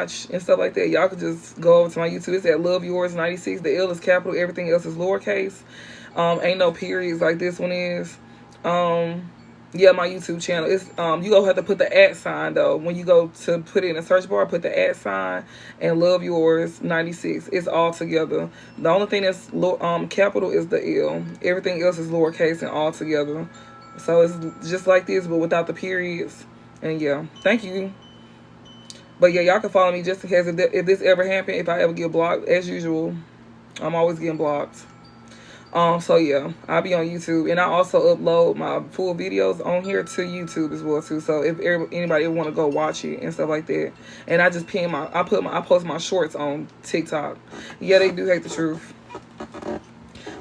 and stuff like that, y'all could just go over to my YouTube. It's at Love Yours 96. The L is capital, everything else is lowercase. Ain't no periods like this one is. Yeah, my YouTube channel. It's you gonna have to put the @ sign though. When you go to put it in the search bar, put the @ sign and Love Yours 96. It's all together. The only thing that's capital is the L. Everything else is lowercase and all together. So it's just like this, but without the periods. And yeah, thank you. But yeah, y'all can follow me just in case if this ever happened, if I ever get blocked. As usual, I'm always getting blocked. So yeah, I'll be on YouTube, and I also upload my full videos on here to YouTube as well too. So if anybody want to go watch it and stuff like that, and I just I post my shorts on TikTok. Yeah, they do hate the truth.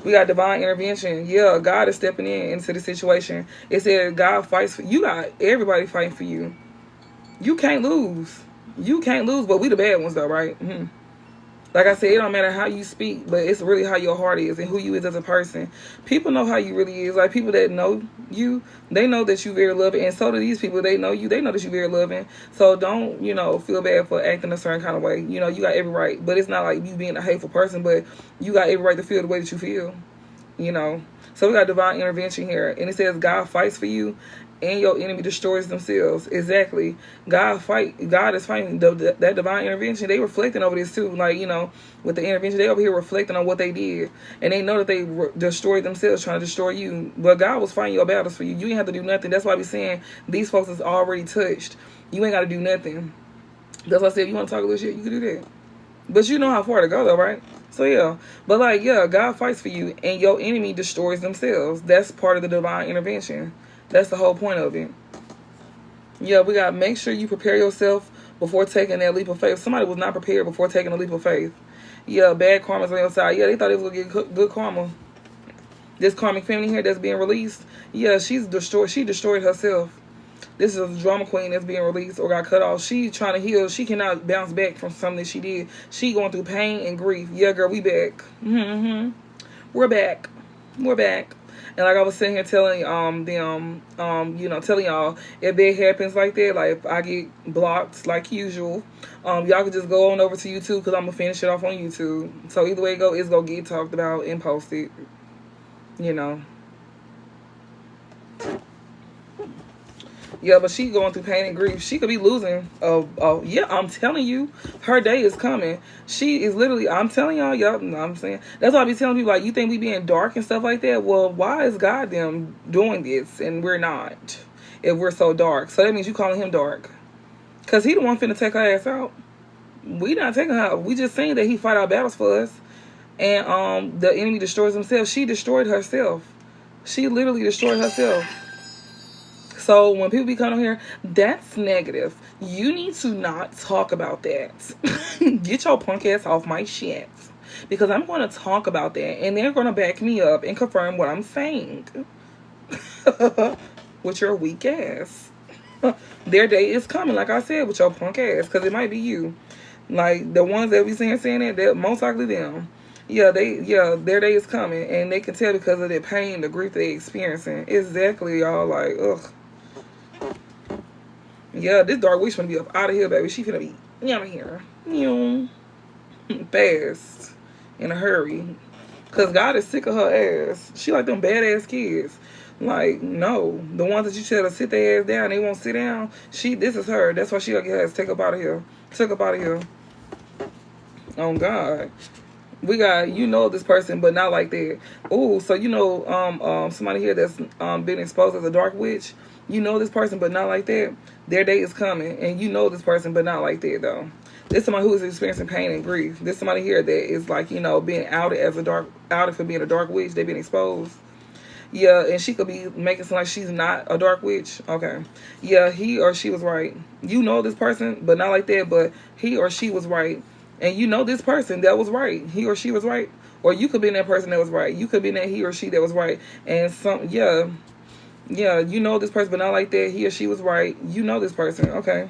We got divine intervention. Yeah, God is stepping into the situation. It said God fights for you. Got everybody fighting for you. You can't lose. You can't lose, but we the bad ones though, right? Like I said, it don't matter how you speak, but it's really how your heart is and who you is as a person. People know how you really is. Like, people that know you, they know that you very loving. And so do these people. They know you. They know that you very loving. So don't, feel bad for acting a certain kind of way. You got every right. But it's not like you being a hateful person, but you got every right to feel the way that you feel. So we got divine intervention here. And it says God fights for you and your enemy destroys themselves. Exactly. God is fighting. That divine intervention, they reflecting over this too. Like, with the intervention, they over here reflecting on what they did. And they know that they destroyed themselves trying to destroy you. But God was fighting your battles for you. You ain't have to do nothing. That's why we saying these folks is already touched. You ain't got to do nothing. That's why I said, if you want to talk a little shit, you can do that. But you know how far to go though, right? So yeah. But like, yeah, God fights for you and your enemy destroys themselves. That's part of the divine intervention. That's the whole point of it. Yeah, we got to make sure you prepare yourself before taking that leap of faith. Somebody was not prepared before taking a leap of faith. Yeah, bad karma's on your side. Yeah, they thought it was going to get good karma. This karmic family here that's being released, yeah, she destroyed herself. This is a drama queen that's being released or got cut off. She trying to heal. She cannot bounce back from something that she did. She going through pain and grief. Yeah, girl, we back. We're back. We're back. And like I was sitting here telling telling y'all, if it happens like that, like if I get blocked like usual, y'all can just go on over to YouTube because I'm gonna finish it off on YouTube. So either way it go, it's gonna get talked about and posted. Yeah, but she going through pain and grief. She could be losing. Yeah, I'm telling you, her day is coming. She is literally, I'm telling y'all, I'm saying. That's why I be telling people, like, you think we being dark and stuff like that? Well, why is God them doing this and we're not? If we're so dark. So that means you calling him dark. Because he the one finna take her ass out. We not taking her out. We just saying that he fight our battles for us. And the enemy destroys himself. She destroyed herself. She literally destroyed herself. So when people be coming here, that's negative. You need to not talk about that. Get your punk ass off my shit. Because I'm going to talk about that. And they're going to back me up and confirm what I'm saying. With your weak ass. Their day is coming, like I said, with your punk ass. Because it might be you. Like, the ones that we saying that, they're most likely them. Yeah, their day is coming. And they can tell because of their pain, the grief they experiencing. Exactly, y'all. Like, ugh. Yeah, this dark witch finna be up out of here, baby. She finna be out of here. Fast. In a hurry. Because God is sick of her ass. She like them badass kids. Like, no. The ones that you tell to sit their ass down, they won't sit down. This is her. That's why she gonna get her ass take up out of here. Take up out of here. Oh, God. We got, this person, but not like that. Oh, so somebody here that's been exposed as a dark witch. This person, but not like that. Their day is coming, and this person, but not like that, though. This somebody who is experiencing pain and grief. This somebody here that is like, being outed as outed for being a dark witch. They've been exposed. Yeah, and she could be making it like she's not a dark witch. Okay. Yeah, he or she was right. This person, but not like that, but he or she was right. And this person that was right. He or she was right. Or you could be that person that was right. You could be that he or she that was right. And yeah, this person, but not like that. He or she was right. This person. Okay.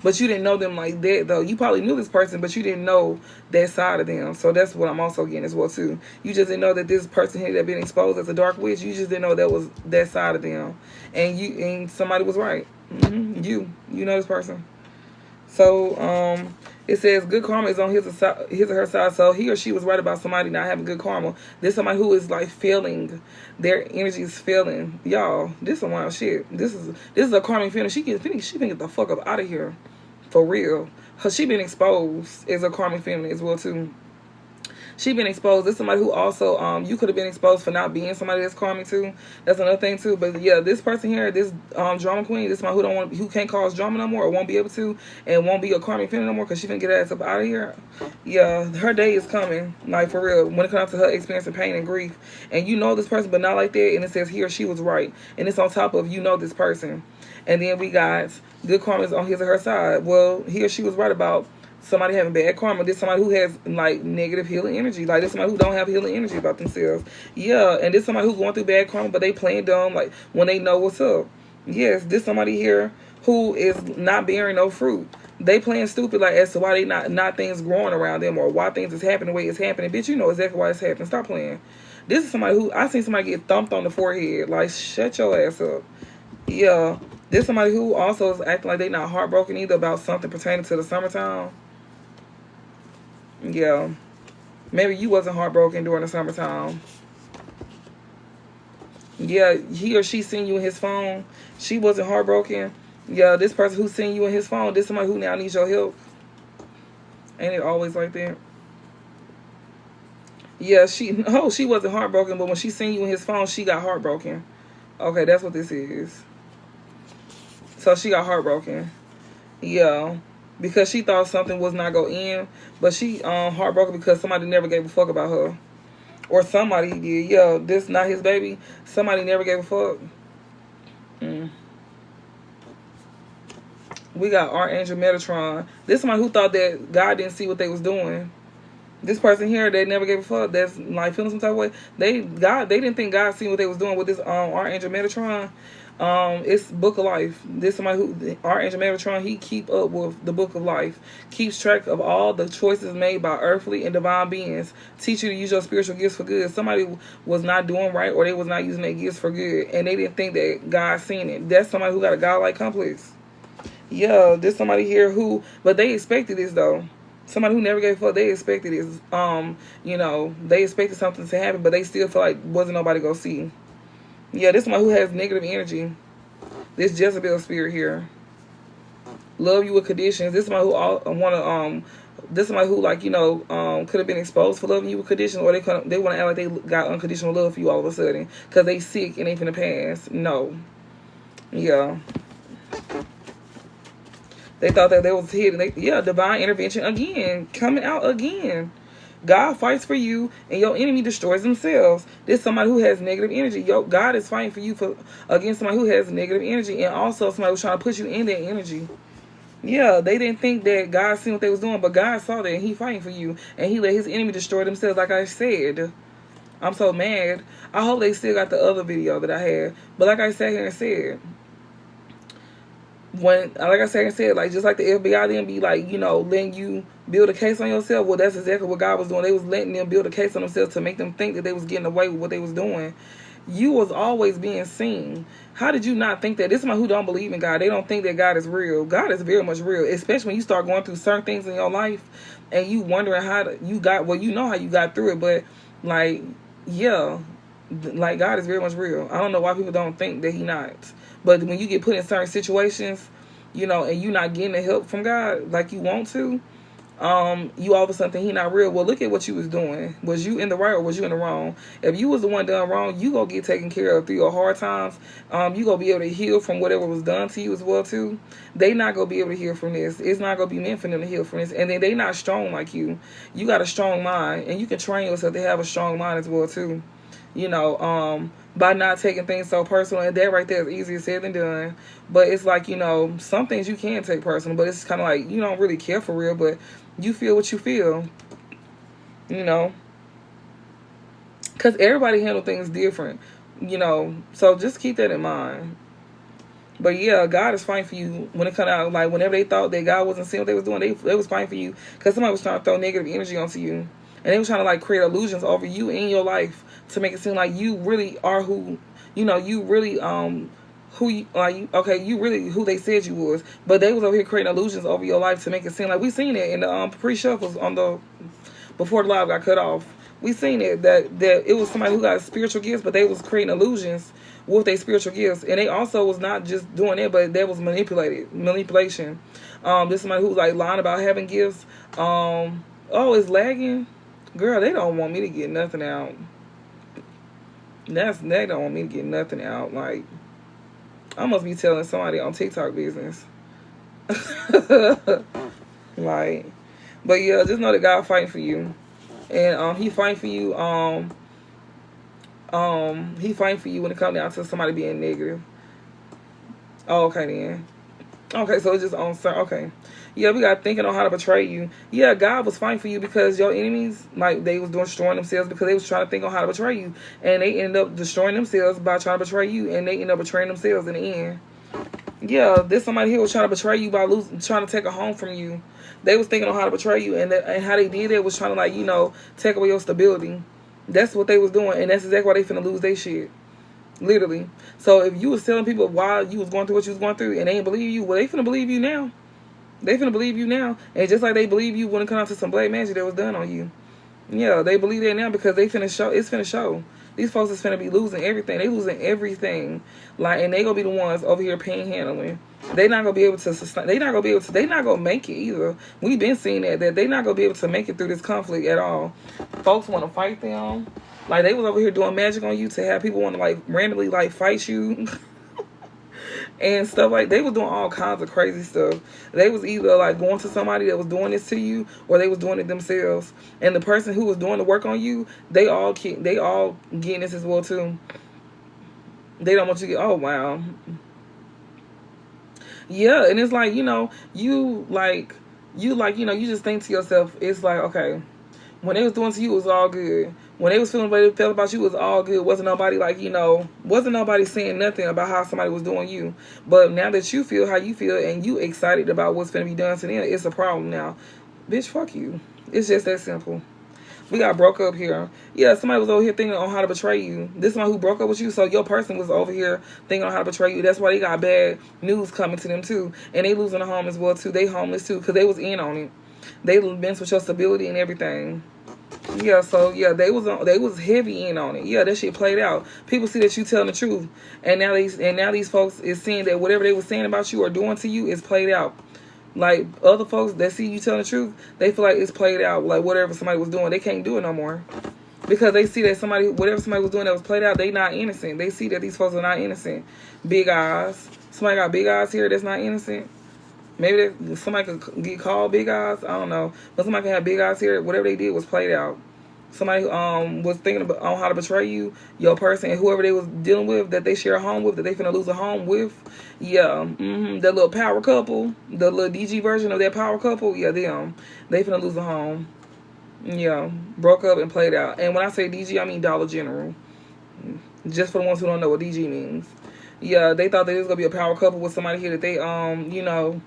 But you didn't know them like that, though. You probably knew this person, but you didn't know that side of them. So that's what I'm also getting as well, too. You just didn't know that this person here that been exposed as a dark witch, you just didn't know that was that side of them. And somebody was right. You know this person. So it says good karma is on his or her side. So he or she was right about somebody not having good karma. This somebody who is like failing. Their energy is failing. Y'all, this some wild shit. This is a karmic feeling. She can get the fuck up out of here. For real. She been exposed as a karmic feeling as well too. She been exposed. This is somebody who also, you could have been exposed for not being somebody that's karmic too. That's another thing too. But yeah, this person here, this drama queen, this somebody who can't cause drama no more, or won't be able to, and won't be a karmic feeling no more because she finna get her ass up out of here. Yeah, her day is coming, like for real. When it comes to her experiencing pain and grief, and you know this person, but not like that. And it says he or she was right, and it's on top of this person. And then we got good karma is on his or her side. Well, he or she was right about somebody having bad karma. This somebody who has like negative healing energy. Like this somebody who don't have healing energy about themselves. Yeah, and this somebody who's going through bad karma, but they playing dumb like when they know what's up. Yes, this somebody here who is not bearing no fruit. They playing stupid like as to why they not things growing around them or why things is happening the way it's happening. Bitch, you know exactly why it's happening. Stop playing. This is somebody who I seen somebody get thumped on the forehead. Like shut your ass up. Yeah. This somebody who also is acting like they not heartbroken either about something pertaining to the summertime. Yeah. Maybe you wasn't heartbroken during the summertime. Yeah, he or she seen you in his phone. She wasn't heartbroken. Yeah, this person who seen you in his phone, this somebody who now needs your help. Ain't it always like that? Yeah, she wasn't heartbroken, but when she seen you in his phone, she got heartbroken. Okay, that's what this is. So she got heartbroken. Yeah. Because she thought something was not going in. But she heartbroken because somebody never gave a fuck about her. Or somebody did. Yeah, this not his baby. Somebody never gave a fuck. We got Archangel Metatron. This somebody who thought that God didn't see what they was doing. This person here, they never gave a fuck. That's like feeling some type of way. They didn't think God seen what they was doing with this Archangel Metatron. It's Book of Life. This somebody who Archangel Metatron, he keep up with the Book of Life, keeps track of all the choices made by earthly and divine beings, teach you to use your spiritual gifts for good. Somebody was not doing right, or they was not using their gifts for good, and they didn't think that God seen it. That's somebody who got a godlike complex. Yeah, there's somebody here who, but they expected this though. Somebody who never gave a fuck, they expected this. They expected something to happen, but they still feel like wasn't nobody gonna see. Yeah, this somebody who has negative energy. This Jezebel spirit here. Love you with conditions. This somebody who this somebody who could have been exposed for loving you with conditions, or they want to act like they got unconditional love for you all of a sudden because they sick and they finna pass. No. Yeah. They thought that they was hidden. Divine intervention again, coming out again. God fights for you, and your enemy destroys themselves. This is somebody who has negative energy. God is fighting for you against somebody who has negative energy, and also somebody who's trying to put you in that energy. Yeah, they didn't think that God seen what they was doing, but God saw that, and He fighting for you, and He let His enemy destroy themselves. Like I said, I'm so mad. I hope they still got the other video that I had, but like I sat here and said. Just like the FBI then be like, letting you build a case on yourself. Well, that's exactly what God was doing. They was letting them build a case on themselves to make them think that they was getting away with what they was doing. You was always being seen. How did you not think that? This is somebody who don't believe in God. They don't think that God is real. God is very much real, especially when you start going through certain things in your life and you wondering how you got through it. But God is very much real. I don't know why people don't think that He not. But when you get put in certain situations, and you're not getting the help from God like you want to, you all of a sudden think He not real. Well, look at what you was doing. Was you in the right or was you in the wrong? If you was the one done wrong, you gonna get taken care of through your hard times. You gonna be able to heal from whatever was done to you as well too. They not gonna be able to heal from this. It's not gonna be meant for them to heal from this. And then they not strong like you. You got a strong mind, and you can train yourself to have a strong mind as well too. By not taking things so personal, and that right there is easier said than done. But it's like, some things you can take personal, but it's kind of like you don't really care for real, but you feel what you feel, because everybody handle things different, so just keep that in mind. But yeah, God is fighting for you when it comes out. Like whenever they thought that God wasn't seeing what they was doing, they was fighting for you because somebody was trying to throw negative energy onto you, and they was trying to create illusions over you in your life to make it seem like you really are who, you really who you are. You okay? You really who they said you was, but they was over here creating illusions over your life to make it seem like we seen it in the pre-shuffles on the before the live got cut off. We seen it that it was somebody who got spiritual gifts, but they was creating illusions with their spiritual gifts, and they also was not just doing it, but that was manipulation. This somebody who was like lying about having gifts. Oh, it's lagging, girl. They don't want me to get nothing out. They don't want me to get nothing out. Like, I must be telling somebody on TikTok business. Like, but yeah, just know that God fighting for you, and he fighting for you. He fighting for you when it comes down to somebody being negative. Oh, okay then. Okay, so it's just on. Okay, yeah, we got thinking on how to betray you. Yeah, God was fighting for you because your enemies, like, they was destroying themselves because they was trying to think on how to betray you, and they ended up destroying themselves by trying to betray you, and they ended up betraying themselves in the end. Yeah, this somebody here was trying to betray you by trying to take a home from you. They was thinking on how to betray you, and how they did it was trying to, like, you know, take away your stability. That's what they was doing, and that's exactly why they finna lose their shit. Literally. So if you was telling people why you was going through what you was going through and they didn't believe you, well, they finna believe you now. They finna believe you now. And just like they believe you when it comes to some black magic that was done on you. Yeah, they believe that now because they finna show. It's finna show. These folks is finna be losing everything. They losing everything. Like, and they gonna be the ones over here panhandling. They not gonna be able to sustain. They not gonna be able to. They not gonna make it either. We've been seeing that they not gonna be able to make it through this conflict at all. Folks want to fight them. Like, they was over here doing magic on you to have people want to, like, randomly, like, fight you. And stuff like, they was doing all kinds of crazy stuff. They was either, like, going to somebody that was doing this to you, or they was doing it themselves. And the person who was doing the work on you, they all getting this as well too. They don't want you to get. Oh wow. Yeah, and it's like, you know, you just think to yourself, it's like, okay, when they was doing to you, it was all good. When they was feeling what they felt about you, it was all good. Wasn't nobody, like, you know, wasn't nobody saying nothing about how somebody was doing you. But now that you feel how you feel and you excited about what's going to be done to them, it's a problem now. Bitch, fuck you. It's just that simple. We got broke up here. Yeah, somebody was over here thinking on how to betray you. This one who broke up with you, so your person was over here thinking on how to betray you. That's why they got bad news coming to them too. And they losing a home as well too. They homeless too because they was in on it. They messed with your stability and everything. Yeah, so yeah, they was heavy in on it. Yeah, that shit played out. People see that you telling the truth, and now these folks is seeing that whatever they was saying about you or doing to you is played out. Like, other folks that see you telling the truth, they feel like it's played out. Like, whatever somebody was doing, they can't do it no more because they see that whatever somebody was doing that was played out, they not innocent. They see that these folks are not innocent. Big eyes. Somebody got big eyes here that's not innocent. Maybe somebody could get called big eyes. I don't know. But somebody can have big eyes here. Whatever they did was played out. Somebody was thinking about on how to betray you, your person, and whoever they was dealing with, that they share a home with, that they finna lose a home with. Yeah. That little power couple, the little DG version of that power couple. Yeah, them. They finna lose a home. Yeah. Broke up and played out. And when I say DG, I mean Dollar General. Just for the ones who don't know what DG means. Yeah, they thought that it was gonna be a power couple with somebody here that they you know,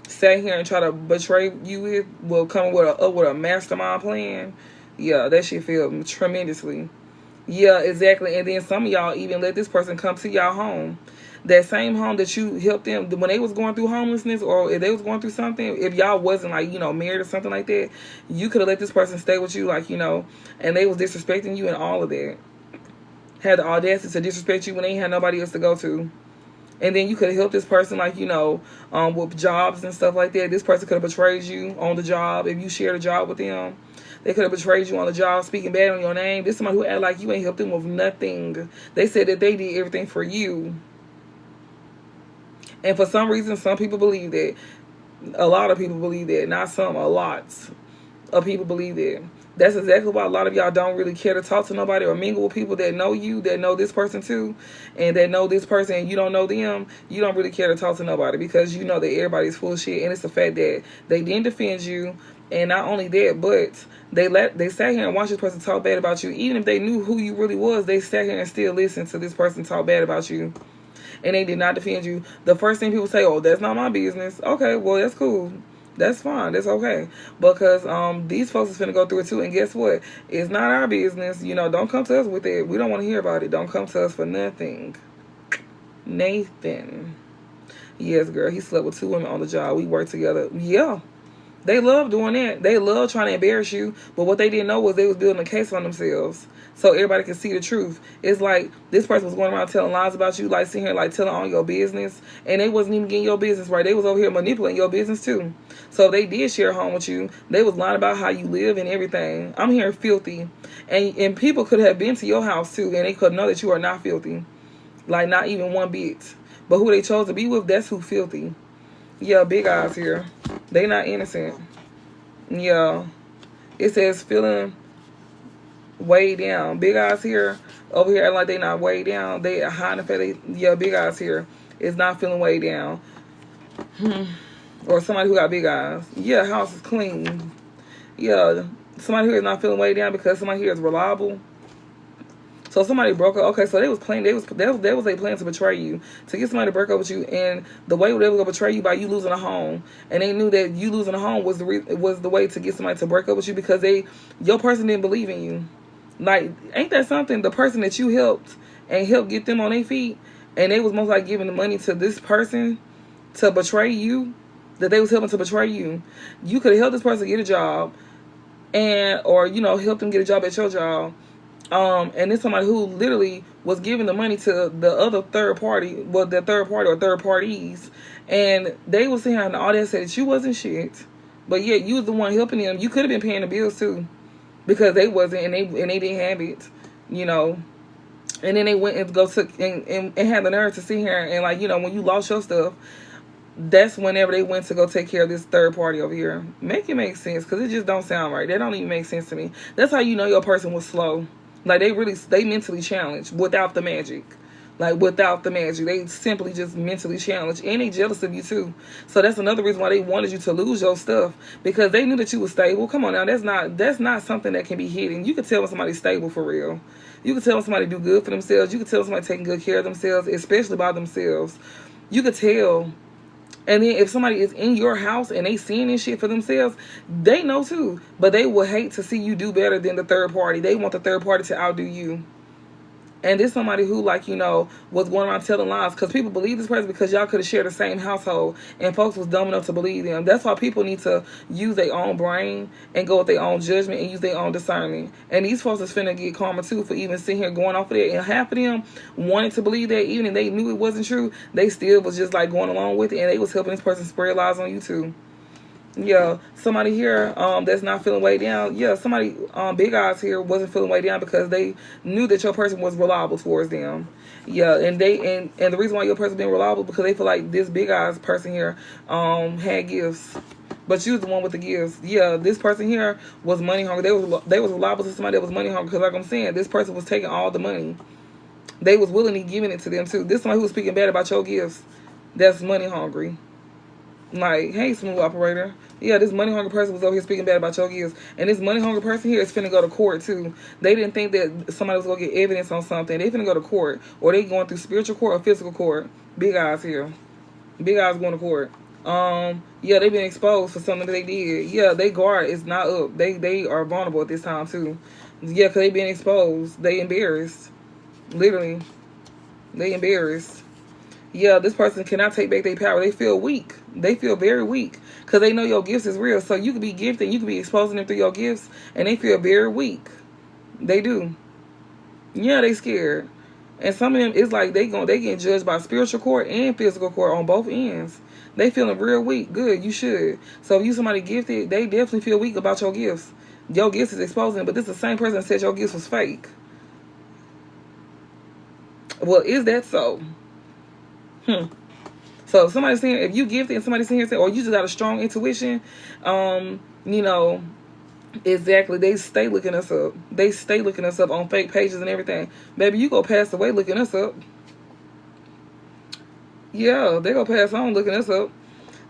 sat here and try to betray you with, will come with a mastermind plan. Yeah, that shit failed tremendously. Yeah, exactly. And then some of y'all even let this person come to y'all home. That same home that you helped them when they was going through homelessness, or if they was going through something, if y'all wasn't, like, you know, married or something like that, you could have let this person stay with you, like, you know, and they was disrespecting you and all of that. Had the audacity to disrespect you when they ain't had nobody else to go to. And then you could have helped this person, like, you know, with jobs and stuff like that. This person could have betrayed you on the job if you shared a job with them. They could have betrayed you on the job, speaking bad on your name. This is somebody who act like you ain't helped them with nothing. They said that they did everything for you. And for some reason, some people believe that. A lot of people believe that. Not some, a lot of people believe that. That's exactly why a lot of y'all don't really care to talk to nobody or mingle with people that know you, that know this person too, and that know this person and you don't know them. You don't really care to talk to nobody because you know that everybody's full of shit. And it's the fact that they didn't defend you. And not only that, but they sat here and watched this person talk bad about you. Even if they knew who you really was, they sat here and still listened to this person talk bad about you. And they did not defend you. The first thing people say, oh, that's not my business. Okay, well, that's cool. That's fine. That's okay. Because these folks is finna go through it too. And guess what? It's not our business. You know, don't come to us with it. We don't want to hear about it. Don't come to us for nothing. Nathan. Yes, girl. He slept with 2 women on the job. We worked together. Yeah. They love doing that. They love trying to embarrass you. But what they didn't know was they was building a case on themselves. So everybody can see the truth. It's like this person was going around telling lies about you, like sitting here like telling all your business. And they wasn't even getting your business right. They was over here manipulating your business too. So if they did share a home with you, they was lying about how you live and everything. I'm hearing filthy. And people could have been to your house too, and they could know that you are not filthy. Like not even one bit. But who they chose to be with, that's who filthy. Yeah, big eyes here. They not innocent. Yeah. It says feeling weighed down. Big eyes here. Over here like they not weighed down. They are high enough. Yeah, big eyes here is not feeling weighed down. Or somebody who got big eyes. Yeah, house is clean. Yeah. Somebody here is not feeling weighed down because somebody here is reliable. So somebody broke up. Okay, so they was playing. They was a plan to betray you, to get somebody to break up with you, and the way they were gonna betray you by you losing a home, and they knew that you losing a home was the way to get somebody to break up with you because your person didn't believe in you. Like, ain't that something? The person that you helped get them on their feet, and they was most like giving the money to this person to betray you, that they was helping to betray you. You could have helped this person get a job, or help them get a job at your job. And it's somebody who literally was giving the money to the other third party, well, the third party or third parties, and they was saying all that said that you wasn't shit, but yet you was the one helping them. You could have been paying the bills too, because they wasn't, and they didn't have it, And then they went and and had the nerve to sit here and when you lost your stuff, that's whenever they went to go take care of this third party over here. Make it make sense, because it just don't sound right. That don't even make sense to me. That's how you know your person was slow. Like, they mentally challenged without the magic. Like, without the magic. They simply just mentally challenged. And they jealous of you, too. So that's another reason why they wanted you to lose your stuff. Because they knew that you were stable. Come on now. That's not something that can be hidden. You can tell when somebody's stable for real. You can tell when somebody do good for themselves. You can tell when somebody taking good care of themselves, especially by themselves. You could tell. And then if somebody is in your house and they seeing this shit for themselves, they know too. But they will hate to see you do better than the third party. They want the third party to outdo you. And this somebody who, was going around telling lies. Because people believe this person because y'all could have shared the same household. And folks was dumb enough to believe them. That's why people need to use their own brain and go with their own judgment and use their own discernment. And these folks is finna get karma too for even sitting here going off of that. And half of them wanted to believe that even if they knew it wasn't true, they still was just going along with it. And they was helping this person spread lies on you too. Yeah, somebody here that's not feeling weighed down. Yeah, somebody big eyes here wasn't feeling weighed down because they knew that your person was reliable towards them. Yeah, and the reason why your person being reliable because they feel like this big eyes person here had gifts. But you was the one with the gifts. Yeah, this person here was money hungry. They was reliable to somebody that was money hungry because, like I'm saying, this person was taking all the money. They was willingly giving it to them too. This somebody who was speaking bad about your gifts. That's money hungry. Like, hey, smooth operator. Yeah, this money hungry person was over here speaking bad about your gifts. And this money hungry person here is finna go to court too. They didn't think that somebody was gonna get evidence on something. They finna go to court. Or they going through spiritual court or physical court. Big eyes here. Big eyes going to court. Yeah, they've been exposed for something that they did. Yeah, they guard is not up. They are vulnerable at this time too. Yeah, because they been exposed. They embarrassed. Literally. They embarrassed. Yeah, this person cannot take back their power. They feel weak. They feel very weak because they know your gifts is real. So you could be gifted, you could be exposing them through your gifts, and they feel very weak. They do. Yeah, they scared. And some of them, it's like they getting judged by spiritual court and physical court on both ends. They feeling real weak. Good, you should. So if you somebody gifted, they definitely feel weak about your gifts. Your gifts is exposing them, but this is the same person that said your gifts was fake. Well, is that so? So if somebody's saying, if you gifted and somebody's saying here saying, or you just got a strong intuition, exactly, they stay looking us up. They stay looking us up on fake pages and everything. Baby, you go pass away looking us up. Yeah, they go pass on looking us up.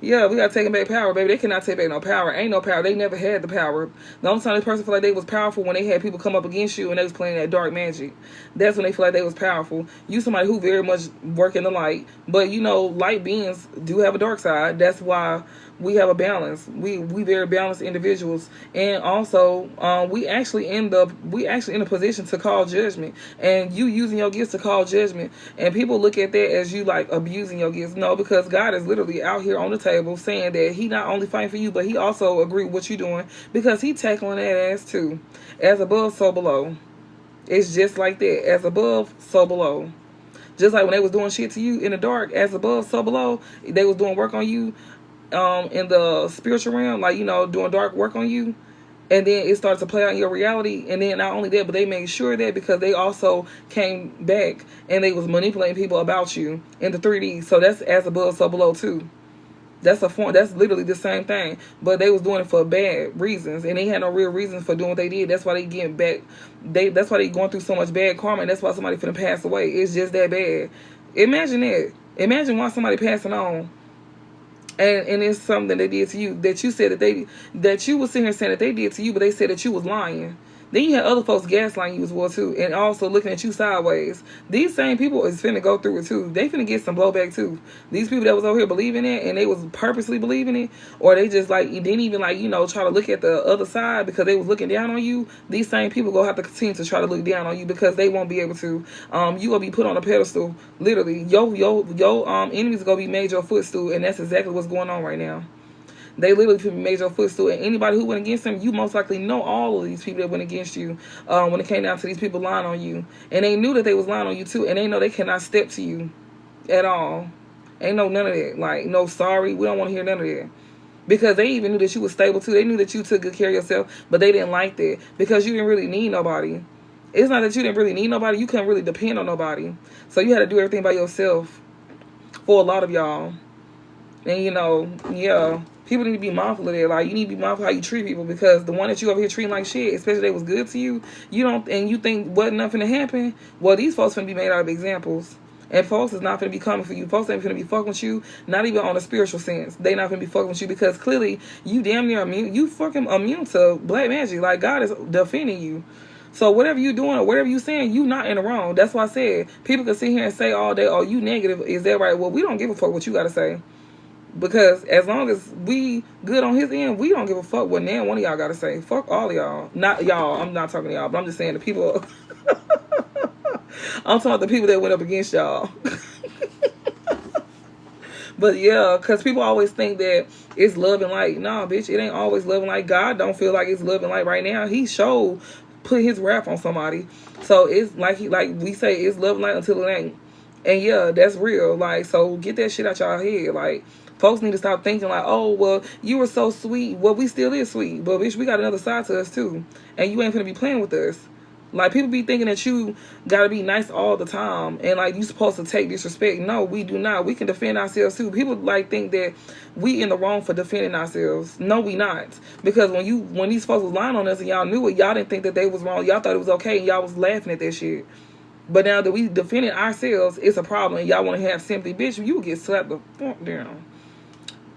Yeah, we got to take back power, baby. They cannot take back no power. Ain't no power. They never had the power. The only time this person feel like they was powerful when they had people come up against you and they was playing that dark magic. That's when they feel like they was powerful. You somebody who very much work in the light. But, light beings do have a dark side. That's why we have a balance. We very balanced individuals, and also we actually end in a position to call judgment, and you using your gifts to call judgment, and people look at that as you like abusing your gifts. No, because God is literally out here on the table saying that He not only fighting for you, but He also agree with what you're doing, because He tackling that ass too. As above, so below. It's just like that. As above, so below. Just like when they was doing shit to you in the dark, as above, so below, they was doing work on you in the spiritual realm, like, you know, doing dark work on you. And then it started to play out in your reality. And then not only that, but they made sure that because they also came back and they was manipulating people about you in the 3D. So that's as above, so below too. That's a form. That's literally the same thing, but they was doing it for bad reasons, and they had no real reasons for doing what they did. That's why they getting back. That's why they going through so much bad karma, and that's why somebody finna pass away. It's just that bad. Imagine that. Imagine why somebody passing on, and it's something they did to you that you said that you was sitting here saying that they did to you, but they said that you was lying. Then you had other folks gaslighting you as well too, and also looking at you sideways. These same people is finna go through it too. They finna get some blowback too. These people that was over here believing it, and they was purposely believing it, or they just like didn't even like, you know, try to look at the other side because they was looking down on you. These same people gonna have to continue to try to look down on you because they won't be able to. You gonna be put on a pedestal. Literally, your enemies gonna be made your footstool, and that's exactly what's going on right now. They literally made your footstool, and anybody who went against them, you most likely know all of these people that went against you when it came down to these people lying on you. And they knew that they was lying on you too, and they know they cannot step to you at all. Ain't no none of that. Like, no sorry, we don't want to hear none of that. Because they even knew that you was stable too. They knew that you took good care of yourself, but they didn't like that because you didn't really need nobody. It's not that you didn't really need nobody. You couldn't really depend on nobody. So you had to do everything by yourself for a lot of y'all. And, you know, yeah. People need to be mindful of that. Like, you need to be mindful how you treat people, because the one that you over here treating like shit, especially if they was good to you, and you think wasn't nothing to happen. Well, these folks finna be made out of examples, and folks is not finna be coming for you. Folks ain't finna be fucking with you, not even on a spiritual sense. They not finna be fucking with you because clearly you damn near immune. You fucking immune to black magic. Like, God is defending you. So whatever you doing or whatever you saying, you not in the wrong. That's why I said people can sit here and say all day, "Oh, you negative." Is that right? Well, we don't give a fuck what you gotta say. Because as long as we good on his end, we don't give a fuck what now one of y'all got to say. Fuck all of y'all. Not y'all. I'm not talking to y'all, but I'm just saying the people. I'm talking about the people that went up against y'all. But yeah, because people always think that it's love and light. Nah, bitch, it ain't always love and light. God don't feel like it's love and light right now. He put his wrath on somebody. So it's like we say, it's love and light until it ain't. And yeah, that's real. Like, so get that shit out y'all head. Like, folks need to stop thinking like, oh, well, you were so sweet. Well, we still is sweet. But, bitch, we got another side to us, too. And you ain't finna be playing with us. Like, people be thinking that you gotta be nice all the time. And, like, you supposed to take disrespect. No, we do not. We can defend ourselves, too. People, like, think that we in the wrong for defending ourselves. No, we not. Because when these folks was lying on us and y'all knew it, y'all didn't think that they was wrong. Y'all thought it was okay. And y'all was laughing at that shit. But now that we defended ourselves, it's a problem. And y'all want to have sympathy. Bitch, you get slapped the fuck down.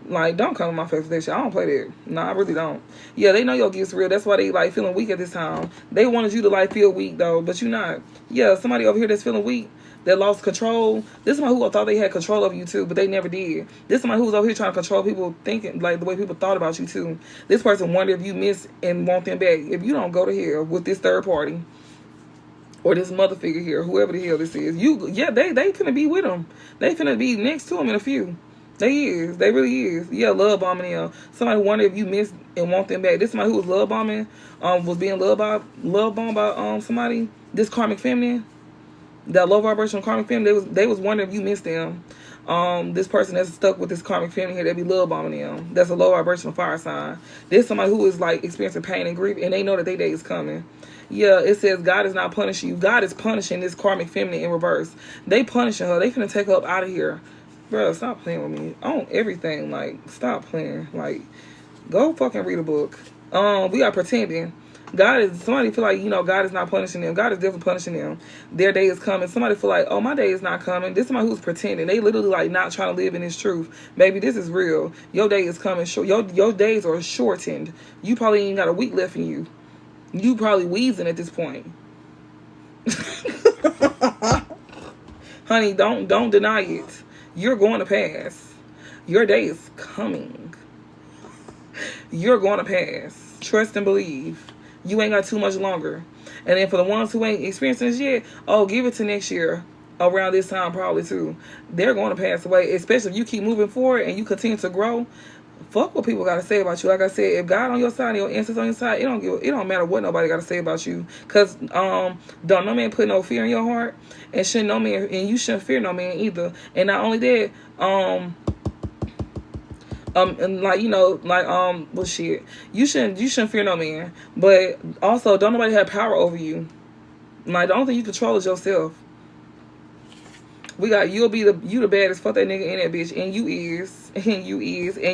Like, don't come to my face with that shit. I don't play that. No, I really don't. Yeah, they know your gifts real. That's why they, like, feeling weak at this time. They wanted you to, like, feel weak, though. But you not. Yeah, somebody over here that's feeling weak, that lost control. This is somebody who thought they had control over you, too, but they never did. This is somebody who was over here trying to control people thinking, like, the way people thought about you, too. This person wondered if you miss and want them back. If you don't go to hell with this third party, or this mother figure here, whoever the hell this is, they finna be with them. They finna be next to them in a few. They really is. Yeah, love bombing them. Somebody wonder if you miss and want them back. This somebody who was love bombing, was being love bombed by somebody. This karmic feminine, that low vibrational karmic feminine. They was wondering if you missed them. This person that's stuck with this karmic feminine here, they be love bombing them. That's a low vibrational fire sign. There's somebody who is like experiencing pain and grief, and they know that their day is coming. Yeah, it says God is not punishing you. God is punishing this karmic feminine in reverse. They punishing her. They finna take her up out of here. Bro, stop playing with me. On everything. Like, stop playing. Like, go fucking read a book. We are pretending. Somebody feel like, God is not punishing them. God is definitely punishing them. Their day is coming. Somebody feel like, oh, my day is not coming. This is somebody who's pretending. They literally like not trying to live in this truth. Baby, this is real. Your day is coming. Your days are shortened. You probably ain't got a week left in you. You probably wheezing at this point. Honey, don't deny it. You're going to pass. Your day is coming. You're going to pass. Trust and believe. You ain't got too much longer. And then for the ones who ain't experiencing this yet, oh, give it to next year. Around this time probably too. They're going to pass away. Especially if you keep moving forward and you continue to grow. Fuck what people gotta say about you. Like I said, if God on your side and your ancestors on your side, it don't matter what nobody gotta say about you. Cause don't no man put no fear in your heart, and shouldn't no man, and you shouldn't fear no man either. And not only that, and like well shit, you shouldn't fear no man, but also don't nobody have power over you. Like the only thing you control is yourself. We got you the baddest, fuck that nigga in that bitch, and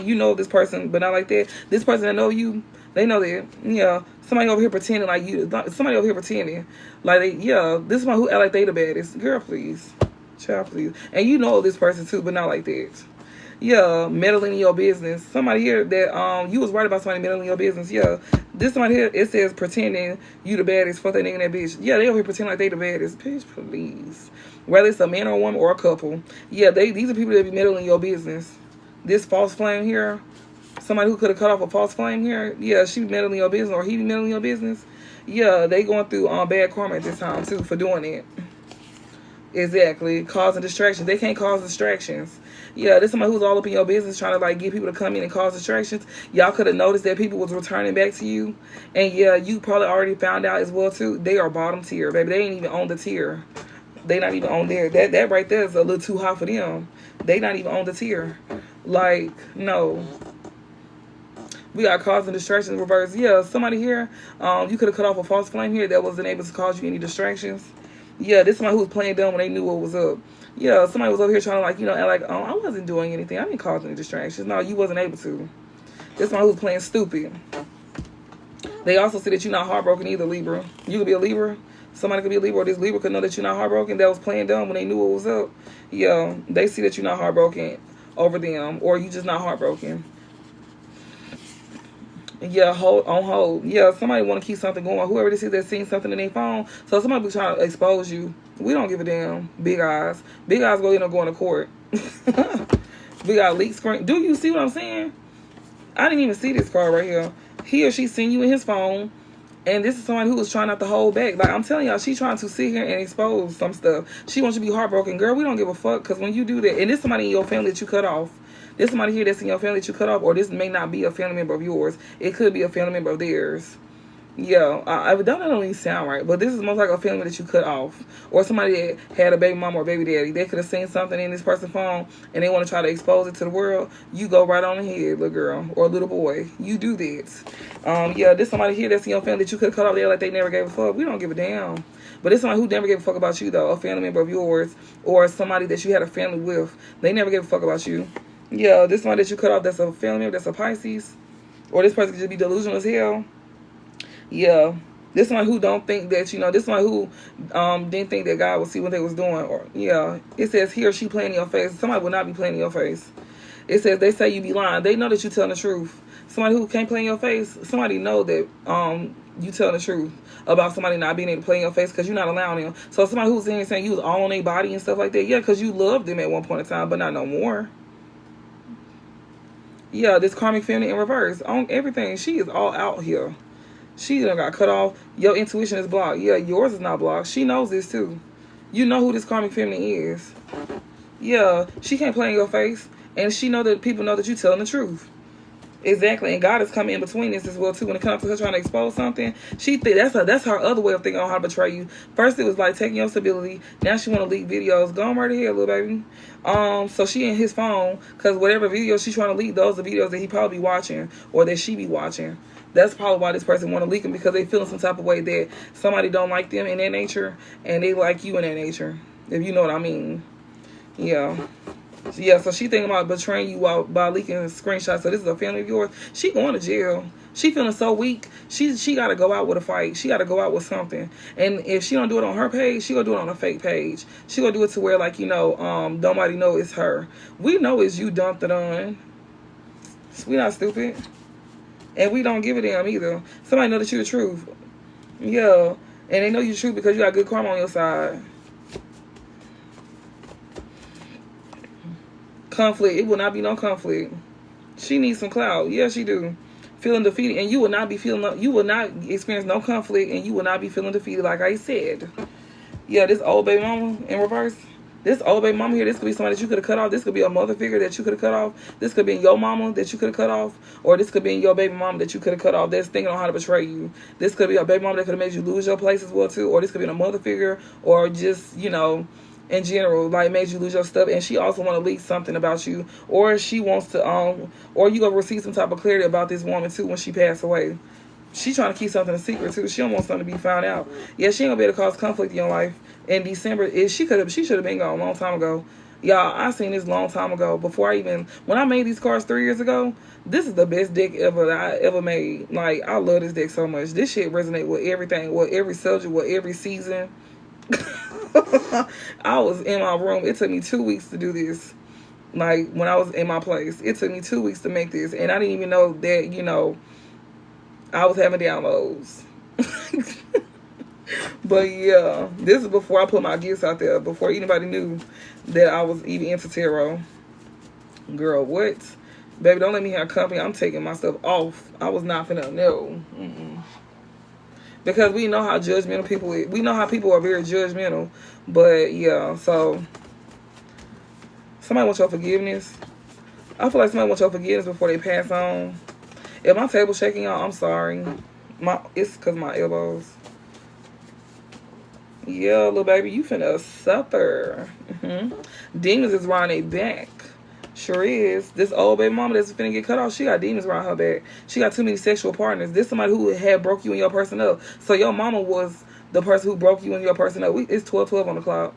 you know this person, but not like that. This person that know you, they know that. Yeah, somebody over here pretending like you, somebody over here pretending like this is one who act like they the baddest. Girl, please, child, please, and you know this person too, but not like that. Yeah, meddling in your business. Somebody here that you was right about somebody meddling in your business. Yeah, this somebody here, it says pretending you the baddest, fuck that nigga in that bitch. Yeah, they over here pretending like they the baddest. Bitch, please. Whether it's a man or a woman or a couple. Yeah, these are people that be meddling in your business. This false flame here, somebody who could have cut off a false flame here, yeah, she be meddling in your business or he be meddling in your business. Yeah, they going through bad karma at this time too for doing it. Exactly, causing distractions. They can't cause distractions. Yeah, this somebody who's all up in your business trying to like get people to come in and cause distractions. Y'all could have noticed that people was returning back to you. And yeah, you probably already found out as well too. They are bottom tier, baby. They ain't even on the tier. They not even on there. That right there is a little too hot for them. They not even on the tier. Like, no. We got causing distractions reverse. Yeah, somebody here, you could have cut off a false flame here that wasn't able to cause you any distractions. Yeah, this somebody who was playing dumb when they knew what was up. Yeah, somebody was over here trying to like, act like, oh, I wasn't doing anything. I didn't cause any distractions. No, you wasn't able to. This somebody who's playing stupid. They also see that you're not heartbroken either, Libra. You could be a Libra. Somebody could be a Libra, or this Libra could know that you're not heartbroken. That was playing dumb when they knew what was up. Yeah, they see that you're not heartbroken over them, or you just not heartbroken. Yeah, hold. Yeah, somebody want to keep something going. Whoever this is that's seeing something in their phone. So somebody be trying to expose you. We don't give a damn. Big eyes. Big eyes go end up going to court. We got leak screen. Do you see what I'm saying? I didn't even see this card right here. He or she seen you in his phone. And this is someone who was trying not to hold back. Like, I'm telling y'all, she's trying to sit here and expose some stuff. She wants you to be heartbroken. Girl, we don't give a fuck. Because when you do that, and this somebody in your family that you cut off. There's somebody here that's in your family that you cut off. Or this may not be a family member of yours. It could be a family member of theirs. Yeah, I don't even sound right. But this is most like a family that you cut off. Or somebody that had a baby mama or baby daddy. They could have seen something in this person's phone. And they want to try to expose it to the world. You go right on ahead, little girl. Or little boy. You do that. Yeah, this somebody here that's in your family that you could have cut off there like they never gave a fuck. We don't give a damn. But it's somebody who never gave a fuck about you, though. A family member of yours. Or somebody that you had a family with. They never gave a fuck about you. Yeah, this one that you cut off that's a family member, that's a Pisces. Or this person could just be delusional as hell. Yeah. This one who don't think that, this one who didn't think that God would see what they was doing. Or yeah. It says he or she playing in your face. Somebody will not be playing in your face. It says they say you be lying. They know that you telling the truth. Somebody who can't play in your face, somebody know that you telling the truth about somebody not being able to play in your face because you're not allowing them. So somebody who's in here saying you was all on their body and stuff like that, yeah, because you loved them at one point in time, but not no more. Yeah, this karmic feminine in reverse. On everything. She is all out here. She done got cut off. Your intuition is blocked. Yeah, yours is not blocked. She knows this too. You know who this karmic feminine is. Yeah, she can't play in your face. And she know that people know that you telling the truth. Exactly. And God is coming in between this as well too. When it comes to her trying to expose something, she think that's her other way of thinking on how to betray you. First it was like taking your stability. Now she want to leak videos. Go on right ahead, little baby. So she in his phone because whatever videos she's trying to leak, those are videos that he probably be watching or that she be watching. That's probably why this person want to leak them, because they feeling some type of way that somebody don't like them in their nature and they like you in their nature. If you know what I mean. Yeah. Yeah, so she thinking about betraying you by leaking screenshots. So this is a family of yours. She going to jail. She feeling so weak. She got to go out with a fight. She got to go out with something. And if she don't do it on her page, she gonna do it on a fake page. She gonna do it to where like nobody know it's her. We know it's you dumped it on. We not stupid, and we don't give a damn either. Somebody know that you the truth. Yeah, and they know you the truth because you got good karma on your side. Conflict. It will not be no conflict. She needs some clout. Yeah, she do. feeling defeated, and you will not be feeling, you will not experience no conflict, and you will not be feeling defeated, like I said. Yeah, this old baby mama in reverse. This old baby mama here, this could be somebody that you could have cut off. This could be a mother figure that you could have cut off. This could be your mama that you could have cut off. Or this could be your baby mama that you could have cut off that's thinking on how to betray you. This could be a baby mama that could have made you lose your place as well too. Or this could be a mother figure, or just, you know, in general, like made you lose your stuff. And she also want to leak something about you. Or she wants to, or you gonna receive some type of clarity about this woman too when she passed away. She trying to keep something a secret too. She don't want something to be found out. Yeah, she ain't gonna be able to cause conflict in your life. In December, she should have been gone a long time ago. Y'all, I seen this long time ago. When I made these cards 3 years ago, this is the best deck ever that I ever made. Like, I love this deck so much. This shit resonate with everything, with every subject, with every season. I was in my room. It took me 2 weeks to do this. Like, when I was in my place, it took me 2 weeks to make this, and I didn't even know that, you know, I was having downloads. But yeah, this is before I put my gifts out there, before anybody knew that I was even into tarot. Girl, what? Baby, don't let me have company. I'm taking my stuff off. I was not finna know. Because we know how judgmental people is. We know how people are very judgmental. But yeah, so somebody wants your forgiveness. I feel like somebody wants your forgiveness before they pass on. If my table shaking, y'all, I'm sorry. It's because my elbows. Yeah, little baby, you finna suffer. Demons is around their back. Sure is. This old baby mama that's finna get cut off, she got demons around her back. She got too many sexual partners. This somebody who had broke you and your person up. So your mama was the person who broke you and your person up. It's 12:12 on the clock.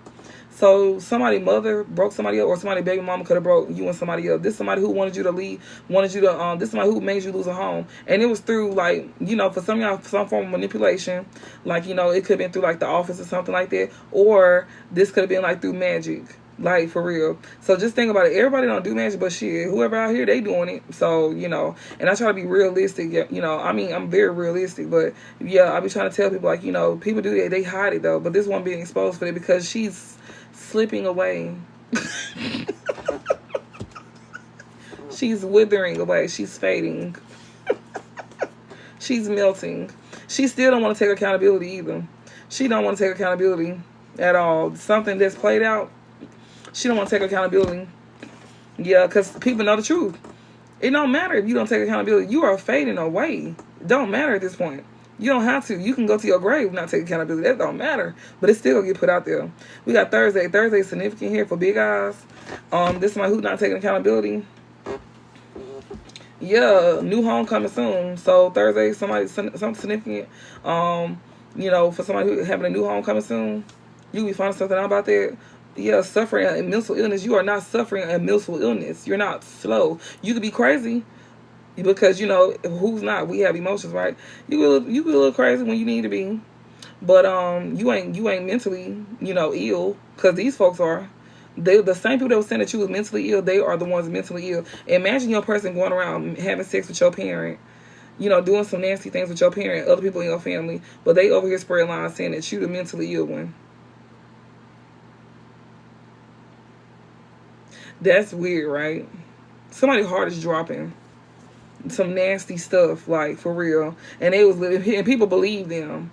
So somebody mother broke somebody up, or somebody baby mama could have broke you and somebody up. This somebody who wanted you to leave, this somebody who made you lose a home. And it was through, like, you know, for some of y'all, some form of manipulation. Like, you know, it could have been through like the office or something like that. Or this could have been like through magic. Like, for real. So just think about it. Everybody don't do magic, but shit, whoever out here, they doing it. So, you know, and I try to be realistic. You know, I mean, I'm very realistic, but yeah, I be trying to tell people, like, you know, people do that. They hide it though. But this one being exposed for it because she's slipping away. She's withering away. She's fading. She's melting. She still don't want to take accountability either. She don't want to take accountability at all. Something that's played out, she don't want to take accountability. Yeah, because people know the truth. It don't matter if you don't take accountability. You are fading away. It don't matter at this point. You don't have to. You can go to your grave and not take accountability. That don't matter. But it's still going to get put out there. We got Thursday. Thursday is significant here for big eyes. This is somebody who's not taking accountability. Yeah, new home coming soon. So Thursday, something significant. You know, for somebody who having a new home coming soon, you be finding something out about that. Yeah, suffering a mental illness. You are not suffering a mental illness. You're not slow. You could be crazy. Because, you know, who's not? We have emotions, right? You be a little crazy when you need to be. But you ain't mentally, you know, ill. Because these folks are. The same people that were saying that you was mentally ill, they are the ones mentally ill. Imagine your person going around having sex with your parent. You know, doing some nasty things with your parent, other people in your family. But they over here spreading lines saying that you the mentally ill one. That's weird, right? Somebody's heart is dropping. Some nasty stuff, like, for real. And they was living, and people believe them.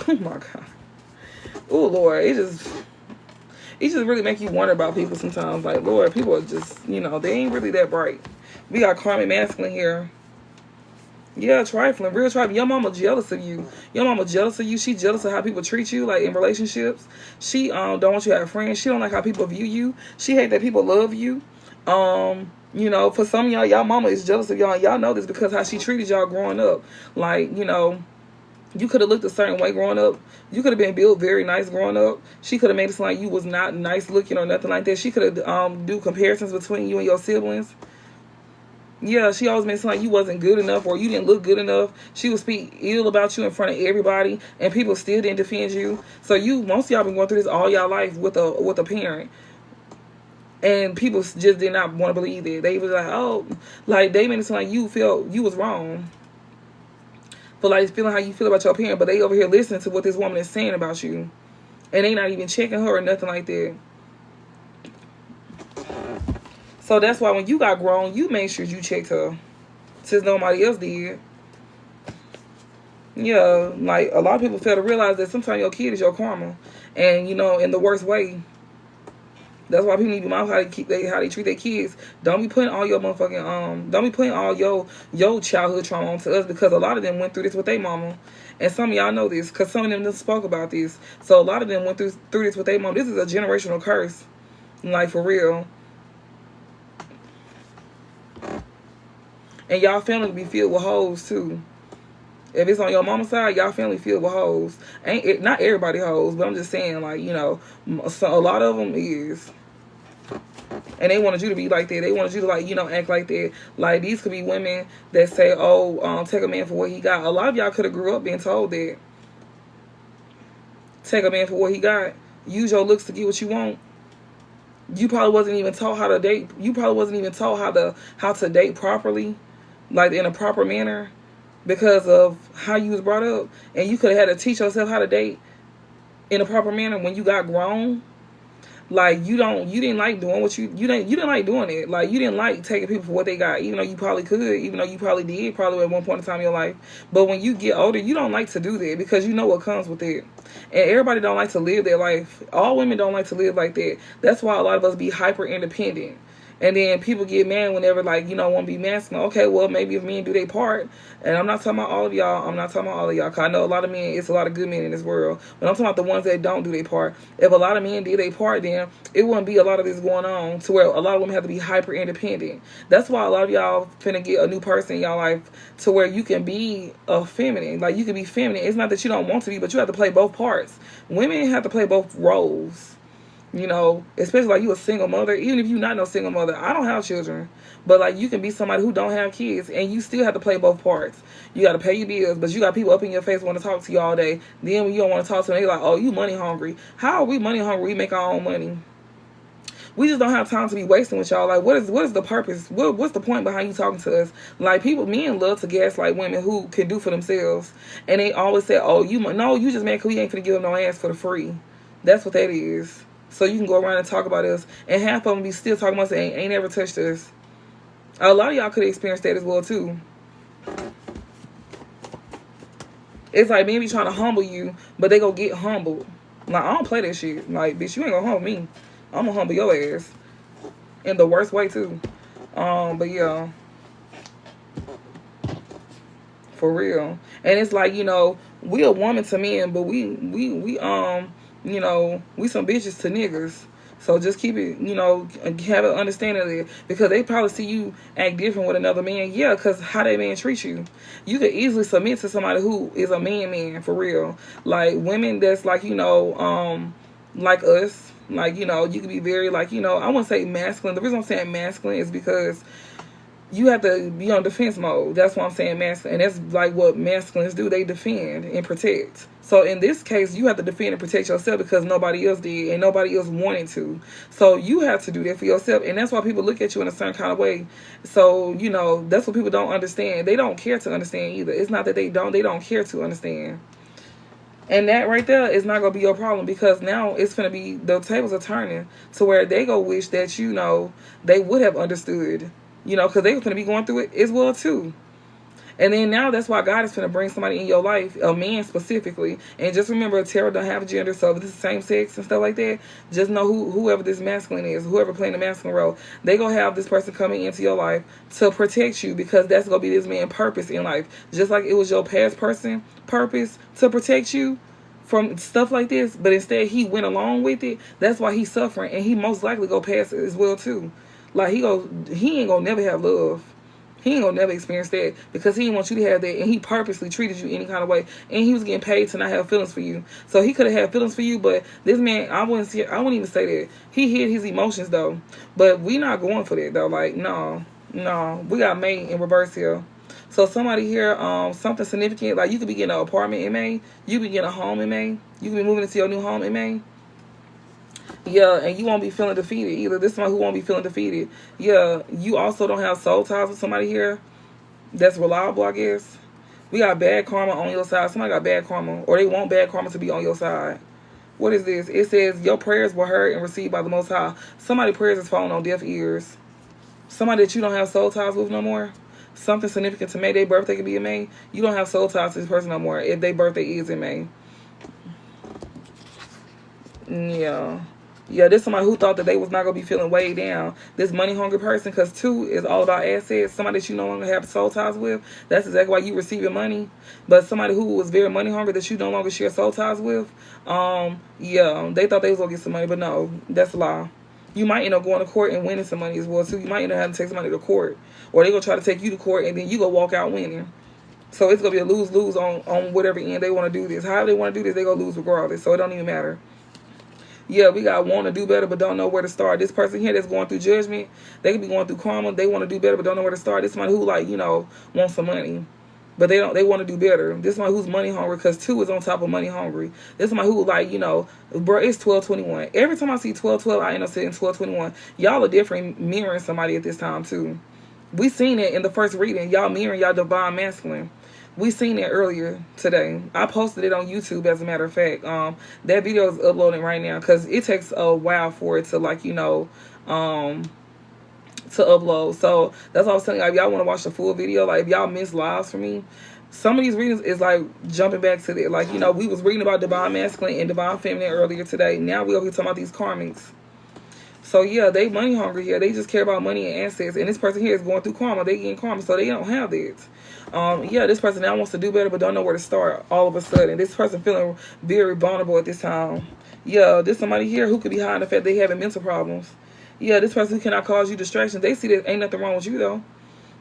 Oh my God. Oh Lord, it just really make you wonder about people sometimes. Like, Lord, people are just, you know, they ain't really that bright. We got karmic masculine here. Yeah, trifling, real trifling. Your mama jealous of you. Your mama jealous of you. She jealous of how people treat you, like in relationships. She don't want you to have friends. She don't like how people view you. She hate that people love you. You know, for some of y'all mama is jealous of y'all. And y'all know this because how she treated y'all growing up. Like, you know, you could have looked a certain way growing up. You could have been built very nice growing up. She could have made it sound like you was not nice looking or nothing like that. She could have do comparisons between you and your siblings. Yeah, she always made it sound like you wasn't good enough or you didn't look good enough. She would speak ill about you in front of everybody, and people still didn't defend you. So most of y'all been going through this all y'all life with a parent. And people just did not want to believe it. They was like, oh, like they made it sound like you felt you was wrong. For like feeling how you feel about your parent, but they over here listening to what this woman is saying about you. And they not even checking her or nothing like that. So that's why when you got grown, you made sure you checked her. since nobody else did. Yeah, like a lot of people fail to realize that sometimes your kid is your karma, and in the worst way. That's why people need to be mindful how they treat their kids. Don't be putting all your motherfucking don't be putting all your childhood trauma onto us, because a lot of them went through this with their mama, and some of y'all know this because some of them just spoke about this. So a lot of them went through this with their mom. This is a generational curse, like for real. And y'all family be filled with hoes too. If it's on your mama's side, y'all family filled with hoes. Not everybody hoes, but I'm just saying, like, so a lot of them is. And they wanted you to be like that. They wanted you to, like, act like that. Like, these could be women that say, oh, take a man for what he got. A lot of y'all could have grew up being told that. Take a man for what he got. Use your looks to get what you want. You probably wasn't even taught how to date. You probably wasn't even taught how to date properly, like in a proper manner, because of how you was brought up. And you could have had to teach yourself how to date in a proper manner when you got grown. Like, you didn't like doing what you didn't like doing it. Like, you didn't like taking people for what they got, even though you probably could, even though you probably did, probably at one point in time in your life. But when you get older, you don't like to do that, because you know what comes with it. And everybody don't like to live their life. All women don't like to live like that. That's why a lot of us be hyper independent. And then people get mad whenever, like, want to be masculine. Okay, well, maybe if men do their part. And I'm not talking about all of y'all. I'm not talking about all of y'all. Because I know a lot of men, it's a lot of good men in this world. But I'm talking about the ones that don't do their part. If a lot of men did their part, then it wouldn't be a lot of this going on, to where a lot of women have to be hyper independent. That's why a lot of y'all finna get a new person in y'all life, to where you can be a feminine. Like, you can be feminine. It's not that you don't want to be, but you have to play both parts. Women have to play both roles. Especially like you a single mother. Even if you're not no single mother, I don't have children, but like you can be somebody who don't have kids, and you still have to play both parts. You got to pay your bills, but you got people up in your face want to talk to you all day. Then when you don't want to talk to them, they like, oh, you money hungry. How are we money hungry? We make our own money. We just don't have time to be wasting with y'all. Like, what is the purpose? What's the point behind you talking to us? Like, men love to gaslight women who can do for themselves, and they always say, oh, you just mad because we ain't finna give them no ass for the free. That's what that is. So you can go around and talk about us, and half of them be still talking about us and ain't ever touched us. A lot of y'all could experience that as well too. It's like men be trying to humble you, but they go get humbled. Like, I don't play that shit. Like, bitch, you ain't gonna humble me. I'm gonna humble your ass in the worst way too. But yeah, for real. And it's like, we a woman to men, but we some bitches to niggas. So just keep it, have an understanding of it. Because they probably see you act different with another man. Yeah, because how that man treats you. You could easily submit to somebody who is a man, for real. Like, women that's like, like us. Like, you could be very, like, I wouldn't say masculine. The reason I'm saying masculine is because you have to be on defense mode. That's why I'm saying masculine. And that's like what masculines do. They defend and protect. So in this case, you have to defend and protect yourself because nobody else did and nobody else wanted to. So you have to do that for yourself. And that's why people look at you in a certain kind of way. So, that's what people don't understand. They don't care to understand either. It's not that they don't care to understand. And that right there is not going to be your problem, because now it's going to be, the tables are turning to where they go wish that, they would have understood. Because they're going to be going through it as well, too. And then now that's why God is going to bring somebody in your life, a man specifically. And just remember, tarot don't have gender, so if this is same sex and stuff like that, just know whoever this masculine is, whoever playing the masculine role, they going to have this person coming into your life to protect you, because that's going to be this man's purpose in life. Just like it was your past person purpose to protect you from stuff like this, but instead he went along with it. That's why he's suffering, and he most likely go past it as well, too. Like, he ain't gonna never have love. He ain't gonna never experience that, because he didn't want you to have that, and he purposely treated you any kind of way, and he was getting paid to not have feelings for you. So he could have had feelings for you, but this man, I wouldn't even say that. He hid his emotions though, but we not going for that though. Like, no, we got May in reverse here. So somebody here, something significant, like you could be getting an apartment in May, you could be getting a home in May, you could be moving into your new home in May. Yeah, and you won't be feeling defeated either. This is someone who won't be feeling defeated. Yeah, you also don't have soul ties with somebody here that's reliable, I guess. We got bad karma on your side. Somebody got bad karma, or they want bad karma to be on your side. What is this? It says your prayers were heard and received by the Most High. Somebody's prayers is falling on deaf ears. Somebody that you don't have soul ties with no more. something significant to May, their birthday could be in May, you don't have soul ties to this person no more if their birthday is in May. Yeah. Yeah, this somebody who thought that they was not going to be feeling weighed down. This money-hungry person, because 2 is all about assets. Somebody that you no longer have soul ties with. That's exactly why you receiving money. But somebody who was very money-hungry that you no longer share soul ties with, yeah, they thought they was going to get some money. But no, that's a lie. You might end up going to court and winning some money as well, too. You might end up having to take somebody to court. Or they going to try to take you to court, and then you go walk out winning. So it's going to be a lose-lose on whatever end they want to do this. However they want to do this, they going to lose regardless. So it don't even matter. Yeah, we got want to do better but don't know where to start. This person here that's going through judgment, they could be going through karma. They want to do better but don't know where to start. This somebody who, like, you know, wants some money, but they want to do better. This somebody who's money hungry, because 2 is on top of money hungry. This somebody who, like, you know, bro, it's 12/21. Every time I see 12/12, I end up saying 12/21. Y'all are different mirroring somebody at this time too. We seen it in the first reading. Y'all mirroring y'all divine masculine. We seen it earlier today. I posted it on YouTube, as a matter of fact. That video is uploading right now because it takes a while for it to, like, you know, to upload. So that's what I was telling y'all. If y'all want to watch the full video, like, if y'all miss lives for me, some of these readings is like jumping back to the, like, you know, we was reading about divine masculine and divine feminine earlier today. Now we over here talking about these karmics. So yeah, they money hungry here. They just care about money and assets. And this person here is going through karma. They getting karma, so they don't have that. Yeah, this person now wants to do better but don't know where to start all of a sudden. This person feeling very vulnerable at this time. Yeah, there's somebody here who could be hiding the fact they having mental problems. Yeah, this person who cannot cause you distractions. They see that ain't nothing wrong with you though.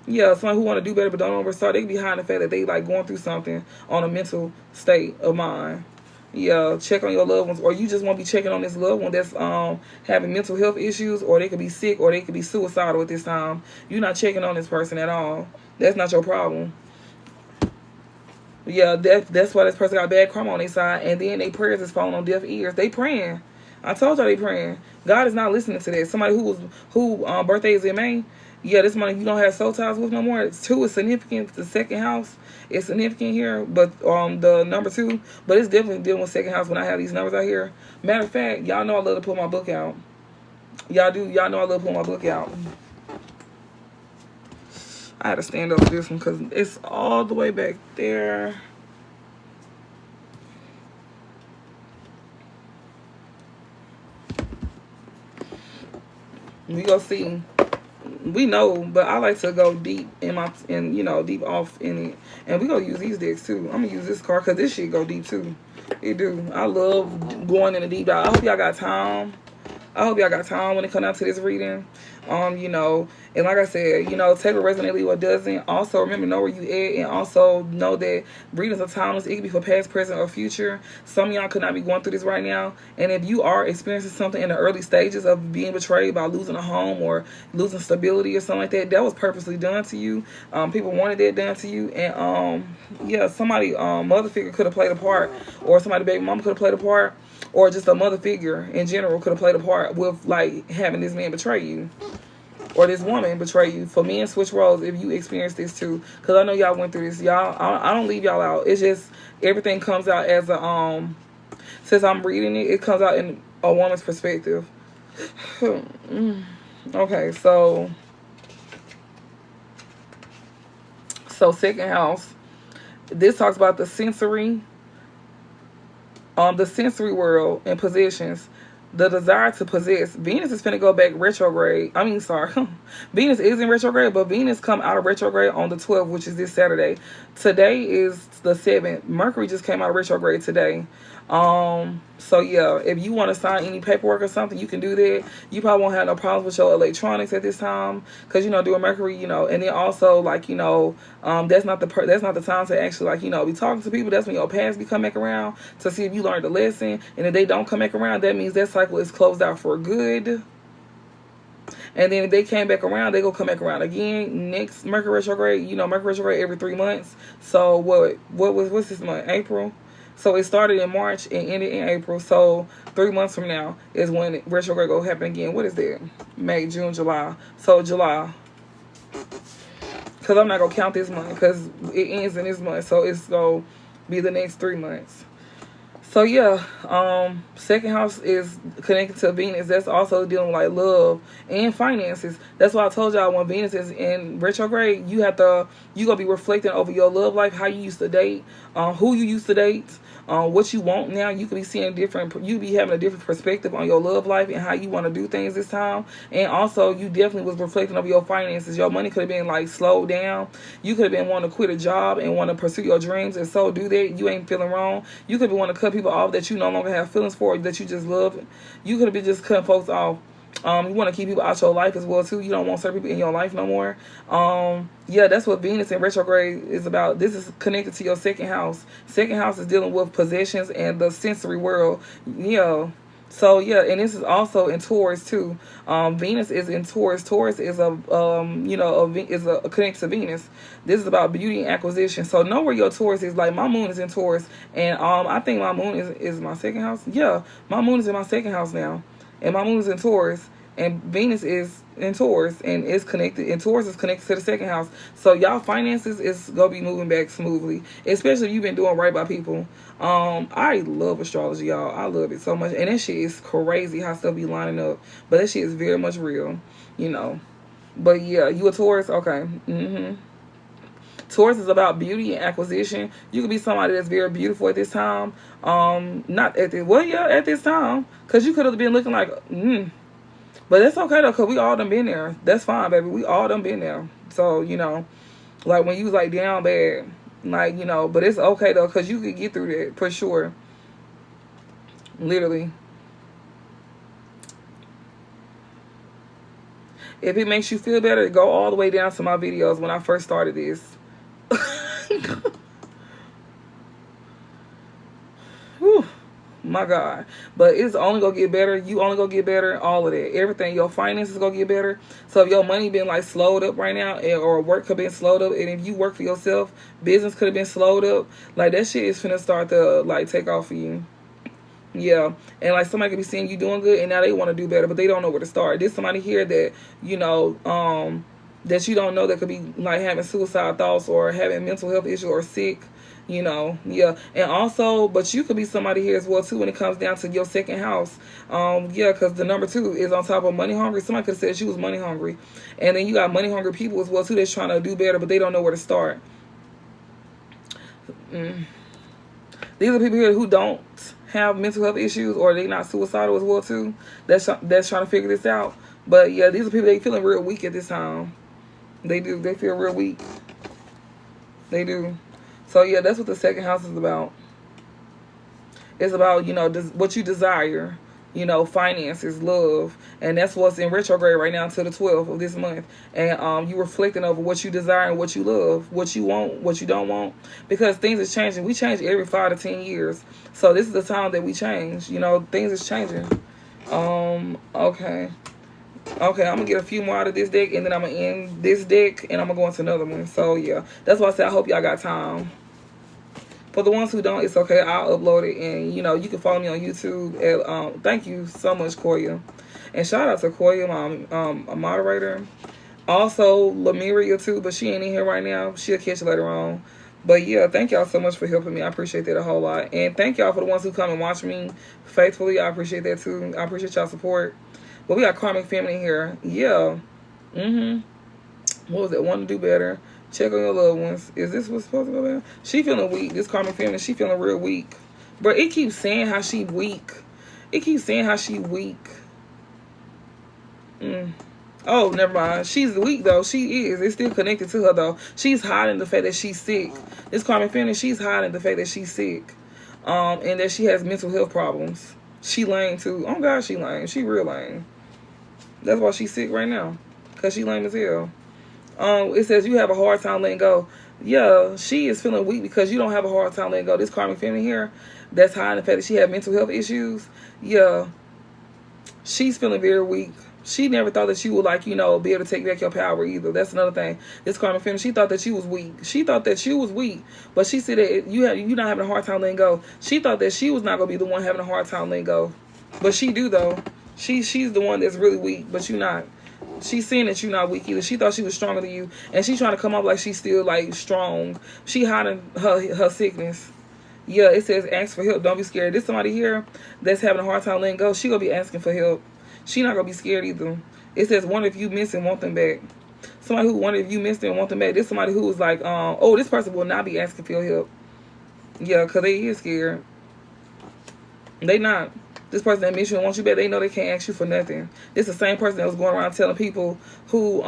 Yeah, somebody who want to do better but don't know where to start. They could be hiding the fact that they, like, going through something on a mental state of mind. Yeah, check on your loved ones, or you just want to be checking on this loved one that's having mental health issues, or they could be sick, or they could be suicidal at this time. You're not checking on this person at all. That's not your problem. Yeah, that's why this person got bad karma on their side, and then their prayers is falling on deaf ears. They praying. I told y'all they praying. God is not listening to that. Somebody who birthday is in May. Yeah, this money you don't have soul ties with no more. It's 2 is significant. The second house is significant here, but the number 2, but it's definitely dealing with second house when I have these numbers out here. Matter of fact, y'all know I love to pull my book out. Y'all do. Y'all know I love to pull my book out. I had to stand up with this one because it's all the way back there. We gonna see. We know, but I like to go deep you know, deep off in it. And we gonna use these decks too. I'm gonna use this card because this shit go deep too. It do. I love going in the deep dive. I hope y'all got time. When it comes out to this reading. You know, and like I said, you know, take what resonates, leave what doesn't. Also, remember, know where you at, and also know that readings are timeless. It could be for past, present, or future. Some of y'all could not be going through this right now. And if you are experiencing something in the early stages of being betrayed by losing a home or losing stability or something like that, that was purposely done to you. People wanted that done to you. And, yeah, somebody, mother figure could have played a part, or somebody, baby mama could have played a part, or just a mother figure in general could have played a part with, like, having this man betray you. Or this woman betray you. For men, switch roles if you experience this too. Because I know y'all went through this. Y'all, I don't leave y'all out. It's just everything comes out as a, since I'm reading it, it comes out in a woman's perspective. Okay, so second house. This talks about the sensory world and possessions. The desire to possess. Venus is finna go back retrograde. I mean, sorry. Venus is in retrograde, but Venus come out of retrograde on the 12th, which is this Saturday. Today is the 7th. Mercury just came out of retrograde today. So yeah, if you want to sign any paperwork or something, you can do that. You probably won't have no problems with your electronics at this time, because, you know, doing Mercury, you know, and then also, like, you know, that's not the time to actually, like, you know, be talking to people. That's when your parents be coming back around to see if you learned the lesson. And if they don't come back around, that means that cycle is closed out for good. And then if they came back around, they gonna come back around again. Next Mercury retrograde, you know, Mercury retrograde every 3 months. So what's this month? April. So it started in March and ended in April. So 3 months from now is when retrograde go happen again. What is that? May, June, July. So July. Because I'm not going to count this month because it ends in this month. So it's going to be the next 3 months. So yeah, second house is connected to Venus. That's also dealing with like love and finances. That's why I told y'all when Venus is in retrograde, you gonna be reflecting over your love life, how you used to date, who you used to date, what you want now. You could be seeing different. You be having a different perspective on your love life and how you want to do things this time. And also, you definitely was reflecting over your finances. Your money could have been like slowed down. You could have been wanting to quit a job and want to pursue your dreams, and so do that. You ain't feeling wrong. You could be wanting to cut people off that you no longer have feelings for, that you just love. You could have been just cutting folks off. You want to keep people out your life as well too. You don't want certain people in your life no more. Yeah, that's what Venus in retrograde is about. This is connected to your second house. Second house is dealing with possessions and the sensory world. Yeah. So yeah, and this is also in Taurus too. Venus is in Taurus. Taurus is connected to Venus. This is about beauty and acquisition. So know where your Taurus is. Like my moon is in Taurus, and I think my moon is my second house. Yeah, my moon is in my second house now, and my moon is in Taurus, and Venus is in Taurus, and it's connected. And Taurus is connected to the second house. So y'all finances is gonna be moving back smoothly, especially if you've been doing right by people. I love astrology, y'all. I love it so much, and that shit is crazy how stuff be lining up. But that shit is very much real, you know. But yeah, you a Taurus, okay? Taurus is about beauty and acquisition. You could be somebody that's very beautiful at this time. Not at at this time, cause you could have been looking like But that's okay though, cause we all done been there. That's fine, baby. We all done been there. So, you know, like when you was like down bad, like, you know, but it's okay though, cause you could get through that for sure. Literally. If it makes you feel better, go all the way down to my videos when I first started this. Whew. My God. But it's only gonna get better. You only gonna get better. All of that. Everything. Your finances gonna get better. So if your money been like slowed up right now, or work could have been slowed up, and if you work for yourself, business could have been slowed up, like that shit is finna start to like take off for you. Yeah. And like somebody could be seeing you doing good and now they want to do better, but they don't know where to start. There's somebody here that, you know, that you don't know, that could be like having suicide thoughts or having mental health issues or sick. You know, yeah. And also, but you could be somebody here as well too when it comes down to your second house. Yeah, because the number 2 is on top of money hungry. Somebody could have said she was money hungry. And then you got money hungry people as well too that's trying to do better, but they don't know where to start. These are people here who don't have mental health issues, or they not suicidal as well too. That's trying to figure this out. But yeah, these are people, they feeling real weak at this time. They do. They feel real weak. They do. So yeah, that's what the second house is about. It's about, you know, what you desire, you know, finances, love, and that's what's in retrograde right now until the 12th of this month. And you reflecting over what you desire and what you love, what you want, what you don't want, because things is changing. We change every 5 to 10 years, so this is the time that we change. You know, things is changing. Okay, I'm gonna get a few more out of this deck, and then I'm gonna end this deck, and I'm gonna go into another one. So yeah, that's why I said I hope y'all got time. For the ones who don't, it's okay. I'll upload it, and you know, you can follow me on YouTube. At, thank you so much, Koya, and shout out to Koya, my moderator. Also, Lamiria too, but she ain't in here right now. She'll catch you later on. But yeah, thank y'all so much for helping me. I appreciate that a whole lot, and thank y'all for the ones who come and watch me faithfully. I appreciate that too. I appreciate y'all support. But we got Karmic Family here. Yeah. What was it? Want to do better. Check on your loved ones. Is this what's supposed to go down? She feeling weak. This Karmic Family, she feeling real weak. But it keeps saying how she weak. It keeps saying how she weak. Oh, never mind. She's weak, though. She is. It's still connected to her, though. She's hiding the fact that she's sick. This Karmic Family, she's hiding the fact that she's sick. And that she has mental health problems. She lame, too. Oh, God, she lame. She real lame. That's why she's sick right now. Because she lame as hell. It says you have a hard time letting go. Yeah, she is feeling weak because you don't have a hard time letting go. This Karmic Family here, that's hiding the fact that she had mental health issues. Yeah, she's feeling very weak. She never thought that she would, like, you know, be able to take back your power either. That's another thing. This Karmic Family, she thought that she was weak. She thought that she was weak, but she said that you're not having a hard time letting go. She thought that she was not gonna be the one having a hard time letting go, but she do though. She's the one that's really weak, but you're not. She's seeing that you're not weak either. She thought she was stronger than you, and she's trying to come up like she's still like strong. She hiding her sickness. Yeah, it says ask for help. Don't be scared. There's somebody here that's having a hard time letting go. She gonna be asking for help. She not gonna be scared either. It says wonder if you miss and want them back. Somebody who wonder if you missed them and want them back. There's somebody who was like, oh, this person will not be asking for your help. Yeah, because they is scared. They not. This person that miss you and wants you back, they know they can't ask you for nothing. This is the same person that was going around telling people who,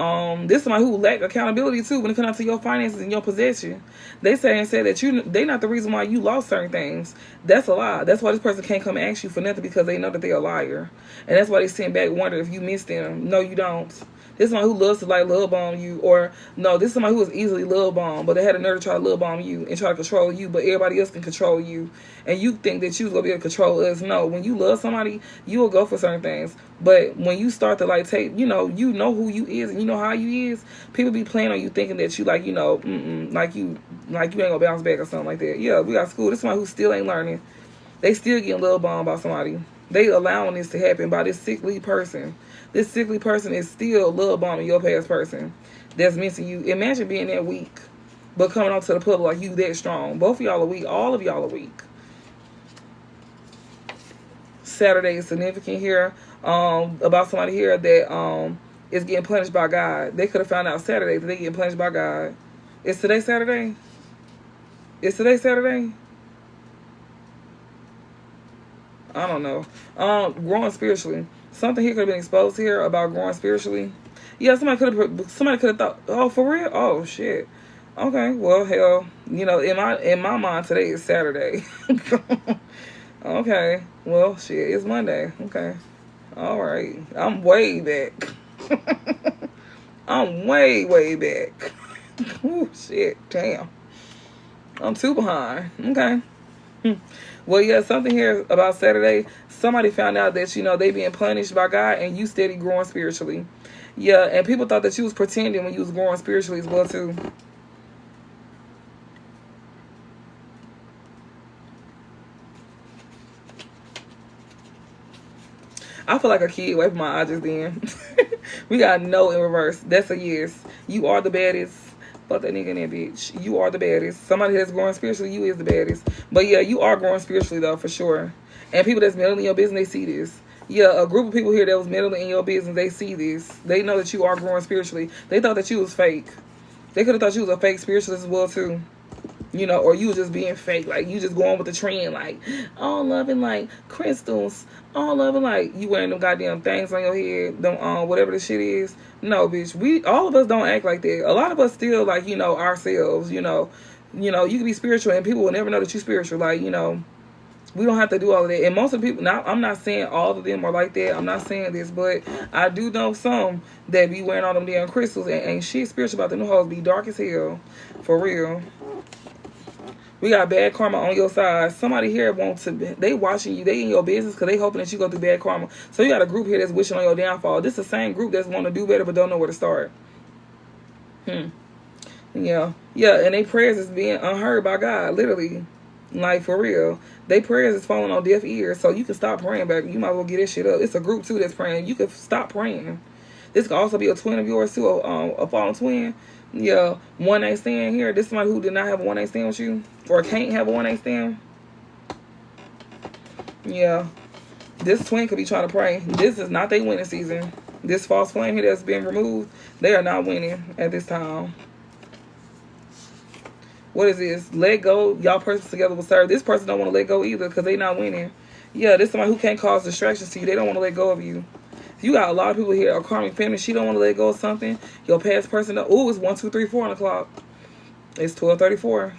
this is somebody who lack accountability too when it comes to your finances and your possession. They said that they not the reason why you lost certain things. That's a lie. That's why this person can't come and ask you for nothing, because they know that they're a liar. And that's why they send back wonder if you miss them. No, you don't. This is somebody who loves to like love bomb you, or no, this is somebody who is easily love bombed, but they had a nerve to try to love bomb you and try to control you, but everybody else can control you, and you think that you was gonna be able to control us. No, when you love somebody, you will go for certain things, but when you start to like take, you know who you is and you know how you is, people be playing on you thinking that you like, like you ain't gonna bounce back or something like that. Yeah, we got school. This is somebody who still ain't learning. They still getting love bombed by somebody. They allowing this to happen by this sickly person. This sickly person is still love bombing your past person that's missing you. Imagine being that weak, but coming on to the public like you that strong. Both of y'all are weak. All of y'all are weak. Saturday is significant here. About somebody here that is getting punished by God. They could have found out Saturday that they getting punished by God. Is today Saturday? Is today Saturday? I don't know. Growing spiritually. Something here could have been exposed here about growing spiritually. Yeah, somebody could have thought, oh, for real? Oh shit. Okay, well, hell, in my mind today is Saturday. Okay, well, shit, it's Monday. Okay, all right, I'm way back. I'm way back. Oh shit, damn, I'm too behind. Okay. Well, yeah, something here about Saturday. Somebody found out that, they being punished by God and you steady growing spiritually. Yeah, and people thought that you was pretending when you was growing spiritually as well, too. I feel like a kid wiping my eyes just then. We got no in reverse. That's a yes. You are the baddest. Fuck that nigga in that bitch. You are the baddest. Somebody that's growing spiritually, you is the baddest. But yeah, you are growing spiritually though, for sure. And people that's meddling in your business, they see this. Yeah, a group of people here that was meddling in your business, they see this. They know that you are growing spiritually. They thought that you was fake. They could have thought you was a fake spiritualist as well too. Or you was just being fake, like you just going with the trend, like all loving like crystals, all loving like you wearing them goddamn things on your head, them whatever the shit is. No, bitch, all of us don't act like that. A lot of us still like ourselves. You can be spiritual and people will never know that you spiritual. Like we don't have to do all of that. And most of the people, now I'm not saying all of them are like that. I'm not saying this, but I do know some that be wearing all them damn crystals and ain't shit spiritual about them. Them hoes be dark as hell, for real. We got bad karma on your side. Somebody here they watching you. They in your business because they hoping that you go through bad karma. So you got a group here that's wishing on your downfall. This is the same group that's want to do better but don't know where to start. Yeah. Yeah, and they prayers is being unheard by God, literally. Like, for real. They prayers is falling on deaf ears, so you can stop praying back. You might as well get this shit up. It's a group, too, that's praying. You can stop praying. This could also be a twin of yours, too, a fallen twin. Yeah, one night stand here. This is somebody who did not have a one night stand with you, or can't have a one night stand. Yeah, this twin could be trying to pray. This is not their winning season. This false flame here that's been removed, they are not winning at this time. What is this? Let go. Y'all persons together will serve. This person don't want to let go either because they not winning. Yeah, this is somebody who can't cause distractions to you. They don't want to let go of you. You got a lot of people here. A karmic family, she don't want to let go of something. Your past person, oh, it's 1, 2, 3, 4 on the clock. It's 12:34.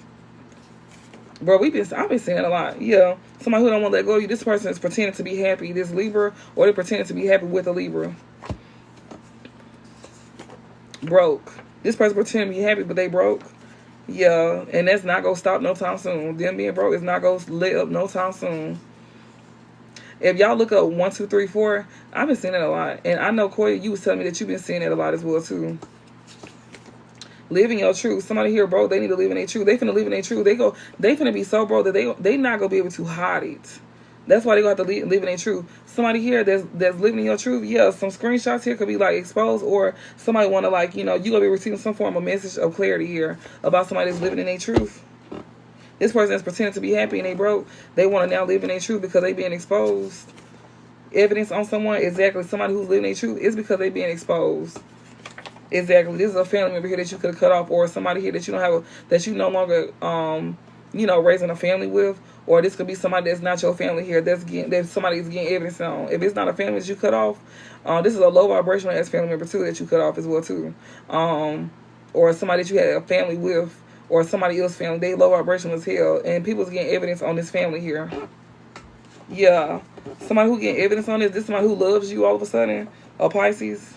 Bro, I've been saying a lot. Yeah, somebody who don't want to let go of you. This person is pretending to be happy. This Libra, or they're pretending to be happy with a Libra. Broke. This person pretending to be happy, but they broke. Yeah, and that's not gonna stop no time soon. Them being broke is not gonna let up no time soon. If y'all look up 1, 2, 3, 4, I've been seeing that a lot. And I know, Corey, you was telling me that you've been seeing that a lot as well, too. Living your truth. Somebody here, bro, they need to live in their truth. They finna live in their truth. They finna be so broke that they not gonna be able to hide it. That's why they gonna have to live in their truth. Somebody here that's living in your truth, yeah, some screenshots here could be like exposed, or somebody wanna like, you gonna be receiving some form of message of clarity here about somebody that's living in their truth. This person is pretending to be happy and they broke. They want to now live in their truth because they being exposed. Evidence on someone, exactly. Somebody who's living their truth is because they being exposed. Exactly. This is a family member here that you could have cut off, or somebody here that you don't have, that you no longer, raising a family with, or this could be somebody that's not your family here. That somebody's getting evidence on. If it's not a family that you cut off, this is a low vibrational as family member too that you cut off as well too, or somebody that you had a family with, or somebody else's family. They low vibrational as hell, and people's getting evidence on this family here. Yeah, somebody who getting evidence on this. This is somebody who loves you all of a sudden. A Pisces.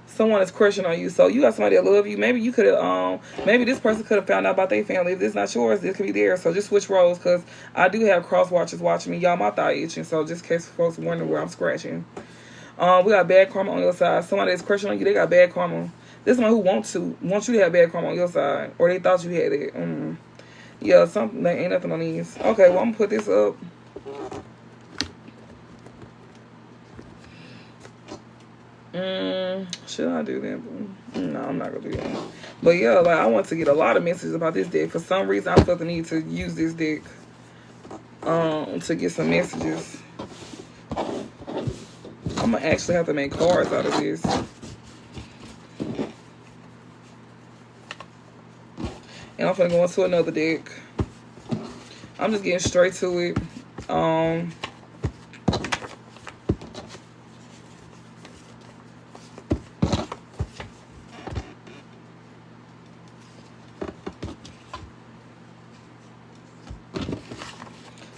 Someone is crushing on you. So you got somebody that love you. Maybe you could have, maybe this person could have found out about their family. If this is not yours, this could be theirs. So just switch roles, because I do have cross watchers watching me. Y'all, my thigh itching. So just in case folks wondering where I'm scratching. We got bad karma on your side. Somebody that's crushing on you, they got bad karma. This one who wants you to have bad karma on your side, or they thought you had it. Yeah, something. There ain't nothing on these. Okay, well I'm gonna put this up. Should I do that? No, I'm not gonna do that. But yeah, like I want to get a lot of messages about this deck. For some reason, I felt the need to use this deck to get some messages. I'm gonna actually have to make cards out of this. And I'm gonna go into another deck. I'm just getting straight to it.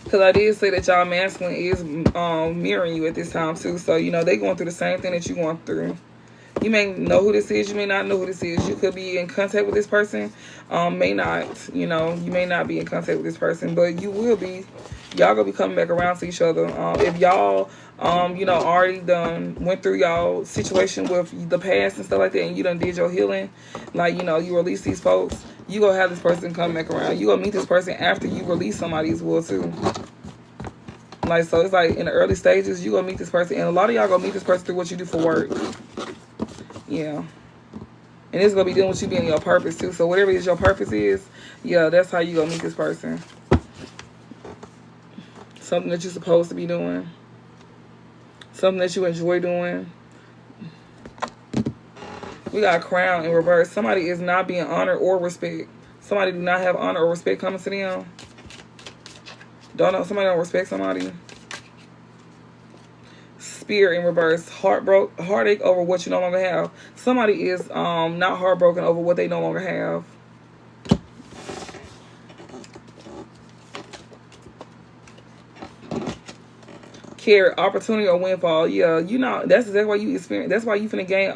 Because I did say that y'all masculine is mirroring you at this time too. So, they going through the same thing that you going through. You may know who this is. You may not know who this is. You could be in contact with this person. May not. You may not be in contact with this person. But you will be. Y'all going to be coming back around to each other. If y'all, already went through y'all situation with the past and stuff like that, and you done did your healing, like, you release these folks, you gonna have this person come back around. You gonna meet this person after you release somebody as well too. Like, so it's like in the early stages, you gonna meet this person, and a lot of y'all gonna meet this person through what you do for work. Yeah. And it's gonna be dealing with you being your purpose too. So whatever it is your purpose is, yeah, that's how you gonna meet this person. Something that you're supposed to be doing. Something that you enjoy doing. We got crown in reverse. Somebody is not being honored or respect. Somebody do not have honor or respect coming to them. Somebody don't respect somebody. Spear in reverse. Heartache over what you no longer have. Somebody is not heartbroken over what they no longer have. Carrot, opportunity or windfall. Yeah, that's exactly why you experience. That's why you finna gain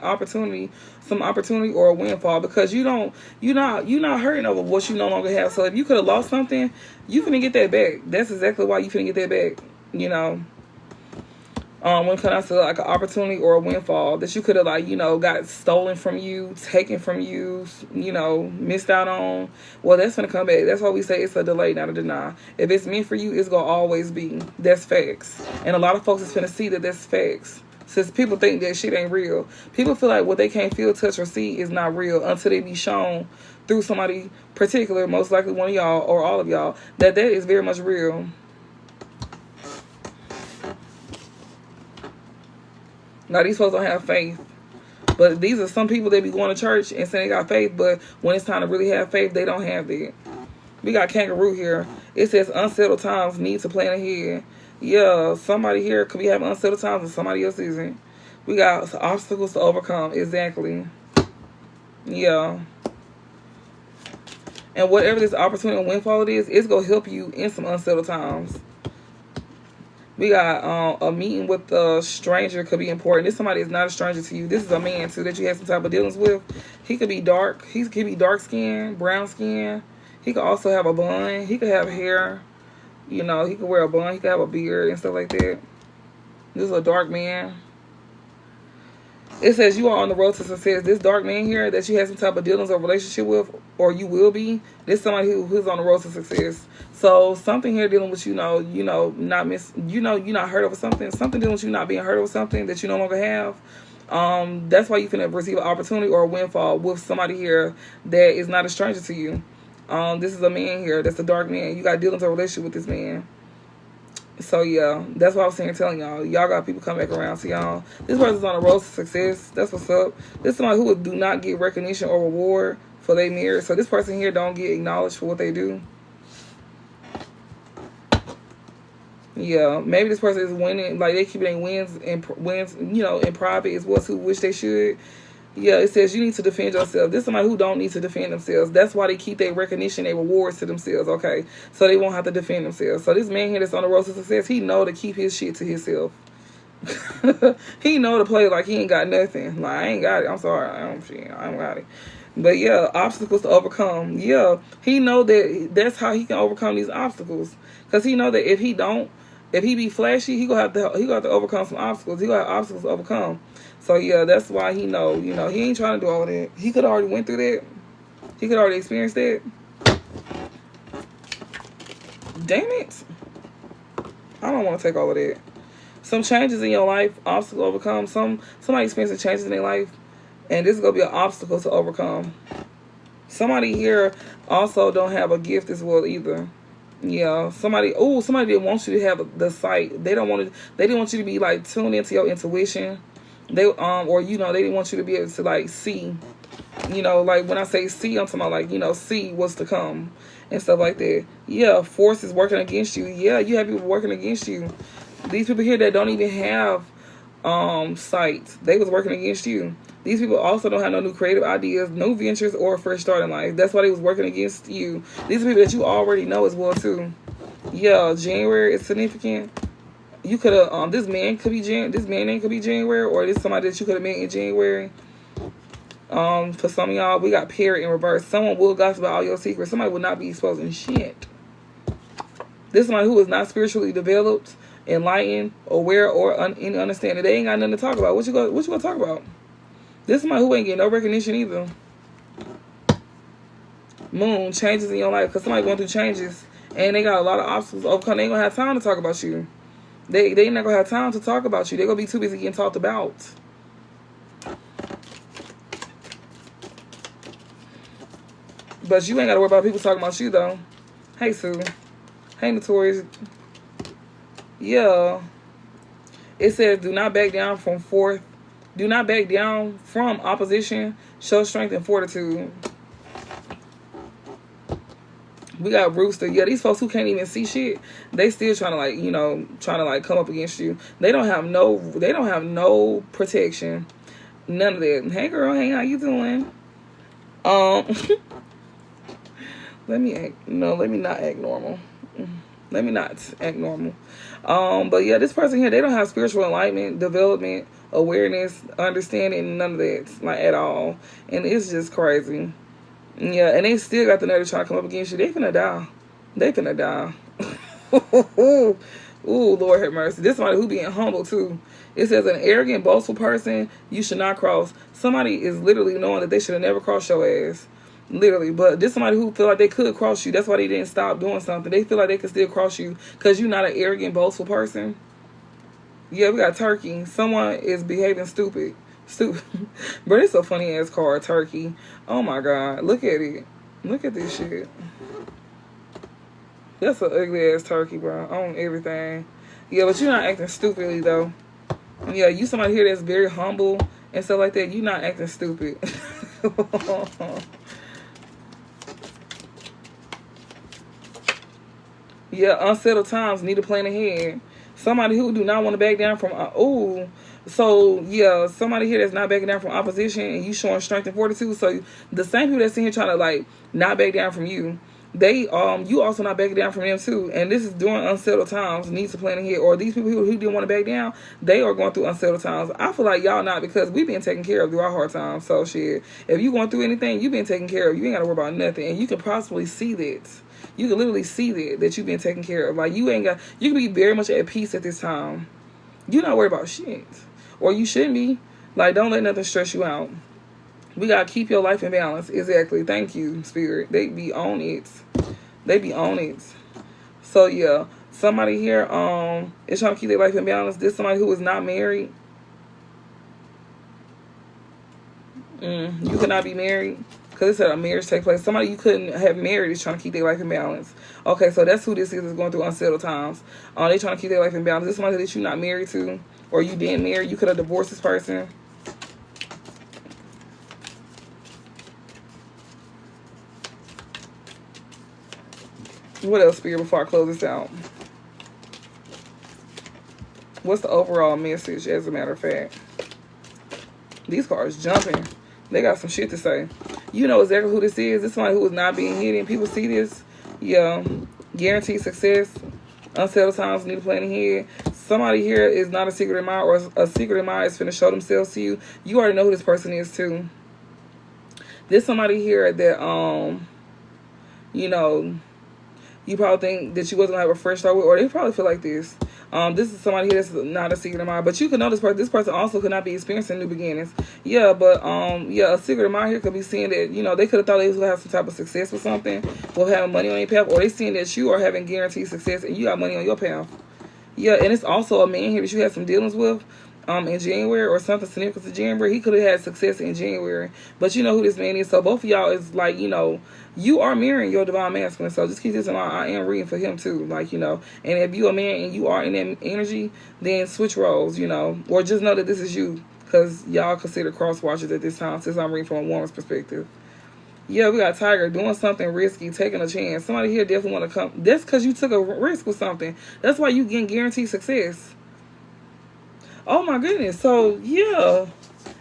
some opportunity or a windfall, because you're not hurting over what you no longer have. So if you could have lost something, you finna get that back. That's exactly why you finna get that back. When it comes to like an opportunity or a windfall that you could have got stolen from you, taken from you, missed out on. Well, that's gonna come back. That's why we say it's a delay, not a deny. If it's meant for you, it's gonna always be. That's facts. And a lot of folks is gonna see that that's facts. Since people think that shit ain't real, people feel like what they can't feel, touch, or see is not real until they be shown through somebody particular, most likely one of y'all or all of y'all, that is very much real. Now, these folks don't have faith. But these are some people that be going to church and saying they got faith, but when it's time to really have faith, they don't have that. We got kangaroo here. It says unsettled times need to plan ahead. Yeah, somebody here could be having unsettled times and somebody else isn't. We got obstacles to overcome. Exactly. Yeah. And whatever this opportunity and windfall it is, it's going to help you in some unsettled times. We got a meeting with a stranger could be important. This somebody is not a stranger to you. This is a man too that you have some type of dealings with. He could be dark. He could be dark skin, brown skin. He could also have a bun. He could have hair. He could wear a bun. He could have a beard and stuff like that. This is a dark man. It says you are on the road to success. This dark man here that you have some type of dealings or relationship with, or you will be, this somebody who's on the road to success. So something here dealing with you're not hurt over something. Something dealing with you not being hurt over something that you no longer have. That's why you can receive an opportunity or a windfall with somebody here that is not a stranger to you. This is a man here. That's a dark man. You got dealings or relationship with this man. So yeah, that's what I was saying, telling y'all. Y'all got people come back around to y'all. This person's on a road to success. That's what's up. This is somebody who do not get recognition or reward for their marriage. So this person here don't get acknowledged for what they do. Yeah, maybe this person is winning. Like they keep their wins, you know, in private as well, who wish they should. Yeah, it says you need to defend yourself. This is somebody who don't need to defend themselves. That's why they keep their recognition, their rewards to themselves, okay? So they won't have to defend themselves. So this man here that's on the road to success, he know to keep his shit to himself. He know to play like he ain't got nothing. Like, I ain't got it. I'm sorry. I don't got it. But yeah, obstacles to overcome. Yeah, he know that's how he can overcome these obstacles. Because he know that if he be flashy, he gonna have to overcome some obstacles. He gonna have obstacles to overcome. So yeah, that's why he know, you know, he ain't trying to do all of that. He could already went through that. He could already experience that. Damn it. I don't want to take all of that. Some changes in your life, obstacle overcome. Somebody experiencing changes in their life, and this is gonna be an obstacle to overcome. Somebody here also don't have a gift as well either. Yeah, somebody didn't want you to have the sight. They didn't want you to be like tuned into your intuition. They or you know, they didn't want you to be able to like see, you know, like when I say see, I'm talking about like, you know, see what's to come and stuff like that. Yeah, forces working against you. Yeah, you have people working against you. These people here that don't even have sight, they was working against you. These people also don't have no new creative ideas, no ventures, or a fresh start in life. That's why they was working against you. These are people that you already know as well too. Yeah, January is significant. You could have this man could be this man name could be January, or this somebody that you could have met in January. For some of y'all, we got Parrot in reverse. Someone will gossip about all your secrets. Somebody will not be exposing shit. This is somebody who is not spiritually developed, enlightened, aware, or any understanding. They ain't got nothing to talk about. What you gonna talk about? This is somebody who ain't getting no recognition either. Moon, changes in your life, because somebody going through changes and they got a lot of obstacles to overcome. They ain't gonna have time to talk about you. They not gonna have time to talk about you. They're gonna be too busy getting talked about. But you ain't gotta worry about people talking about you though. Hey Sue. Hey Notorious. Yeah. It says do not back down from forth. Do not back down from opposition. Show strength and fortitude. We got Rooster. Yeah, these folks who can't even see shit, they still trying to like, you know, come up against you. They don't have no protection. None of that. Hey girl, hey, how you doing? Let me not act normal. Let me not act normal. But yeah, this person here, they don't have spiritual enlightenment, development, awareness, understanding, none of that, like at all. And it's just crazy. Yeah, and they still got the nerve to try to come up against you. They finna die. They finna die. Ooh, Lord have mercy. This somebody who being humble too. It says an arrogant, boastful person you should not cross. Somebody is literally knowing that they should have never crossed your ass. Literally. But this somebody who feel like they could cross you. That's why they didn't stop doing something. They feel like they could still cross you because you're not an arrogant, boastful person. Yeah, we got Turkey. Someone is behaving stupid. Bro, it's a funny ass card, Turkey. Oh my god, look at it. Look at this shit. That's an ugly ass turkey, bro. On everything. Yeah, but you're not acting stupidly though. Yeah, you somebody here that's very humble and stuff like that. You're not acting stupid. Yeah, unsettled times need a plan ahead. Somebody who do not want to back down from so yeah, somebody here that's not backing down from opposition and you showing strength and fortitude. So the same people that's in here trying to like not back down from you, they you also not backing down from them too. And this is during unsettled times, needs to plan ahead. Or these people who didn't want to back down, they are going through unsettled times. I feel like y'all not, because we've been taken care of through our hard times. So shit, if you going through anything, you've been taken care of. You ain't got to worry about nothing, and you can possibly see that. You can literally see that you've been taken care of. Like you can be very much at peace at this time. You're not worried about shit. Or you shouldn't be. Like, don't let nothing stress you out. We got to keep your life in balance. Exactly. Thank you, Spirit. They be on it. They be on it. So, yeah. Somebody here is trying to keep their life in balance. This somebody who is not married. You cannot be married. because it said a marriage take place. Somebody you couldn't have married is trying to keep their life in balance. Okay, so that's who this is going through unsettled times. They trying to keep their life in balance. This is somebody that you're not married to, or you didn't marry. You could have divorced this person. What else, Spirit, before I close this out? What's the overall message, as a matter of fact? These cards jumping. They got some shit to say. You know exactly who this is. This is somebody who is not being hidden. People see this. Yeah. Guaranteed success. Unsettled times, need a plan ahead. Somebody here is not a secret in mind, or a secret in mind is finna show themselves to you. You already know who this person is too. There's somebody here that, you know, you probably think that you wasn't gonna have a fresh start with, or they probably feel like this. This is somebody here that's not a secret of mine, but you could know this person. This person also could not be experiencing new beginnings. Yeah, but yeah, a secret of mine here could be seeing that, you know, they could have thought they was gonna have some type of success with something, or having money on your path, or they seeing that you are having guaranteed success and you got money on your path. Yeah, and it's also a man here that you had some dealings with in January, or something significant in January. He could have had success in January, but you know who this man is. So both of y'all is like, you know, you are mirroring your divine masculine. So just keep this in mind. I am reading for him too, like, you know. And if you a man and you are in that energy, then switch roles, you know, or just know that this is you, because y'all consider cross watchers at this time, since I'm reading from a woman's perspective. Yeah, we got Tiger doing something risky, taking a chance. Somebody here definitely want to come. That's because you took a risk with something. That's why you getting guaranteed success. Oh my goodness. So yeah,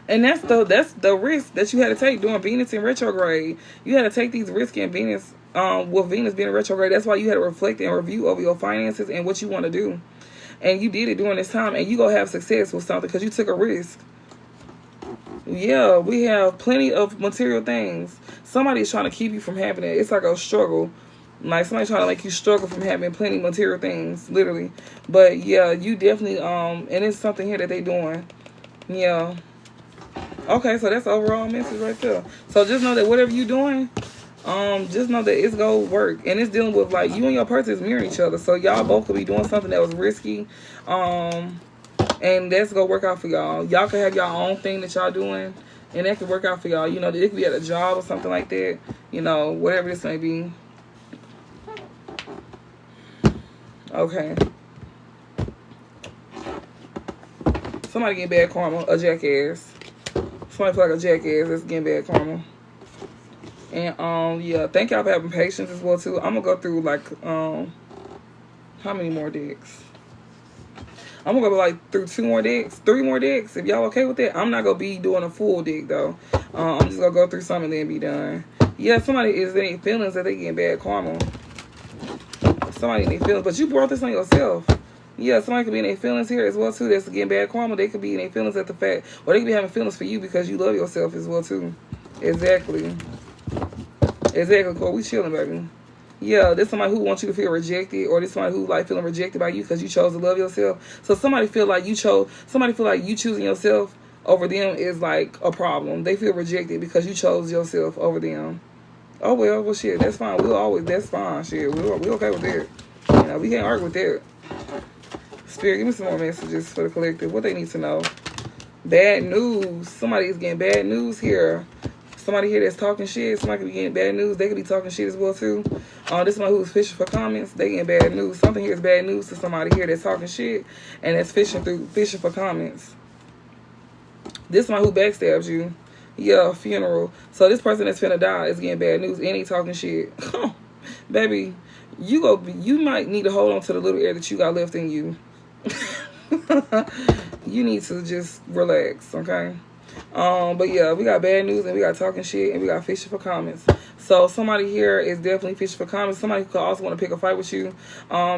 and that's the risk that you had to take during Venus in retrograde. You had to take these risks in Venus, with Venus being in retrograde. That's why you had to reflect and review over your finances and what you want to do, and you did it during this time, and you gonna have success with something because you took a risk. Yeah, we have plenty of material things. Somebody's trying to keep you from having it. It's like a struggle. Like somebody trying to make you struggle from having plenty of material things, literally. But yeah, you definitely, and it's something here that they doing. Yeah. Okay, so that's the overall message right there. So just know that whatever you doing, just know that it's gonna work. And it's dealing with, like, you and your person is mirroring each other. So y'all both could be doing something that was risky. And that's gonna work out for y'all. Y'all can have y'all own thing that y'all doing, and that could work out for y'all. You know, it could be at a job or something like that. You know, whatever this may be. Okay. Somebody getting bad karma, a jackass. Somebody feel like a jackass that's getting bad karma. And yeah, thank y'all for having patience as well too. I'm gonna go through like how many more decks? I'm gonna go like through 3 more decks. If y'all okay with that, I'm not gonna be doing a full deck though. I'm just gonna go through some and then be done. Yeah, somebody is in their feelings that they getting bad karma. Somebody in their feelings, but you brought this on yourself. Yeah, somebody could be in their feelings here as well too. That's getting bad karma. They could be in their feelings at the fact, or they could be having feelings for you because you love yourself as well too. Exactly. Cool. We chilling, baby. Yeah, there's somebody who wants you to feel rejected, or there's somebody who like feeling rejected by you because you chose to love yourself. So somebody feel like you choosing yourself over them is like a problem. They feel rejected because you chose yourself over them. Oh well shit, that's fine. That's fine, shit. We okay with that. You know, we can't argue with that. Spirit, give me some more messages for the collective. What they need to know. Bad news. Somebody is getting bad news here. Somebody here that's talking shit. Somebody could be getting bad news. They could be talking shit as well too. This is somebody who's fishing for comments. They getting bad news. Something here is bad news to somebody here that's talking shit and that's fishing for comments. This is somebody who backstabs you. Yeah, funeral. So this person that's finna die is getting bad news and they talking shit. Baby, you might need to hold on to the little air that you got left in you. You need to just relax, okay? But yeah, we got bad news and we got talking shit and we got fishing for comments. So somebody here is definitely fishing for comments. Somebody who could also want to pick a fight with you.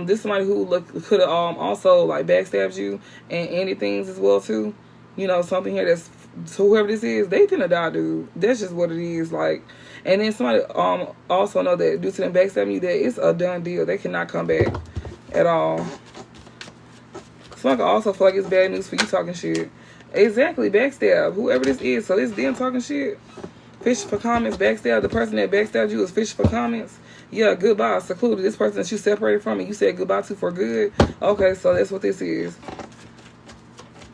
This is somebody who could have also like backstabbed you and ended things as well too. You know, something here that's, so whoever this is, they finna die, dude. That's just what it is, like. And then somebody also know that due to them backstabbing you, that it's a done deal. They cannot come back at all. Somebody can also feel like it's bad news for you talking shit. Exactly, backstab. Whoever this is, so it's them talking shit. Fishing for comments, backstab. The person that backstabbed you is fishing for comments. Yeah, goodbye, secluded. This person that you separated from and you said goodbye to for good. Okay, so that's what this is.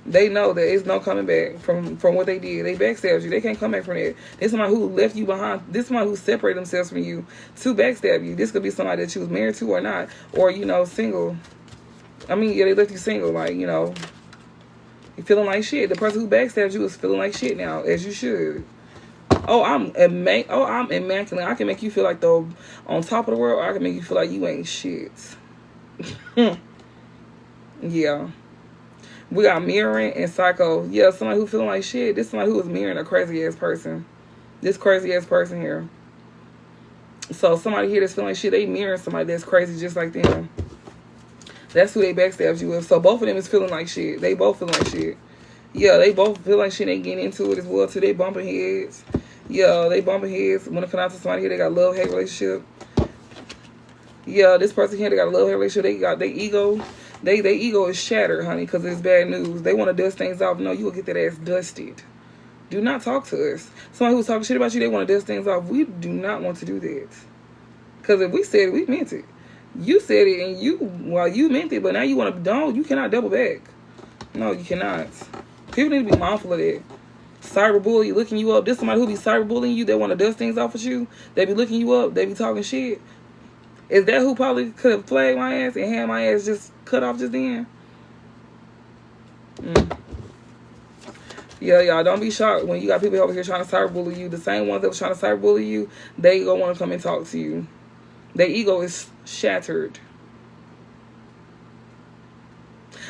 They know that it's no coming back from what they did. They backstabbed you. They can't come back from that. This somebody who left you behind. This somebody who separated themselves from you to backstab you. This could be somebody that you was married to or not, or single. I mean, yeah, they left you single. Like, you're feeling like shit. The person who backstabbed you is feeling like shit now, as you should. Oh, I'm immaculate. I can make you feel like the on top of the world, or I can make you feel like you ain't shit. Yeah. We got mirroring and psycho. Yeah, somebody who feeling like shit. This is somebody who is mirroring a crazy ass person. This crazy ass person here. So somebody here that's feeling like shit, they mirroring somebody that's crazy just like them. That's who they backstabbed you with. So both of them is feeling like shit. They both feel like shit. Yeah, they both feel like shit. They getting into it as well too. They bumping heads. Yeah, they bumping heads. When it comes out to somebody here, they got a love-hate relationship. Yeah, this person here, they got a love-hate relationship. They got their ego. Their ego is shattered, honey, because it's bad news. They want to dust things off. No, you will get that ass dusted. Do not talk to us. Somebody who's talking shit about you, they want to dust things off. We do not want to do that. Because if we said it, we meant it. You said it, and you meant it, but now you want to, you cannot double back. No, you cannot. People need to be mindful of that. Cyberbully, looking you up. This is somebody who be cyberbullying you. They want to dust things off with you. They be looking you up. They be talking shit. Is that who probably could have flagged my ass and had my ass just cut off just then? Yeah, y'all, don't be shocked when you got people over here trying to cyberbully you. The same ones that was trying to cyberbully you, they gonna want to come and talk to you. Their ego is shattered.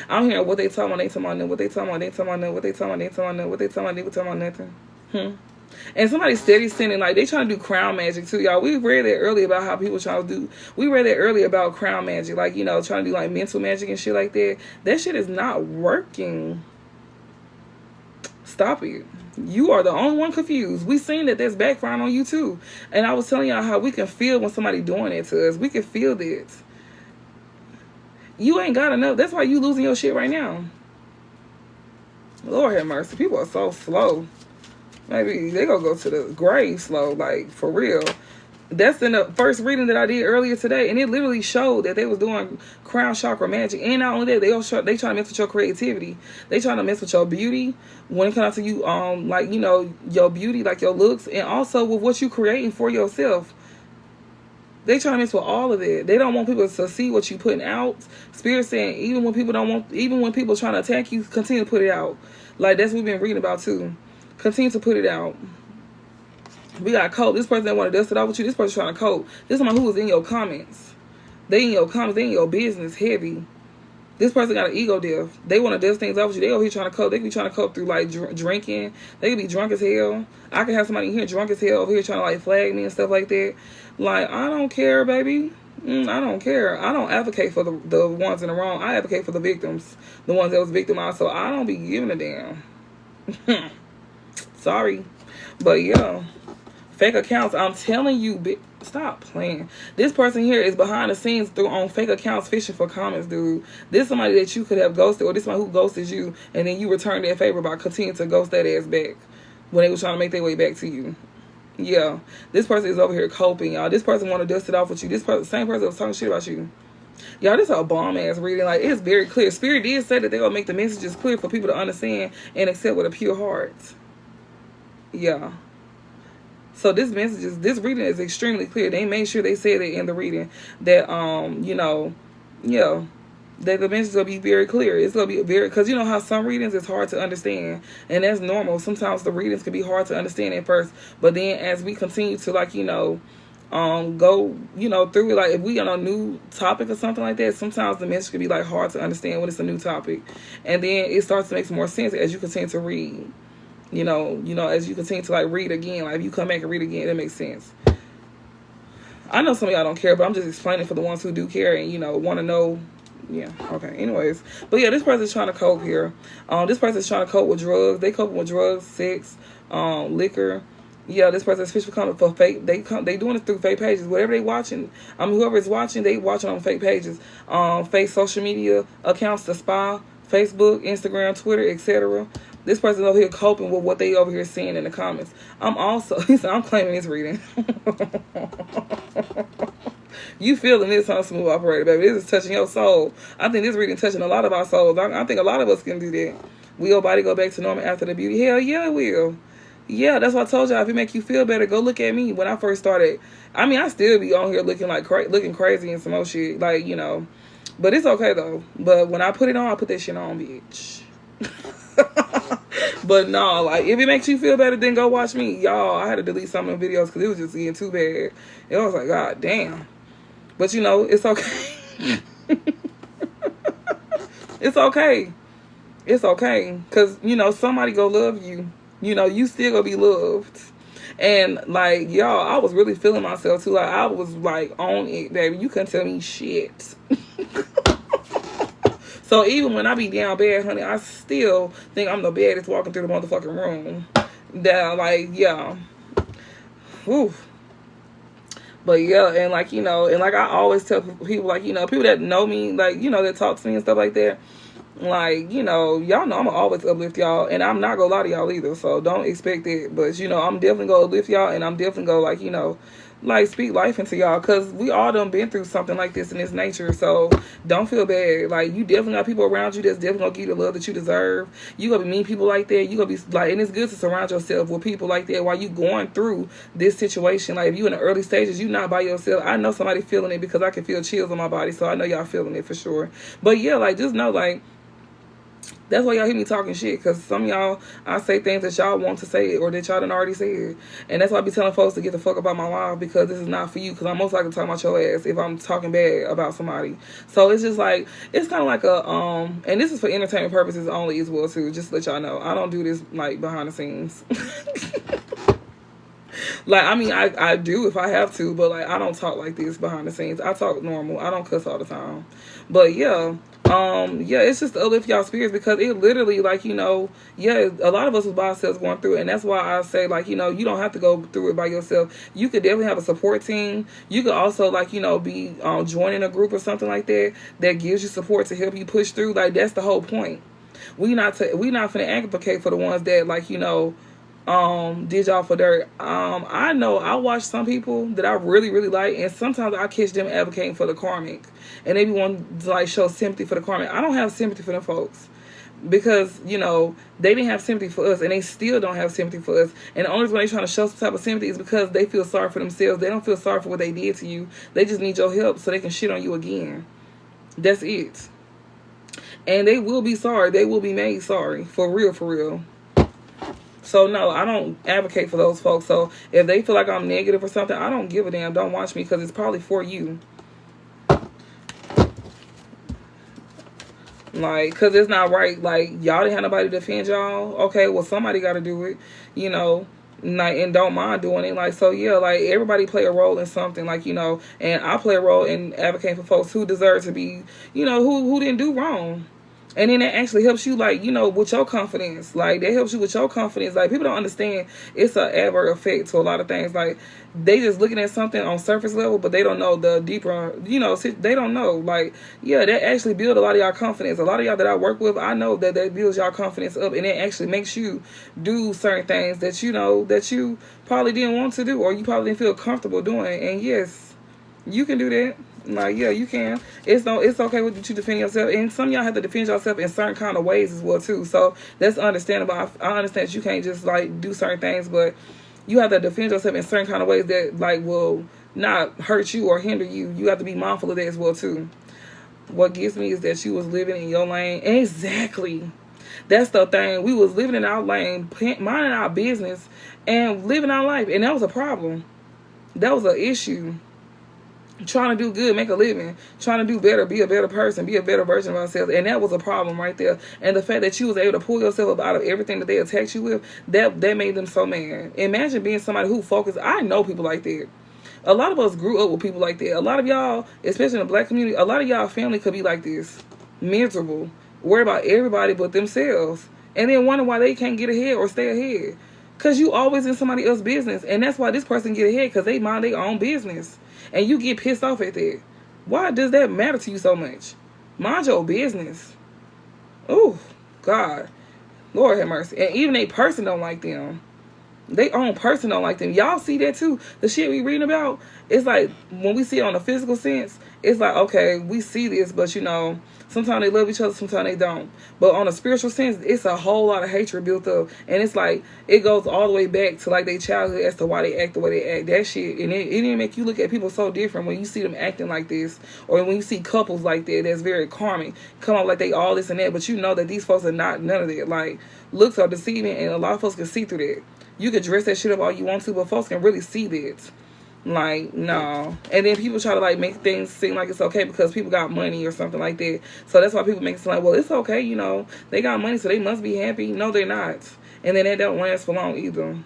I'm hearing what they talking about, they talking about nothing. What they talking about, they talking about nothing. What they talking about, they talking about nothing. What they talking about, they talking about nothing. And somebody steady sending, like, they trying to do crown magic too, y'all. We read that earlier about how people trying to do, we read that earlier about crown magic, like, trying to do like mental magic and shit like that. That shit is not working. Stop it. You are the only one confused. We seen that that's backfiring on you too. And I was telling y'all how we can feel when somebody doing it to us. We can feel that. You ain't got enough. That's why you losing your shit right now. Lord have mercy. People are so slow. Maybe they gonna go to the grave slow, like, for real. That's in the first reading that I did earlier today, and it literally showed that they was doing crown chakra magic. And not only that, they trying to mess with your creativity. They trying to mess with your beauty when it comes to you, like, your beauty, like your looks, and also with what you creating for yourself. They trying to mess with all of it. They don't want people to see what you putting out. Spirit saying, even when people trying to attack you, continue to put it out. Like, that's what we've been reading about too. Continue to put it out. We got cope. This person that want to dust it off with you. This person trying to cope. This is someone who was in your comments. They in your comments. They in your business heavy. This person got an ego death. They want to dust things off with you. They over here trying to cope. They could be trying to cope through like drinking. They could be drunk as hell. I could have somebody in here drunk as hell over here trying to like flag me and stuff like that. Like, I don't care, baby. I don't care. I don't advocate for the ones in the wrong. I advocate for the victims. The ones that was victimized. So I don't be giving a damn. Sorry. But yeah. Fake accounts. I'm telling you, stop playing. This person here is behind the scenes on fake accounts fishing for comments, dude. This is somebody that you could have ghosted, or this one who ghosted you, and then you returned their favor by continuing to ghost that ass back when they were trying to make their way back to you. Yeah. This person is over here coping, y'all. This person want to dust it off with you. This person, same person that was talking shit about you. Y'all, this is a bomb ass reading. Like, it's very clear. Spirit did say that they're going to make the messages clear for people to understand and accept with a pure heart. Yeah. So this reading is extremely clear. They made sure they said it in the reading that, that the message is going to be very clear. It's going to be very, because you know how some readings is hard to understand, and that's normal. Sometimes the readings can be hard to understand at first, but then as we continue to, like, go, through it, like if we on a new topic or something like that, sometimes the message can be like hard to understand when it's a new topic, and then it starts to make some more sense as you continue to read. As you continue to like read again, like if you come back and read again, that makes sense. I know some of y'all don't care, but I'm just explaining for the ones who do care and want to know. Yeah, okay. Anyways, but yeah, this person's trying to cope here. This person's trying to cope with drugs. They coping with drugs, sex, liquor. Yeah, this person's fish becoming for fake. They doing it through fake pages. Whatever they watching, whoever is watching, they watching on fake pages, fake social media accounts to spy, Facebook, Instagram, Twitter, etc. This person over here coping with what they over here seeing in the comments. I'm claiming this reading. You feeling this, huh, Smooth Operator, baby? This is touching your soul. I think this reading touching a lot of our souls. I think a lot of us can do that. Will your body go back to normal after the beauty? Hell yeah, it will. Yeah, that's what I told y'all. If it make you feel better, go look at me. When I first started, I mean, I still be on here looking like looking crazy and some more shit, like, you know. But it's okay though. But when I put it on, I put that shit on, bitch. But no, like, if it makes you feel better, then go watch me. Y'all, I had to delete some of the videos because it was just getting too bad. It was like, God damn. But you know, it's okay. It's okay. It's okay. Because, you know, somebody go love you. You know, you still gonna be loved. And, like, y'all, I was really feeling myself, too. Like, I was, like, on it, baby. You couldn't tell me shit. So, even when I be down bad, honey, I still think I'm the baddest walking through the motherfucking room. That, like, yeah. Oof. But, yeah, and, like, you know, and, like, I always tell people, like, you know, people that know me, like, you know, that talk to me and stuff like that. Like, you know, y'all know I'm gonna always uplift y'all, and I'm not gonna lie to y'all either, so don't expect it. But, you know, I'm definitely gonna uplift y'all, and I'm definitely gonna, like, you know, like, speak life into y'all, because we all done been through something like this in this nature. So don't feel bad. Like, you definitely got people around you that's definitely gonna give you the love that you deserve. You gonna be meeting people like that. You gonna be like, and it's good to surround yourself with people like that while you going through this situation. Like, if you in the early stages, you not by yourself. I know somebody feeling it because I can feel chills on my body, so I know y'all feeling it for sure. But yeah, like, just know, like, that's why y'all hear me talking shit, because some of y'all, I say things that y'all want to say or that y'all done already said. And that's why I be telling folks to get the fuck about my life, because this is not for you, because I'm most likely talking about your ass if I'm talking bad about somebody. So it's just like, it's kind of like a, and this is for entertainment purposes only as well too, just to let y'all know. I don't do this like behind the scenes. Like, I mean, I do if I have to, but like, I don't talk like this behind the scenes. I talk normal. I don't cuss all the time. But yeah. Yeah, it's just to uplift y'all spirits, because it literally, like, you know, yeah, a lot of us was by ourselves going through it, and that's why I say, like, you know, you don't have to go through it by yourself. You could definitely have a support team. You could also, like, you know, be joining a group or something like that that gives you support to help you push through. Like, that's the whole point. We not finna advocate for the ones that, like, you know, did y'all for dirt. I know I watch some people that I really, really like, and sometimes I catch them advocating for the karmic, and they be wanting to, like, show sympathy for the karmic. I don't have sympathy for them folks, because, you know, they didn't have sympathy for us, and they still don't have sympathy for us. And the only reason they're trying to show some type of sympathy is because they feel sorry for themselves. They don't feel sorry for what they did to you. They just need your help so they can shit on you again. That's it. And they will be sorry. They will be made sorry. For real, for real. So, no, I don't advocate for those folks. So, if they feel like I'm negative or something, I don't give a damn. Don't watch me, because it's probably for you. Like, because it's not right. Like, y'all didn't have nobody to defend y'all. Okay, well, somebody got to do it, you know. Like, and don't mind doing it. Like, so, yeah, like, everybody play a role in something. Like, you know, and I play a role in advocating for folks who deserve to be, you know, who didn't do wrong. And then that actually helps you, like, you know, with your confidence. Like, that helps you with your confidence. Like, people don't understand it's an adverse effect to a lot of things. Like, they just looking at something on surface level, but they don't know the deeper, you know, they don't know. Like, yeah, that actually build a lot of y'all confidence. A lot of y'all that I work with, I know that builds y'all confidence up, and it actually makes you do certain things that, you know, that you probably didn't want to do, or you probably didn't feel comfortable doing. And yes, you can do that. Like, yeah, you can. It's okay with you to defend yourself, and some of y'all have to defend yourself in certain kind of ways as well too. So that's understandable. I understand that you can't just, like, do certain things, but you have to defend yourself in certain kind of ways that, like, will not hurt you or hinder you. You have to be mindful of that as well too. What gets me is that you was living in your lane. Exactly. That's the thing. We was living in our lane, minding our business, and living our life, and that was a problem. That was an issue. Trying to do good, make a living, trying to do better, be a better person, be a better version of ourselves. And that was a problem right there. And the fact that you was able to pull yourself up out of everything that they attacked you with, that made them so mad. Imagine being somebody who focused. I know people like that. A lot of us grew up with people like that. A lot of y'all, especially in the black community, a lot of y'all family could be like this. Miserable. Worry about everybody but themselves. And then wonder why they can't get ahead or stay ahead. Because you always in somebody else's business. And that's why this person get ahead, because they mind their own business. And you get pissed off at that. Why does that matter to you so much? Mind your business. Oh, God. Lord have mercy. And even a person don't like them. They own person don't like them. Y'all see that too. The shit we reading about, it's like when we see it on a physical sense, it's like, okay, we see this, but you know, sometimes they love each other, sometimes they don't. But on a spiritual sense, it's a whole lot of hatred built up. And it's like, it goes all the way back to like their childhood as to why they act the way they act. That shit. And it didn't make you look at people so different when you see them acting like this. Or when you see couples like that, that's very karmic. Come up like they all this and that. But you know that these folks are not none of that. Like, looks are deceiving, and a lot of folks can see through that. You can dress that shit up all you want to, but folks can really see that. Like, no. And then people try to like make things seem like it's okay because people got money or something like that. So that's why people make it seem like, well, it's okay, you know, they got money, so they must be happy. No, they're not. And then that don't last for long either.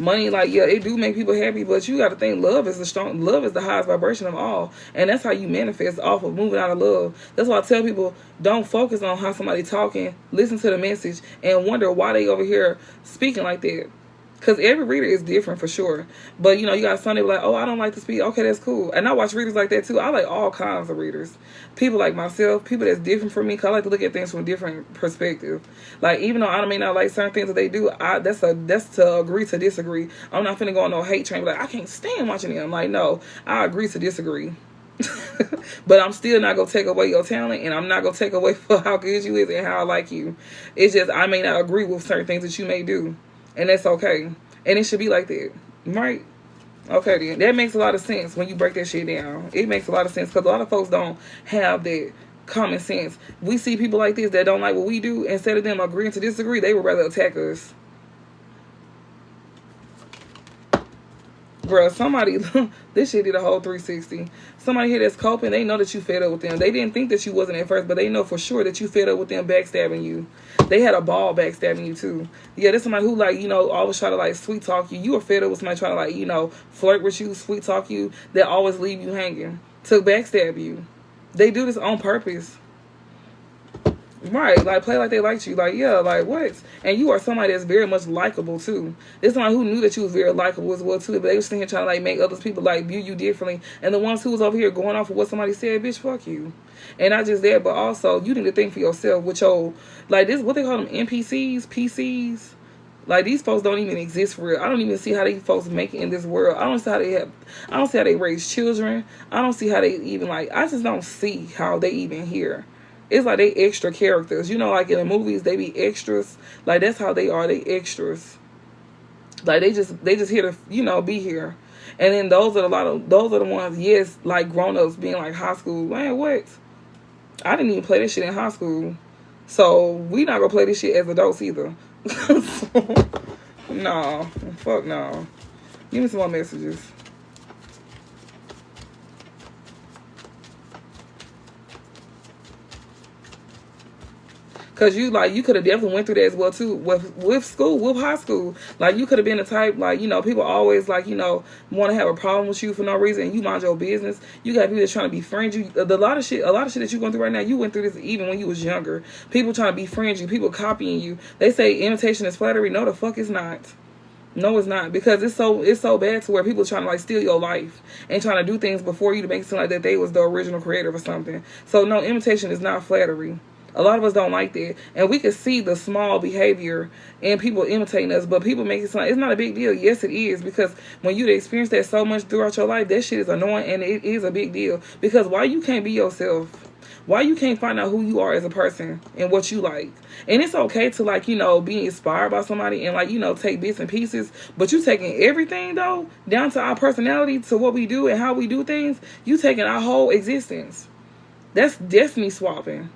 Money, like, yeah, it do make people happy, but you got to think love is the highest vibration of all. And that's how you manifest off of moving out of love. That's why I tell people, don't focus on how somebody talking, listen to the message, and wonder why they over here speaking like that. Because every reader is different for sure. But, you know, you got some that be like, oh, I don't like to speak. Okay, that's cool. And I watch readers like that, too. I like all kinds of readers. People like myself, people that's different from me, because I like to look at things from a different perspective. Like, even though I may not like certain things that they do, that's to agree to disagree. I'm not finna go on no hate train. Like, I can't stand watching them. Like, no, I agree to disagree. But I'm still not going to take away your talent, and I'm not going to take away for how good you is and how I like you. It's just I may not agree with certain things that you may do. And that's okay. And it should be like that. Right? Okay, then. That makes a lot of sense when you break that shit down. It makes a lot of sense because a lot of folks don't have that common sense. We see people like this that don't like what we do. Instead of them agreeing to disagree, they would rather attack us. Bruh, somebody, this shit did a whole 360. Somebody here that's coping, they know that you fed up with them. They didn't think that you wasn't at first, but they know for sure that you fed up with them backstabbing you. They had a ball backstabbing you too. Yeah, there's somebody who like, you know, always try to like sweet talk you. You were fed up with somebody trying to like, you know, flirt with you, sweet talk you, that always leave you hanging, to backstab you. They do this on purpose. Right, like play like they liked you. Like, yeah, like what? And you are somebody that's very much likable too. There's somebody who knew that you was very likable as well too, but they was sitting here trying to like make other people like view you differently. And the ones who was over here going off of what somebody said, bitch, fuck you. And not just that, but also you need to think for yourself with your like this, what they call them, NPCs, PCs. Like, these folks don't even exist for real. I don't even see how these folks make it in this world. I don't see how they raise children. I don't see how they even like, I just don't see how they even here. It's like they extra characters. You know, like in the movies, they be extras. Like, that's how they are. They extras. Like, they just here to, you know, be here. And then those are the ones, yes, like grown-ups being like high school. Man, what? I didn't even play this shit in high school. So, we not gonna play this shit as adults either. No. Fuck no. Give me some more messages. Because you could have definitely went through that as well, too, with school, with high school. Like, you could have been the type, like, you know, people always, like, you know, want to have a problem with you for no reason, and you mind your business. You got people that's trying to befriend you. A lot of shit that you're going through right now, you went through this even when you was younger. People trying to befriend you, people copying you. They say imitation is flattery. No, the fuck it's not. No, it's not, because it's so bad to where people trying to like steal your life and trying to do things before you to make it seem like that they was the original creator or something. So, no, imitation is not flattery. A lot of us don't like that. And we can see the small behavior and people imitating us, but people make it sound like it's not a big deal. Yes, it is, because when you experience that so much throughout your life, that shit is annoying, and it is a big deal. Because why you can't be yourself? Why you can't find out who you are as a person and what you like? And it's okay to, like, you know, be inspired by somebody and, like, you know, take bits and pieces. But you taking everything, though, down to our personality, to what we do and how we do things. You taking our whole existence. That's destiny swapping.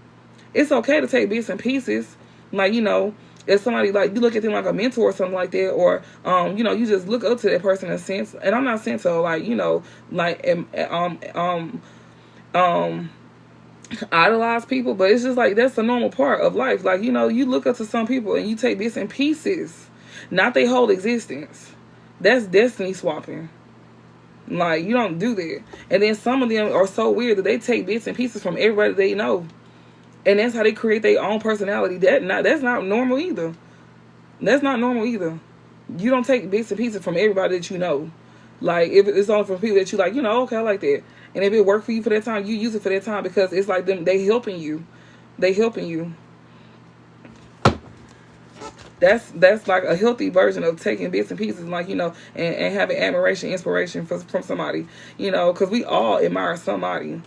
It's okay to take bits and pieces, like, you know, if somebody, like, you look at them like a mentor or something like that, or, you know, you just look up to that person in a sense, and I'm not saying to, like, you know, like, idolize people, but it's just, like, that's a normal part of life. Like, you know, you look up to some people, and you take bits and pieces, not their whole existence. That's destiny swapping. Like, you don't do that. And then some of them are so weird that they take bits and pieces from everybody they know. And that's how they create their own personality. That's not normal either. That's not normal either. You don't take bits and pieces from everybody that you know. Like, if it's only from people that you like, you know, okay, I like that. And if it worked for you for that time, you use it for that time, because it's like them, they helping you. They helping you. That's like a healthy version of taking bits and pieces, like, you know, and having admiration, inspiration from somebody, you know, because we all admire somebody.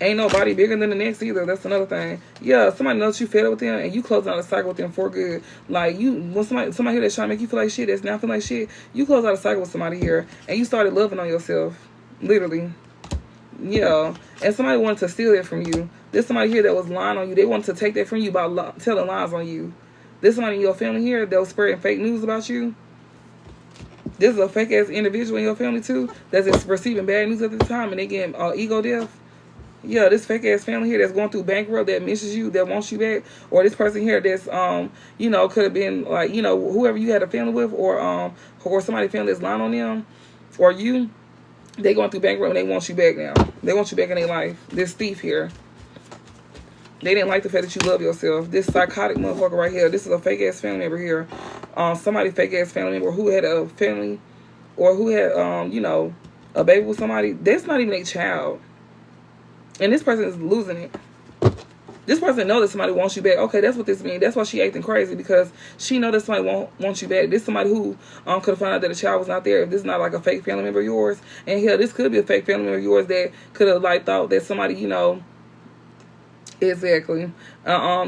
Ain't nobody bigger than the next either. That's another thing. Yeah, somebody knows you fed up with them and you close out a cycle with them for good. Like, you, when somebody here that's trying to make you feel like shit, that's not feeling like shit, you close out a cycle with somebody here and you started loving on yourself. Literally. Yeah. And somebody wanted to steal it from you. There's somebody here that was lying on you. They wanted to take that from you by telling lies on you. There's somebody in your family here that was spreading fake news about you. This is a fake ass individual in your family too that's receiving bad news at the time and they getting ego death. Yeah, this fake ass family here that's going through bankrupt, that misses you, that wants you back, or this person here that's you know, could have been like, you know, whoever you had a family with, or somebody family that's lying on them, or you, they going through bankrupt and they want you back now. They want you back in their life. This thief here, they didn't like the fact that you love yourself. This psychotic motherfucker right here, this is a fake ass family member here. Somebody fake ass family member who had a family, or who had you know, a baby with somebody. That's not even a child. And this person is losing it. This person knows that somebody wants you back. Okay, that's what this means. That's why she acting crazy, because she knows that somebody wants you back. This somebody who could have found out that a child was not there. If this is not like a fake family member of yours, and hell, this could be a fake family member of yours that could have like thought that somebody, you know, exactly.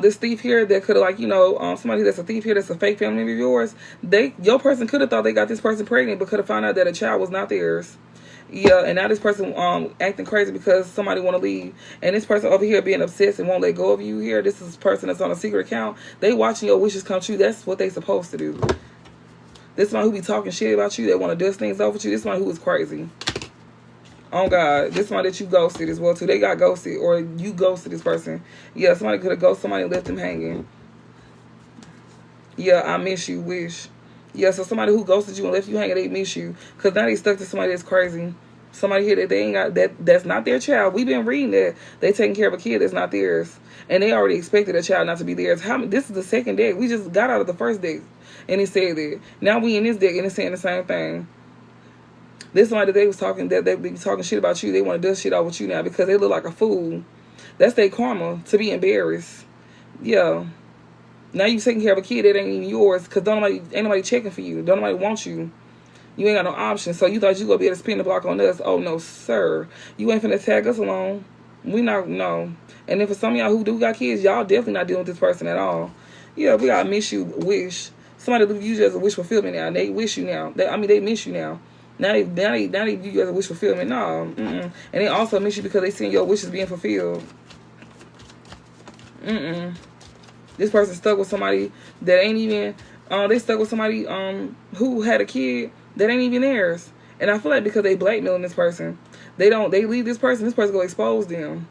This thief here that could have, like, you know, somebody that's a thief here that's a fake family member of yours. Your person could have thought they got this person pregnant, but could have found out that a child was not theirs. Yeah, and now this person acting crazy because somebody want to leave. And this person over here being obsessed and won't let go of you here. This is a person that's on a secret account. They watching your wishes come true. That's what they supposed to do. This one who be talking shit about you, that want to dust things over you. This one who is crazy. Oh, God. This one that you ghosted as well, too. They got ghosted, or you ghosted this person. Yeah, somebody could have ghosted somebody and left them hanging. Yeah, I miss you, wish. Yeah, so somebody who ghosted you and left you hanging, they miss you. Because now they stuck to somebody that's crazy. Somebody here that they ain't got, that's not their child. We've been reading that they taking care of a kid that's not theirs. And they already expected a child not to be theirs. This is the second deck. We just got out of the first deck. And it said that. Now we in this deck and it's saying the same thing. This somebody that they was talking, that they be talking shit about you. They want to dust shit out with you now because they look like a fool. That's their karma, to be embarrassed. Yeah. Now you taking care of a kid that ain't even yours because ain't nobody checking for you. Don't nobody want you. You ain't got no option. So you thought you gonna be able to spin the block on us. Oh no, sir. You ain't finna tag us along. We not, no. And then for some of y'all who do got kids, y'all definitely not dealing with this person at all. Yeah, we gotta miss you, wish. Somebody views you as a wish fulfillment now. They wish you now. They miss you now. Now they view you as a wish fulfillment. No. And they also miss you because they seeing your wishes being fulfilled. This person stuck with somebody that ain't even, they stuck with somebody who had a kid that ain't even theirs. And I feel like because they blackmailing this person, they leave this person go expose them.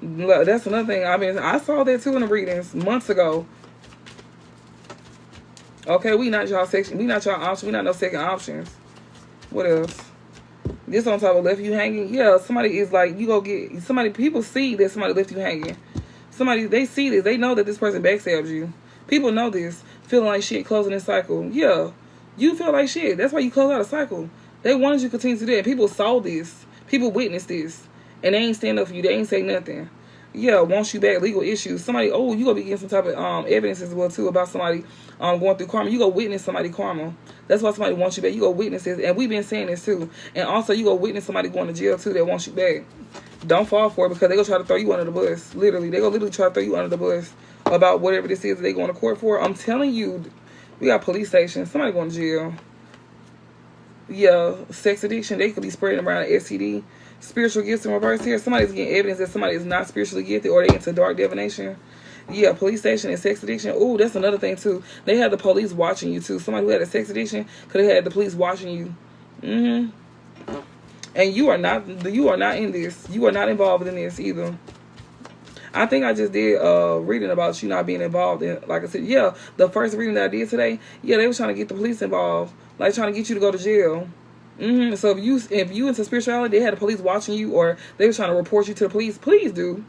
That's another thing. I mean, I saw that too in the readings months ago. Okay, we not y'all section, we not y'all option, we not no second options. What else? This on top of left you hanging. Yeah, somebody is like, you go get somebody, people see that somebody left you hanging. Somebody, they see this. They know that this person backstabs you. People know this. Feeling like shit, closing this cycle. Yeah. You feel like shit. That's why you close out a cycle. They wanted you to continue to do that. People saw this. People witnessed this. And they ain't stand up for you. They ain't say nothing. Yeah, wants you back, legal issues. Somebody, you gonna be getting some type of evidence as well too about somebody going through karma. You go witness somebody karma. That's why somebody wants you back. You go witness this. And we've been saying this too. And also you go witness somebody going to jail too that wants you back. Don't fall for it because they gonna try to throw you under the bus. Literally. They gonna literally try to throw you under the bus about whatever this is that they going to court for. I'm telling you, we got police stations. Somebody going to jail. Yeah, sex addiction. They could be spreading around an STD. Spiritual gifts in reverse here. Somebody's getting evidence that somebody is not spiritually gifted or they into dark divination. Yeah, police station and sex addiction. Ooh, that's another thing too. They had the police watching you too. Somebody who had a sex addiction could have had the police watching you. And you are not in this. You are not involved in this either. I think I just did reading about you not being involved in, like I said, yeah, the first reading that I did today, yeah, they were trying to get the police involved, like trying to get you to go to jail. So if you into spirituality, they had the police watching you, or they were trying to report you to the police, please do.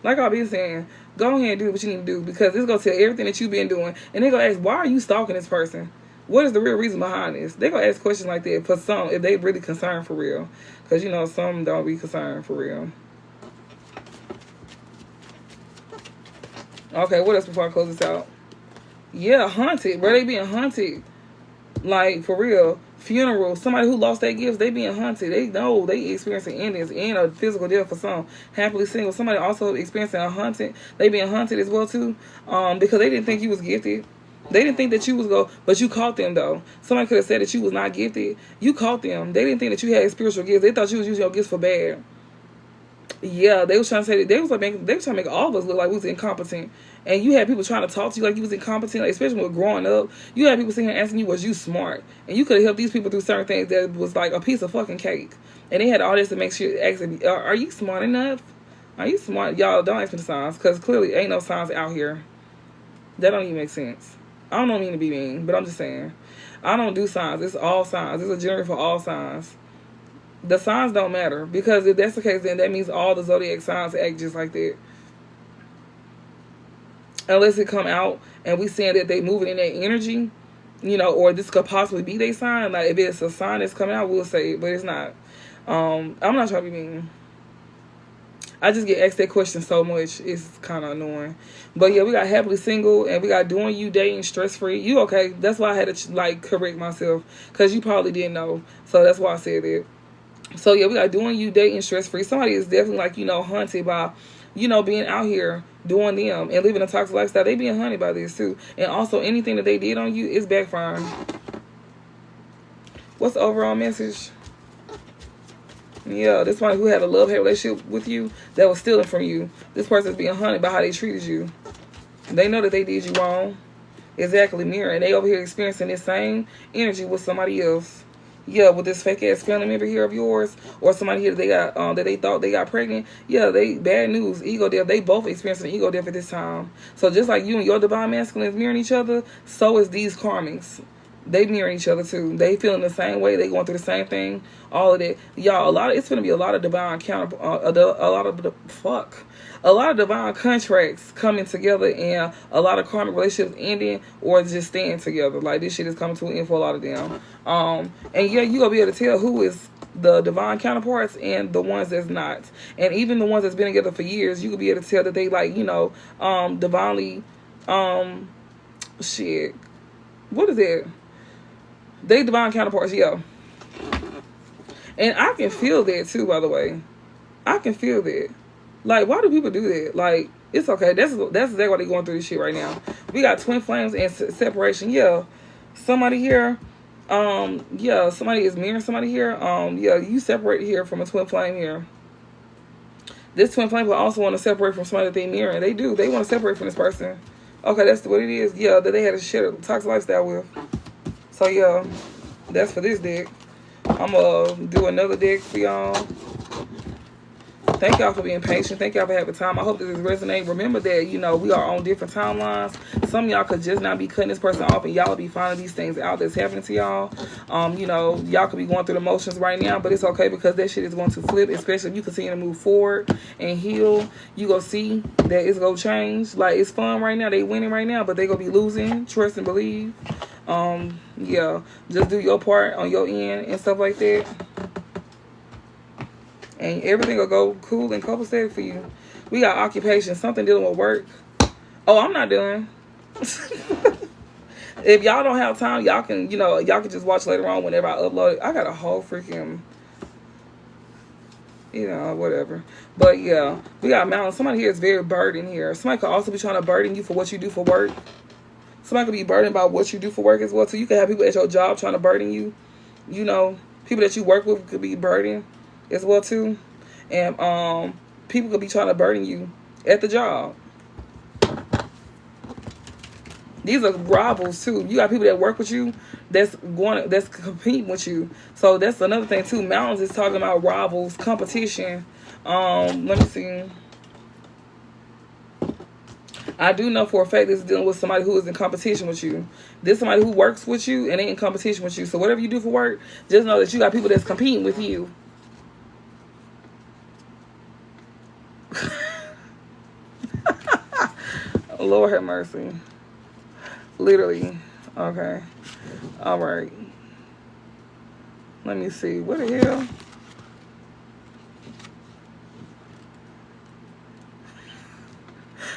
Like I've been saying, go ahead and do what you need to do, because it's going to tell everything that you've been doing. And they're going to ask, why are you stalking this person? What is the real reason behind this? They're going to ask questions like that for some, if they really concerned for real. Because, you know, some don't be concerned for real. Okay, what else before I close this out? Yeah, haunted, bro. They being haunted. Like, for real. Funeral. Somebody who lost their gifts, they being haunted. They know they experiencing endings and a physical death for some. Happily single. Somebody also experiencing a haunted. They being haunted as well, too. Because they didn't think you was gifted. They didn't think that you was but you caught them, though. Somebody could have said that you was not gifted. You caught them. They didn't think that you had spiritual gifts. They thought you was using your gifts for bad. Yeah, they was trying to say that they was trying to make all of us look like we was incompetent. And you had people trying to talk to you like you was incompetent, like, especially with growing up. You had people sitting here asking you, was you smart? And you could have helped these people through certain things that was like a piece of fucking cake. And they had all this to make sure, asking, are you smart enough? Are you smart? Y'all, don't ask me the signs, because clearly ain't no signs out here. That don't even make sense. I don't mean to be mean, but I'm just saying. I don't do signs. It's all signs. It's a generator for all signs. The signs don't matter, because if that's the case, then that means all the zodiac signs act just like that. Unless it come out and we saying that they moving in that energy, or this could possibly be their sign. Like, if it's a sign that's coming out, we'll say it, but it's not. I'm not trying to be mean. I just get asked that question so much, it's kind of annoying. But yeah, we got happily single, and we got doing you, dating, stress free. You okay? That's why I had to correct myself, because you probably didn't know. So that's why I said it. So yeah, we got doing you, dating, stress free. Somebody is definitely haunted by, being out here doing them and living a toxic lifestyle. They being haunted by this too. And also anything that they did on you is backfiring. What's the overall message? Yeah, this one who had a love-hate relationship with you that was stealing from you. This person's being haunted by how they treated you. They know that they did you wrong. Exactly, mirror. And they over here experiencing this same energy with somebody else. Yeah, with this fake ass family member here of yours, or somebody here that they got that they thought they got pregnant. Yeah, they bad news, ego death. They both experiencing ego death at this time. So just like you and your divine masculine is mirroring each other, so is these karmics. They mirroring each other too. They feeling the same way. They going through the same thing. All of that, y'all. It's gonna be a lot of divine a lot of divine contracts coming together, and a lot of karmic relationships ending or just staying together. Like, this shit is coming to an end for a lot of them. And yeah, you gonna be able to tell who is the divine counterparts and the ones that's not. And even the ones that's been together for years, you could be able to tell that they divinely, shit. What is it? They divine counterparts, yeah. And I can feel that too, by the way. I can feel that. Like, why do people do that? Like, it's okay. That's exactly why they're going through this shit right now. We got twin flames and separation. Yeah. Somebody here. Yeah, somebody is mirroring somebody here. Yeah, you separate here from a twin flame here. This twin flame will also want to separate from somebody that they mirror. They do. They want to separate from this person. Okay, that's what it is. Yeah, that they had to share a toxic lifestyle with. So yeah, that's for this deck. I'm gonna do another deck for y'all. Thank y'all for being patient. Thank y'all for having time. I hope that this resonates. Remember that, we are on different timelines. Some of y'all could just not be cutting this person off, and y'all will be finding these things out that's happening to y'all. Y'all could be going through the motions right now, but it's okay, because that shit is going to flip, especially if you continue to move forward and heal. You gonna see that it's gonna change. Like, it's fun right now. They winning right now, but they gonna be losing. Trust and believe. Yeah, just do your part on your end and stuff like that. And everything will go cool and copacetic for you. We got occupation, something dealing with work. Oh, I'm not doing. If y'all don't have time, y'all can just watch later on whenever I upload it. I got a whole freaking, whatever. But yeah, we got mountains. Somebody here is very burdened here. Somebody could also be trying to burden you for what you do for work. Somebody could be burdened by what you do for work as well. So you can have people at your job trying to burden you. People that you work with could be burdened as well too. And people could be trying to burden you at the job. These are rivals too. You got people that work with you that's competing with you. So that's another thing too. Mountains is talking about rivals, competition. Let me see. I do know for a fact this is dealing with somebody who is in competition with you. This is somebody who works with you and they in competition with you. So whatever you do for work, just know that you got people that's competing with you. Lord have mercy. Literally. Okay. All right. Let me see. What the hell?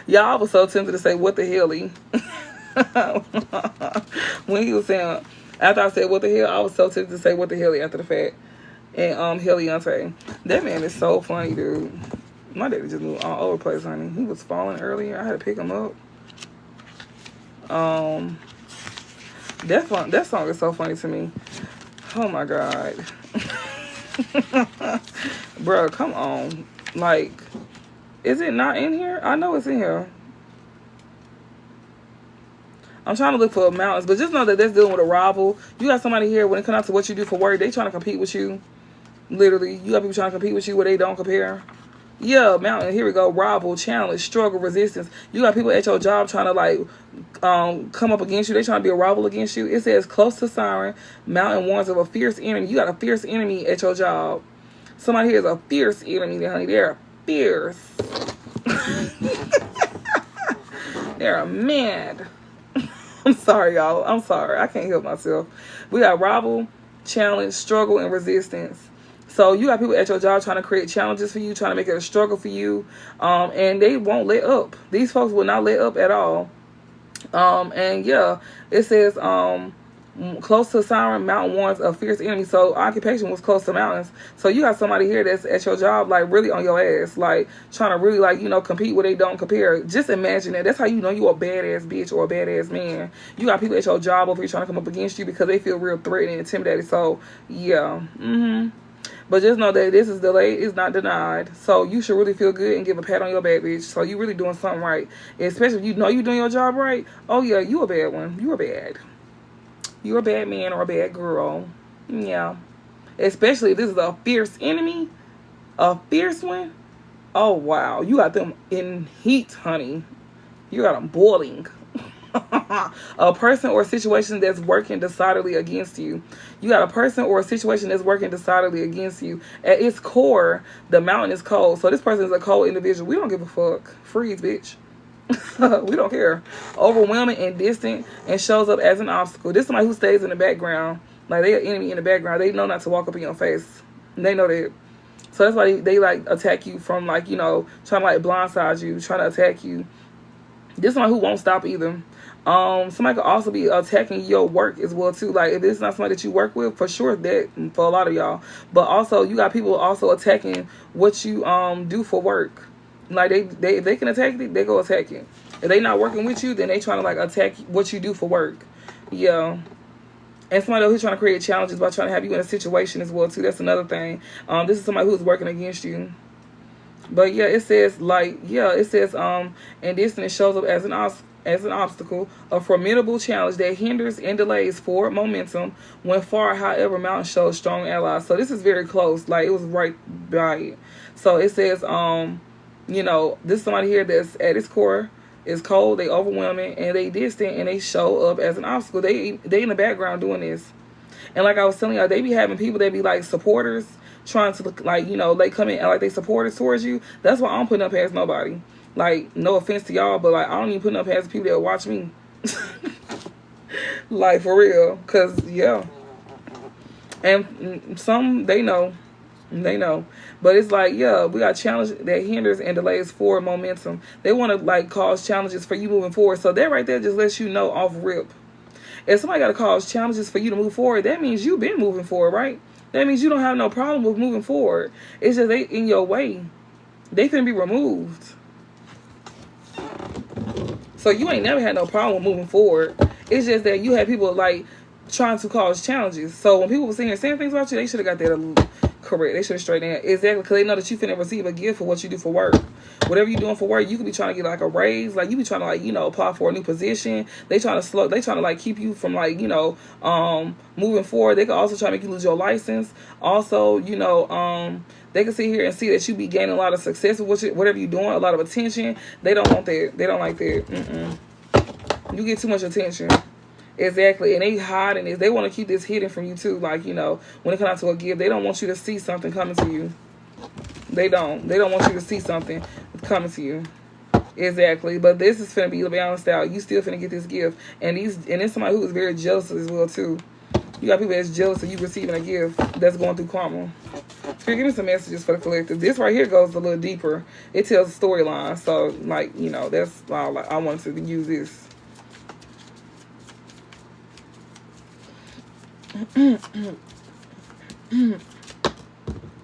Y'all was so tempted to say, what the hell, when he was saying, after I said, what the hell, I was so tempted to say, what the hell, after the fact. And Heliante. That man is so funny, dude. My daddy just moved all over the place, honey. He was falling earlier. I had to pick him up. That song is so funny to me. Oh my God. Bro, come on. Like, is it not in here? I know it's in here. I'm trying to look for mountains, but just know that that's dealing with a rival. You got somebody here, when it comes out to what you do for work, they trying to compete with you. Literally, you got people trying to compete with you where they don't compare. Yeah, mountain, here we go. Rival, challenge, struggle, resistance. You got people at your job trying to, like, come up against you. They trying to be a rival against you. It says, close to siren, mountain warns of a fierce enemy. You got a fierce enemy at your job. Somebody here is a fierce enemy, honey. They're fierce. They're mad. I'm sorry, y'all. I'm sorry. I can't help myself. We got rival, challenge, struggle, and resistance. So you got people at your job trying to create challenges for you, trying to make it a struggle for you. And they won't let up. These folks will not let up at all. And yeah, it says, close to siren, mountain warns a fierce enemy. So occupation was close to mountains. So you got somebody here that's at your job, like, really on your ass, like, trying to really, like, you know, compete where they don't compare. Just imagine that. That's how you know you a badass bitch or a badass man. You got people at your job over here trying to come up against you because they feel real threatened and intimidated. So yeah. But just know that this is delayed, it's not denied. So you should really feel good and give a pat on your back, bitch. So you really doing something right. Especially if you know you doing your job right. Oh yeah, you a bad one. You a bad. You're a bad man or a bad girl. Yeah. Especially if this is a fierce enemy. A fierce one. Oh, wow. You got them in heat, honey. You got them boiling. A person or a situation that's working decidedly against you. You got a person or a situation that's working decidedly against you. At its core, the mountain is cold. So this person is a cold individual. We don't give a fuck. Freeze, bitch. We don't care. Overwhelming and distant and shows up as an obstacle. This is somebody who stays in the background. Like, they're an enemy in the background. They know not to walk up in your face. They know that. So that's why they like attack you from, like, you know, trying to like blindside you, trying to attack you. This is somebody who won't stop either. Somebody could also be attacking your work as well too. Like, if it's not somebody that you work with, for sure that for a lot of y'all. But also you got people also attacking what you do for work. Like, if they can attack it, they go attack it. If they not working with you, then they trying to like attack what you do for work. Yeah. And somebody who's trying to create challenges by trying to have you in a situation as well too. That's another thing. This is somebody who's working against you. But yeah, it says like, yeah, it says and distance shows up as an obstacle, a formidable challenge that hinders and delays forward momentum. When far, however, mountain shows strong allies. So this is very close. Like, it was right by it. So it says you know, this is somebody here that's at its core is cold, they overwhelming, and they distant, and they show up as an obstacle. They in the background doing this. And like I was telling y'all, they be having people that be like supporters, trying to look like, you know, they come in and like they supporters towards you. That's why I don't put up past nobody. Like, no offense to y'all, but like, I don't even put up past people that watch me. Like, for real. Because, yeah. And some, they know. They know. But it's like, yeah, we got challenge that hinders and delays forward momentum. They want to like cause challenges for you moving forward. So that right there just lets you know off rip. If somebody got to cause challenges for you to move forward, that means you've been moving forward, right? That means you don't have no problem with moving forward. It's just they in your way. They finna be removed. So you ain't never had no problem with moving forward. It's just that you had people like trying to cause challenges. So when people were sitting here saying things about you, they should have got that correct. They should have straightened that. Exactly, because they know that you finna receive a gift for what you do for work. Whatever you're doing for work, you could be trying to get like a raise. Like, you be trying to like, you know, apply for a new position. They trying to like keep you from like, you know, moving forward. They could also try to make you lose your license. Also, you know, they can sit here and see that you be gaining a lot of success with whatever you're doing, a lot of attention. They don't want that. They don't like that. You get too much attention. Exactly. And they hiding this. They want to keep this hidden from you too. Like, you know, when it comes out to a gift, they don't want you to see something coming to you. They don't want you to see something coming to you. Exactly. But this is finna be balanced out. You still finna get this gift. And it's somebody who is very jealous as well too. You got people that's jealous of you receiving a gift that's going through karma. Spirit, give me some messages for the collective. This right here goes a little deeper. It tells a storyline. So, like, you know, that's why I wanted to use this.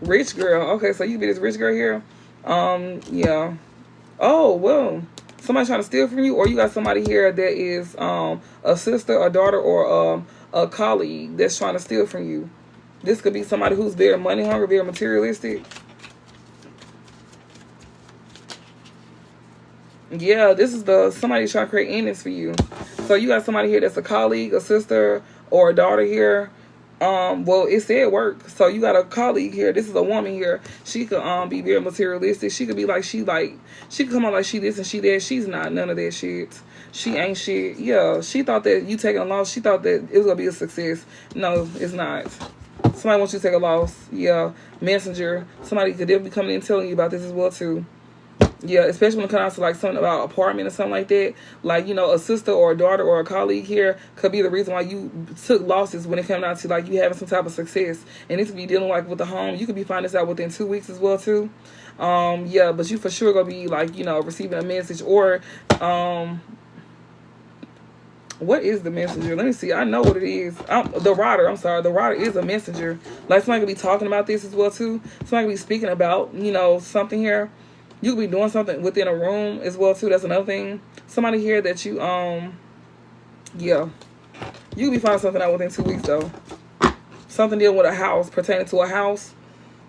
Rich girl. Okay, so you be this rich girl here. Yeah. Oh, well. Somebody trying to steal from you, or you got somebody here that is a sister, a daughter, or a colleague that's trying to steal from you. This could be somebody who's very money hungry, very materialistic. Yeah, this is somebody trying to create endings for you. So you got somebody here that's a colleague, a sister, or a daughter here. Well, it said work. So you got a colleague here. This is a woman here. She could be very materialistic. She could be like she could come out like she this and she that. She's not none of that shit. She ain't shit. Yeah, she thought that you taking a loss. She thought that it was gonna be a success. No, it's not. Somebody wants you to take a loss. Yeah, messenger. Somebody could definitely be coming in and telling you about this as well too. Yeah, especially when it comes to like something about apartment or something like that. Like, you know, a sister or a daughter or a colleague here could be the reason why you took losses when it comes down to like you having some type of success. And this could be dealing like with the home. You could be finding this out within 2 weeks as well too. Yeah, but you for sure gonna be like, you know, receiving a message or what is the messenger? Let me see. I know what it is. The rider. I'm sorry. The rider is a messenger. Like somebody could be talking about this as well too. Somebody could be speaking about, you know, something here. You could be doing something within a room as well too. That's another thing. Somebody here that you yeah. You could be finding something out within 2 weeks though. Something dealing with a house, pertaining to a house.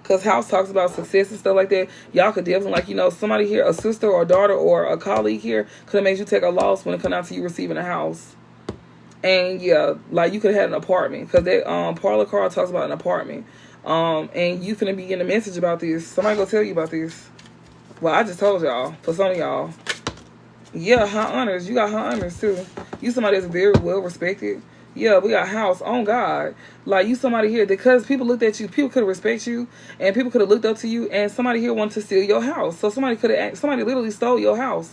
Because house talks about success and stuff like that. Y'all could definitely, like, you know, somebody here, a sister or a daughter or a colleague here could have made you take a loss when it comes down to you receiving a house. And yeah, like you could have had an apartment. Because that parlor card talks about an apartment. And you finna be getting a message about this. Somebody go tell you about this. Well, I just told y'all, for some of y'all. Yeah, high honors. You got high honors, too. You somebody that's very well respected. Yeah, we got house. On God. Like, you somebody here, because people looked at you, people could have respected you, and people could have looked up to you, and somebody here wanted to steal your house. So somebody literally stole your house.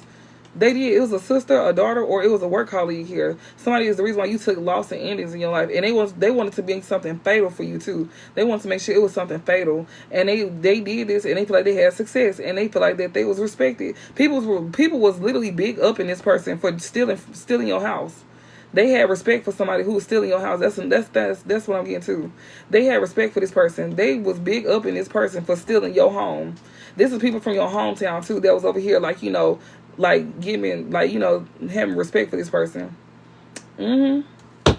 They did. It was a sister, a daughter, or it was a work colleague here. Somebody is the reason why you took loss and endings in your life. And they wanted to be something fatal for you, too. They wanted to make sure it was something fatal. And they did this, and they feel like they had success. And they feel like that they was respected. People was literally big up in this person for stealing your house. They had respect for somebody who was stealing your house. That's what I'm getting to. They had respect for this person. They was big up in this person for stealing your home. This is people from your hometown, too, that was over here, like, you know, like giving, like, you know, having respect for this person.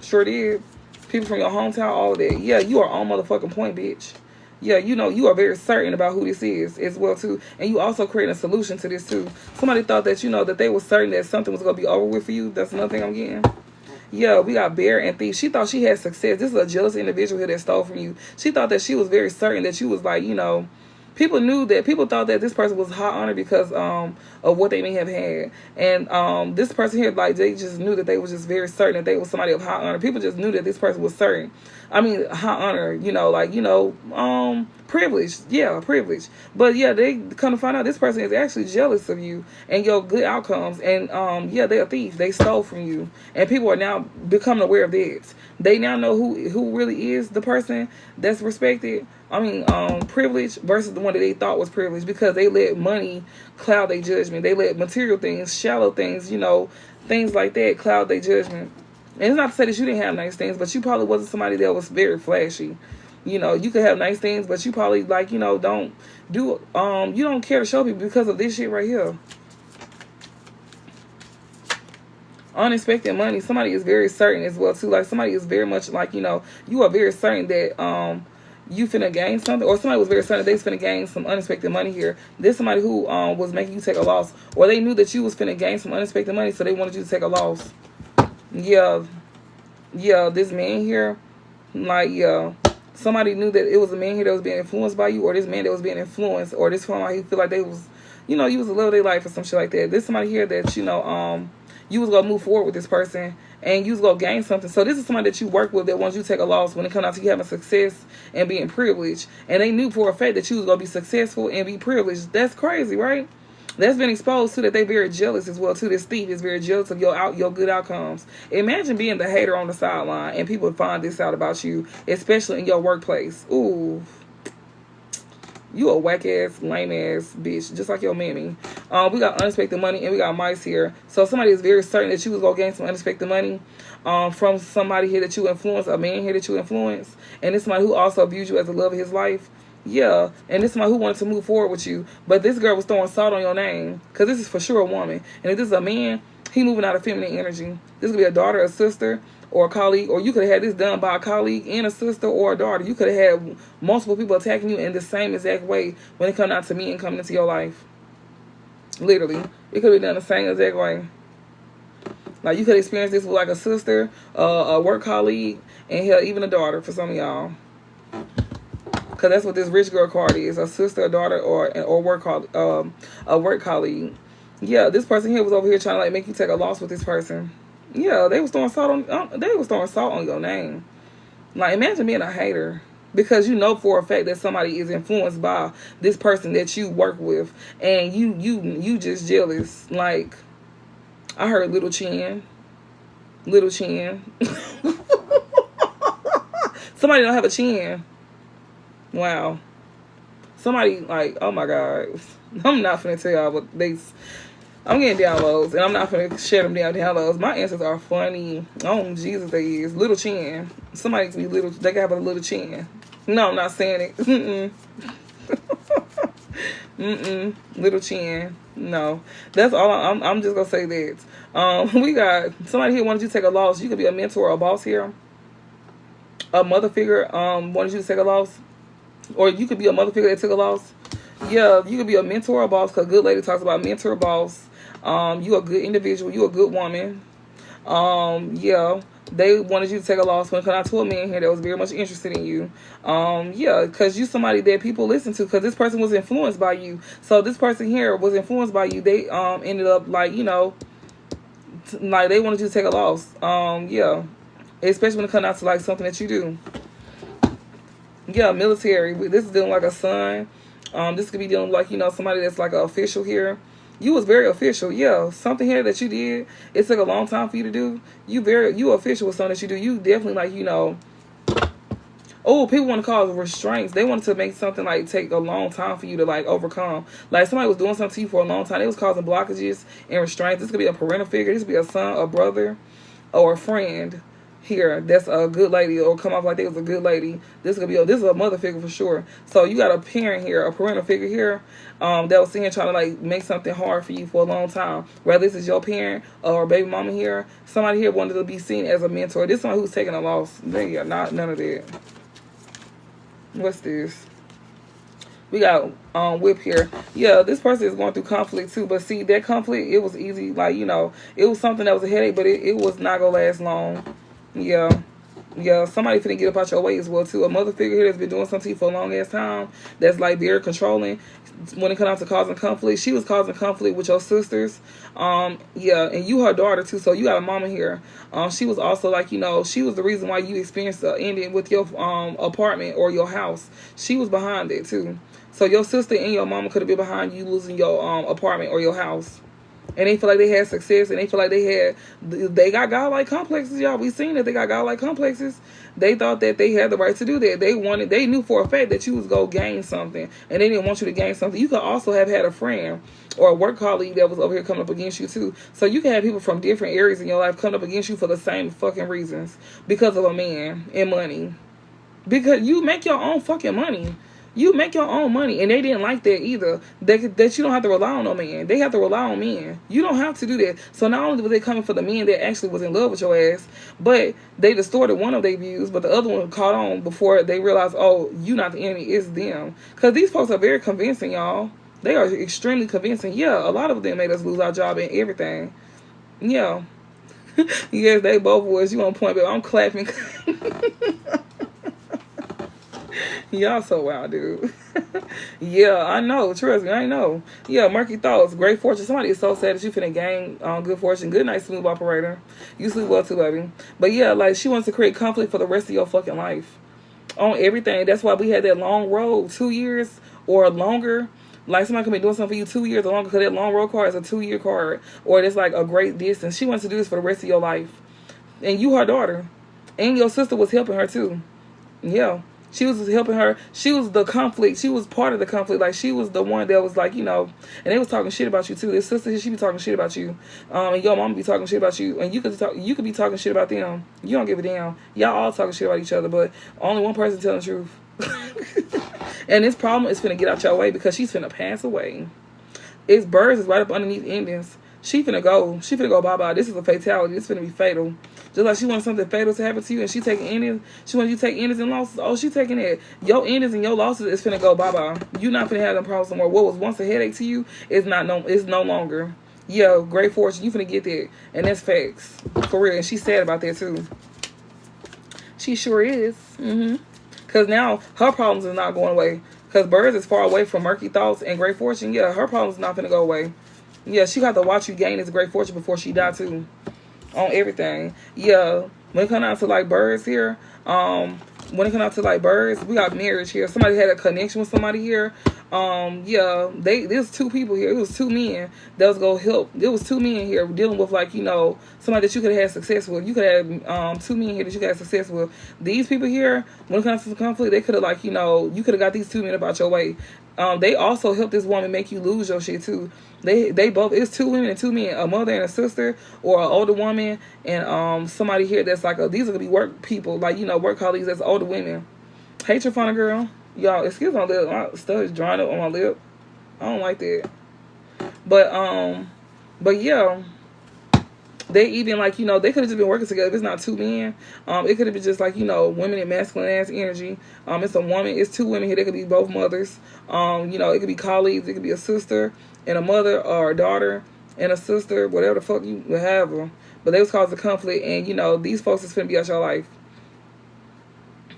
Sure did. People from your hometown, all of that. Yeah, you are on motherfucking point, bitch. Yeah, you know, you are very certain about who this is as well, too. And you also creating a solution to this, too. Somebody thought that, you know, that they were certain that something was going to be over with for you. That's another thing I'm getting. Yeah, we got bear and thief. She thought she had success. This is a jealous individual here that stole from you. She thought that she was very certain that you was like, you know, people thought that this person was high honor because of what they may have had. And this person here, like, they just knew that they was just very certain that they was somebody of high honor. People just knew that this person was certain. I mean, high honor, you know, like, you know, privileged. Yeah, privileged. But yeah, they come to find out this person is actually jealous of you and your good outcomes. And yeah, they're a thief. They stole from you. And people are now becoming aware of this. They now know who really is the person that's respected. I mean, privilege versus the one that they thought was privileged, because they let money cloud their judgment. They let material things, shallow things, you know, things like that cloud their judgment. And it's not to say that you didn't have nice things, but you probably wasn't somebody that was very flashy. You know, you could have nice things, but you probably, like, you know, you don't care to show people because of this shit right here. Unexpected money. Somebody is very certain as well, too. Like, somebody is very much like, you know, you are very certain that you finna gain something, or somebody was very certain they was finna gain some unexpected money here. There's somebody who was making you take a loss, or they knew that you was finna gain some unexpected money, so they wanted you to take a loss. Yeah, this man here, like, yeah, somebody knew that it was a man here that was being influenced by you, or this man that was being influenced, or this one he feel like they was, you know, you was a little their life or some shit like that. There's somebody here that, you know, you was gonna move forward with this person, and you was gonna gain something. So this is somebody that you work with that wants you to take a loss when it comes out to you having success and being privileged. And they knew for a fact that you was gonna be successful and be privileged. That's crazy, right? That's been exposed to that they very jealous as well too. This thief is very jealous of your good outcomes. Imagine being the hater on the sideline and people find this out about you, especially in your workplace. Ooh. You a whack ass, lame ass bitch, just like your mammy. We got unexpected money and we got mice here. So somebody is very certain that you was gonna gain some unexpected money from somebody here that you influence, a man here that you influence, and this somebody who also views you as the love of his life. Yeah, and this is somebody who wanted to move forward with you, but this girl was throwing salt on your name because this is for sure a woman, and if this is a man, he moving out of feminine energy. This could be a daughter, a sister, or a colleague, or you could have had this done by a colleague and a sister or a daughter. You could have had multiple people attacking you in the same exact way when it comes out to me and coming into your life. Literally, it could be done the same exact way. Like you could experience this with like a sister, a work colleague, and hell, even a daughter for some of y'all. Because that's what this rich girl card is: a sister, a daughter, or a work colleague. Yeah, this person here was over here trying to like make you take a loss with this person. Yeah, they was throwing salt on your name. Like imagine being a hater because you know for a fact that somebody is influenced by this person that you work with, and you just jealous. Like I heard little chin. Somebody don't have a chin. Wow. Somebody like, oh my God. I'm not finna tell y'all, but I'm getting downloads, and I'm not finna share them downloads. My answers are funny. Oh, Jesus, they is. Little chin. Somebody can be little, they can have a little chin. No, I'm not saying it. Little chin. No. That's all. I'm just gonna say that. We got somebody here wanted you to take a loss. You could be a mentor or a boss here. A mother figure wanted you to take a loss. Or you could be a mother figure that took a loss. Yeah, you could be a mentor or boss, because Good Lady talks about mentor or boss. You a good individual. You a good woman. Yeah, they wanted you to take a loss when it comes out to a man here that was very much interested in you. Yeah, because you somebody that people listen to, because this person was influenced by you. So this person here was influenced by you. They ended up like, you know, like they wanted you to take a loss. Yeah, especially when it comes out to like something that you do. Yeah, military. This is dealing like a son. This could be dealing like, you know, somebody that's like an official here. You was very official. Yeah, something here that you did, it took a long time for you to do. You official with something that you do. You definitely like, you know. Oh, people want to cause restraints. They wanted to make something like take a long time for you to like overcome. Like somebody was doing something to you for a long time. They was causing blockages and restraints. This could be a parental figure. This could be a son, a brother, or a friend. Here, that's a good lady, or come off like they was a good lady. This is a mother figure for sure. So you got a parent here, a parental figure here, that was sitting here trying to like make something hard for you for a long time. Whether this is your parent or baby mama here, somebody here wanted to be seen as a mentor. This one who's taking a loss. They are not none of that. What's this? We got Whip here. Yeah, this person is going through conflict too. But see, that conflict, it was easy. Like, you know, it was something that was a headache, but it was not gonna last long. Yeah, somebody finna get up out your way as well too. A mother figure here that's been doing something to you for a long ass time, that's like very controlling when it comes out to causing conflict. She was causing conflict with your sisters. Yeah, and you her daughter too, so you got a mama here. She was also like, you know, she was the reason why you experienced the ending with your apartment or your house. She was behind it too. So your sister and your mama could have been behind you losing your apartment or your house. And they feel like they had success, and they feel like they got godlike complexes, y'all. We seen that they got godlike complexes. They thought that they had the right to do that. They knew for a fact that you was going to gain something, and they didn't want you to gain something. You could also have had a friend or a work colleague that was over here coming up against you too. So you can have people from different areas in your life coming up against you for the same fucking reasons, because of a man and money. Because you make your own fucking money. You make your own money, and they didn't like that either. That you don't have to rely on no man. They have to rely on men. You don't have to do that. So not only were they coming for the men that actually was in love with your ass, but they distorted one of their views, but the other one caught on before they realized, oh, you not the enemy, it's them. Because these folks are very convincing, y'all. They are extremely convincing. Yeah, a lot of them made us lose our job and everything. Yeah. Yes, they both was. You on point, but I'm clapping. Y'all so wild, dude. Yeah, I know. Trust me, I know. Yeah, murky thoughts, great fortune. Somebody is so sad that you finna gain good fortune. Good night, smooth operator. You sleep well too, baby. But yeah, like she wants to create conflict for the rest of your fucking life on everything. That's why we had that long road, 2 years or longer. Like somebody can be doing something for you 2 years or longer, because that long road card is a 2-year card, or it's like a great distance. She wants to do this for the rest of your life, and you her daughter, and your sister was helping her too. Yeah. She was helping her. She was the conflict. She was part of the conflict. Like, she was the one that was like, you know, and they was talking shit about you too. This sister, she be talking shit about you. And your mom be talking shit about you. And you could be talking shit about them. You don't give a damn. Y'all all talking shit about each other, but only one person telling the truth. And this problem is finna get out your way because she's finna pass away. It's birds is right up underneath endings. She finna go. She finna go bye-bye. This is a fatality. This finna be fatal. Just like she wants something fatal to happen to you and she taking endings. She wants you to take endings and losses. Oh, she taking it. Your endings and your losses is finna go bye-bye. You not finna have them problems no more. What was once a headache to you is it's no longer. Yo, great fortune. You finna get there. And that's facts. For real. And she's sad about that too. She sure is. Because now her problems is not going away. Because birds is far away from murky thoughts and great fortune. Yeah, her problems is not finna go away. Yeah, she got to watch you gain this great fortune before she die too. On everything. Yeah. When it comes out to like birds here, when it comes out to like birds, we got marriage here. Somebody had a connection with somebody here. Yeah, there's two people here. It was two men that was gonna help. There was two men here dealing with, like, you know, somebody that you could have had success with. You could have two men here that you could have success with. These people here, when it comes to the conflict, they could have, like, you know, you could have got these two men about your way. They also helped this woman make you lose your shit too. They both, it's two women and two men, a mother and a sister, or an older woman and somebody here that's like these are gonna be work people, like, you know, work colleagues that's older women. Hey, Trafana girl. Y'all, excuse my lip. My stuff is drying up on my lip. I don't like that. But yeah, they even, like, you know, they could have just been working together. If it's not two men, it could have been just, like, you know, women in masculine ass energy. It's a woman. It's two women here. They could be both mothers. You know, it could be colleagues. It could be a sister and a mother, or a daughter and a sister, whatever the fuck you have them. But they was causing conflict, and, you know, these folks is finna be out your life.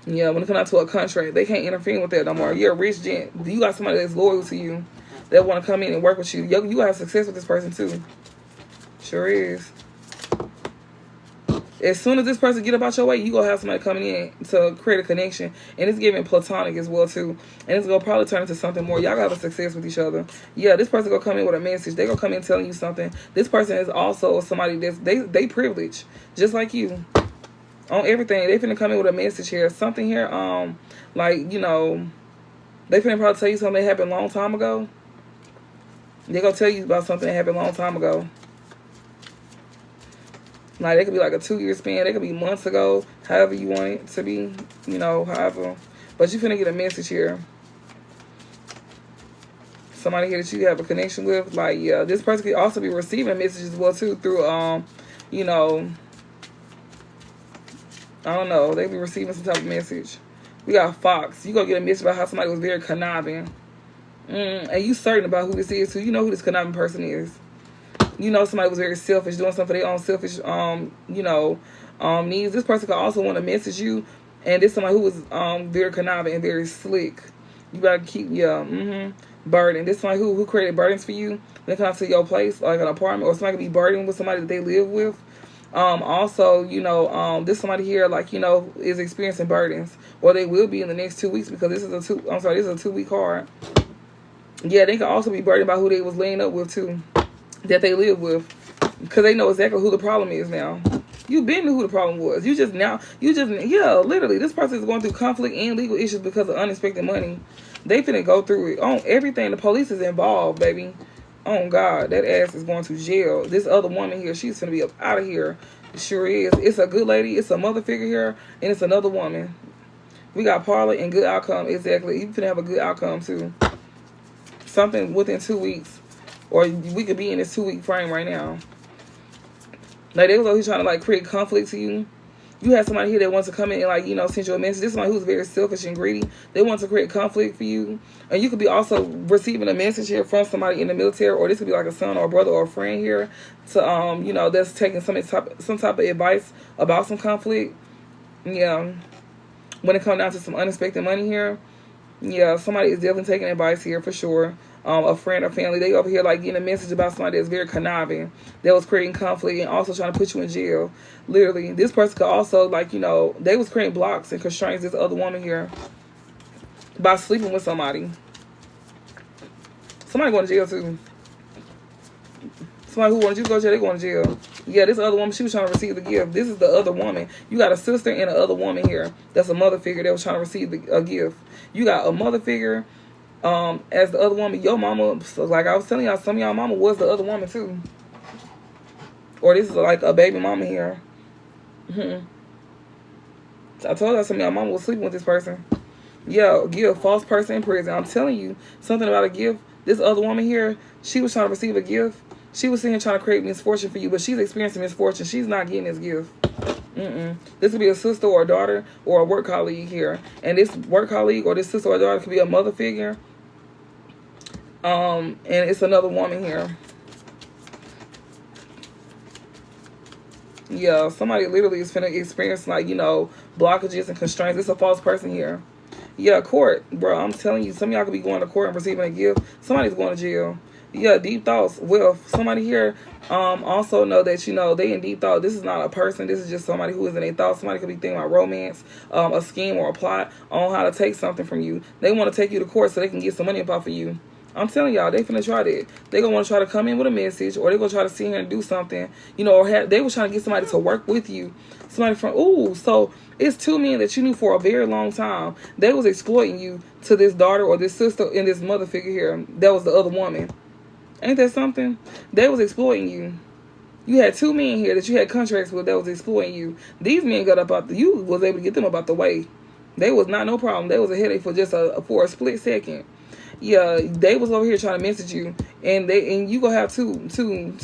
Yeah, when it comes out to a contract, they can't interfere with that no more. You're a rich gent. You got somebody that's loyal to you, that want to come in and work with you. You have success with this person too. Sure is. As soon as this person get about your way, you gonna have somebody coming in to create a connection, and it's giving platonic as well too. And it's gonna probably turn into something more. Y'all got a success with each other. Yeah, this person gonna come in with a message. They gonna come in telling you something. This person is also somebody that's they privileged, just like you. On everything, they finna come in with a message here. Something here, like, you know, they finna probably tell you something that happened a long time ago. They gonna tell you about something that happened a long time ago. Like, they could be like a 2-year span. They could be months ago. However you want it to be, you know, however. But you finna get a message here. Somebody here that you have a connection with. Like, yeah, this person could also be receiving messages as well too through, you know, I don't know. They be receiving some type of message. We got Fox. You gonna get a message about how somebody was very conniving. And you certain about who this is too. You know who this conniving person is. You know somebody was very selfish, doing something for their own selfish, you know, needs. This person could also want to message you. And this somebody who was very conniving and very slick. You gotta keep, burden. This somebody who created burdens for you when it comes to your place, like an apartment, or somebody could be burdened with somebody that they live with. Also, you know, this somebody here, like, you know, is experiencing burdens, or they will be in the next 2 weeks, because this is a 2-week card. Yeah, they can also be burdened by who they was laying up with too, that they live with, because they know exactly who the problem is now. You've been knew who the problem was. Yeah, literally, this person is going through conflict and legal issues because of unexpected money. They finna go through it on everything. The police is involved, baby. Oh, God, that ass is going to jail. This other woman here, she's going to be up out of here. It sure is. It's a good lady. It's a mother figure here, and it's another woman. We got parlor and good outcome. Exactly. You can have a good outcome, too. Something within 2 weeks. Or we could be in this 2-week frame right now. Like, they was always trying to, like, create conflict to you. You have somebody here that wants to come in and, like, you know, send you a message. This is somebody who's very selfish and greedy. They want to create conflict for you. And you could be also receiving a message here from somebody in the military, or this could be like a son or a brother or a friend here to, you know, that's taking some type of advice about some conflict. Yeah. When it comes down to some unexpected money here, yeah, somebody is definitely taking advice here for sure. A friend or family, they over here like getting a message about somebody that's very conniving, that was creating conflict and also trying to put you in jail. Literally, this person could also, like, you know, they was creating blocks and constraints, this other woman here, by sleeping with somebody. Somebody going to jail too. Somebody who wanted you to go to jail, they going to jail. Yeah, this other woman, she was trying to receive the gift. This is the other woman. You got a sister and a other woman here. That's a mother figure that was trying to receive a gift. You got a mother figure as the other woman. Your mama, so like I was telling y'all, some of y'all mama was the other woman too. Or this is like a baby mama here. I told y'all some of y'all mama was sleeping with this person. Yeah, give false person in prison. I'm telling you something about a gift. This other woman here, she was trying to receive a gift. She was sitting here trying to create misfortune for you, but she's experiencing misfortune. She's not getting this gift. This could be a sister or a daughter or a work colleague here. And this work colleague or this sister or daughter could be a mother figure. And it's another woman here. Yeah, somebody literally is finna experience, like, you know, blockages and constraints. It's a false person here. Yeah, court, bro. I'm telling you, some of y'all could be going to court and receiving a gift. Somebody's going to jail. Yeah, deep thoughts. Well, somebody here also know that, you know, they in deep thought. This is not a person. This is just somebody who is in their thoughts. Somebody could be thinking about romance, a scheme or a plot on how to take something from you. They want to take you to court so they can get some money up off of you. I'm telling y'all, they finna try that. They gonna want to try to come in with a message, or they gonna try to sit here and do something, you know, or they was trying to get somebody to work with you. Somebody from, so it's two men that you knew for a very long time. They was exploiting you to this daughter or this sister and this mother figure here. That was the other woman. Ain't that something? They was exploiting you. You had two men here that you had contracts with that was exploiting you. These men got up out you was able to get them about the way. They was not no problem. They was a headache for just for a split second. Yeah, they was over here trying to message you, and you gonna have two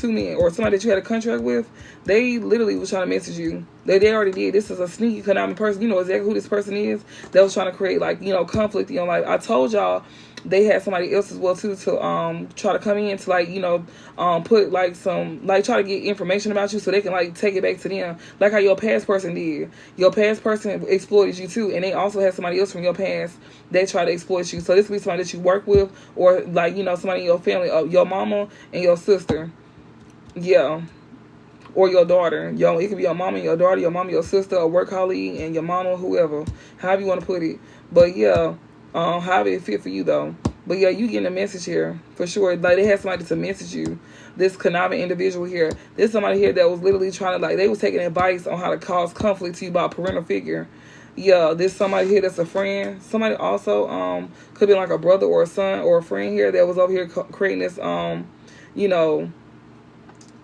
men or somebody that you had a contract with. They literally was trying to message you. They already did. This is a sneaky, conniving person. You know exactly who this person is. That was trying to create, like, you know, conflict. You know, like I told y'all, they had somebody else as well too to try to come in to, like, you know, put like some, like, try to get information about you so they can, like, take it back to them, like how your past person did. Your past person exploited you too, and they also had somebody else from your past that tried to exploit you. So this could be somebody that you work with, or, like, you know, somebody in your family, your mama and your sister. Yeah. Or your daughter. It could be your mama and your daughter, your mama, your sister, a work colleague, and your mama, whoever, however you want to put it. But yeah, however it fit for you though. But yeah, you getting a message here for sure. Like, they had somebody to message you. This conniving individual here. There's somebody here that was literally trying to, like, they was taking advice on how to cause conflict to you about a parental figure. Yeah, there's somebody here that's a friend. Somebody also could be like a brother or a son or a friend here that was over here creating this you know,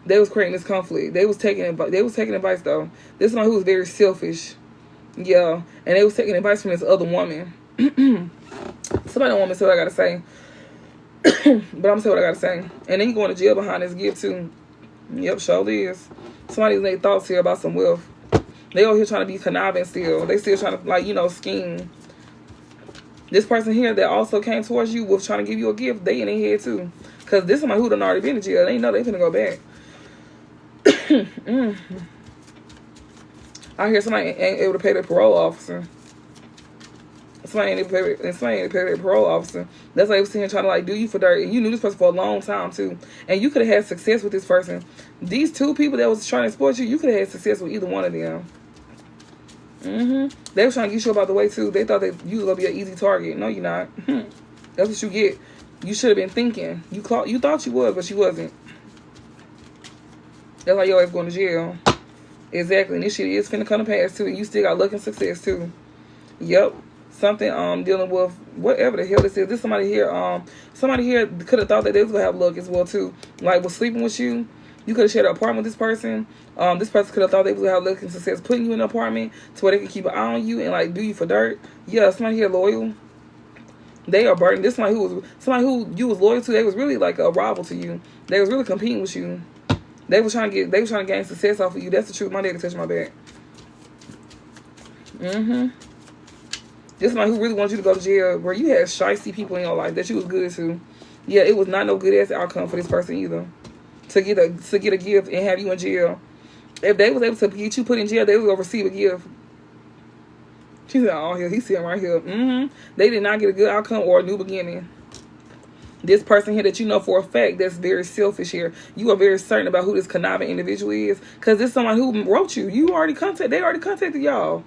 they was creating this conflict. They was taking advice though. This one who was very selfish. Yeah, and they was taking advice from this other woman. Somebody don't want me to say what I gotta say. But I'm gonna say what I gotta say. And then you going to jail behind this gift too. Yep, sure is. Somebody's made thoughts here about some wealth. They over here trying to be conniving still. They still trying to, like, you know, scheme. This person here that also came towards you was trying to give you a gift. They in their head too. Because this is somebody who done already been to jail. They know they finna go back. I hear somebody ain't able to pay their parole officer. Somebody ain't able to pay their parole officer. That's why they was sitting here trying to, like, do you for dirt. And you knew this person for a long time too. And you could have had success with this person. These two people that was trying to exploit you, you could have had success with either one of them. They was trying to get you about the way too. They thought that you was gonna be an easy target. No, you're not. That's what you get. You should have been thinking. You thought you was, but you wasn't. That's why your ass going to jail. Exactly. And this shit is finna come to pass too. And you still got luck and success too. Yep. Something dealing with whatever the hell this is. This somebody here could have thought that they was gonna have luck as well too. Like, was sleeping with you. You could have shared an apartment with this person. This person could have thought they was gonna have luck and success putting you in an apartment to where they can keep an eye on you and, like, do you for dirt. Yeah, somebody here loyal. They are burdened. This somebody who you was loyal to. They was really like a rival to you. They was really competing with you. They was trying to gain success off of you. That's the truth. My daddy touched my back. This somebody who really wants you to go to jail, where you had shicey people in your life that you was good to. Yeah, it was not no good ass outcome for this person either. To get a gift and have you in jail. If they was able to get you put in jail, they was gonna receive a gift. She said, "Oh, he's sitting right here." They did not get a good outcome or a new beginning. This person here that you know for a fact that's very selfish here. You are very certain about who this conniving individual is, because this is someone who wrote you. They already contacted y'all.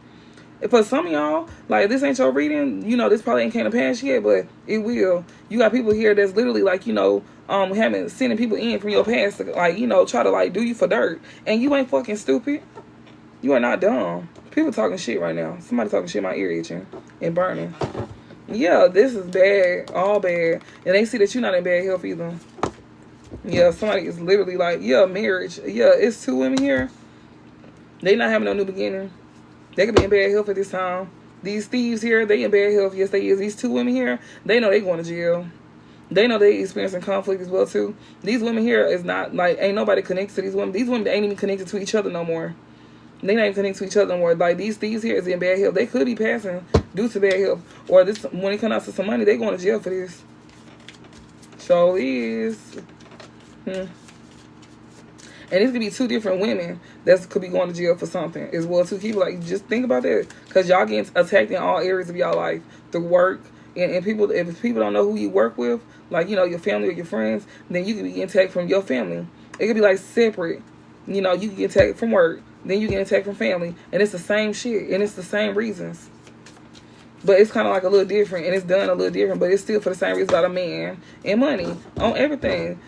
For some of y'all, like, this ain't your reading, you know, this probably ain't came to pass yet, but it will. You got people here that's literally, like, you know, having sending people in from your past to, like, you know, try to like do you for dirt, and you ain't fucking stupid. You are not dumb. People talking shit right now. Somebody talking shit, my ear itching and burning. Yeah, this is bad, all bad, and they see that you're not in bad health either. Yeah, somebody is literally like, yeah, marriage. Yeah, it's two women here. They not having no new beginning. They could be in bad health at this time. These thieves here, they in bad health. Yes, they is. These two women here, they know they going to jail. They know they experiencing conflict as well too. These women here is not like, ain't nobody connected to these women. These women ain't even connected to each other no more. They not even connected to each other no more. Like, these thieves here is in bad health. They could be passing due to bad health, or this when it comes out to some money, they going to jail for this. So is. And this could be two different women that could be going to jail for something as well too. Keep like, just think about that, because y'all getting attacked in all areas of y'all life through work, and people. If people don't know who you work with, like, you know, your family or your friends, then you could be getting attacked from your family. It could be like separate. You know, you can get attacked from work, then you get attacked from family, and it's the same shit, and it's the same reasons. But it's kind of like a little different, and it's done a little different, but it's still for the same reason about a man and money on everything.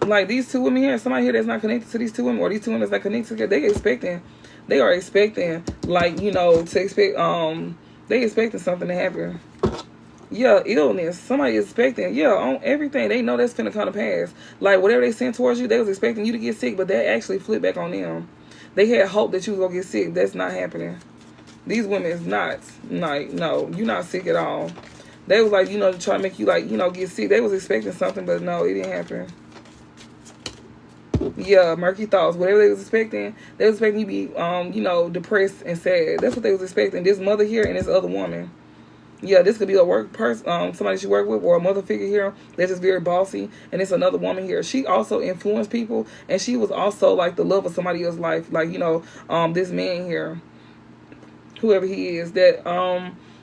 Like, these two women here, somebody here that's not connected to these two women, or these two women that's not connected together, they are expecting, like, you know, to expect, they expecting something to happen. Yeah, illness. Somebody is expecting, yeah, on everything. They know that's finna come to pass. Like, whatever they sent towards you, they was expecting you to get sick, but that actually flipped back on them. They had hope that you was gonna get sick. That's not happening. These women is not, like, no, you're not sick at all. They was like, you know, to try to make you, like, you know, get sick. They was expecting something, but no, it didn't happen. Yeah, murky thoughts. Whatever they was expecting you to be, you know, depressed and sad. That's what they was expecting. This mother here and this other woman. Yeah, this could be a work person, somebody she work with, or a mother figure here that's just very bossy. And it's another woman here. She also influenced people, and she was also like the love of somebody else's life. Like, you know, this man here, whoever he is, that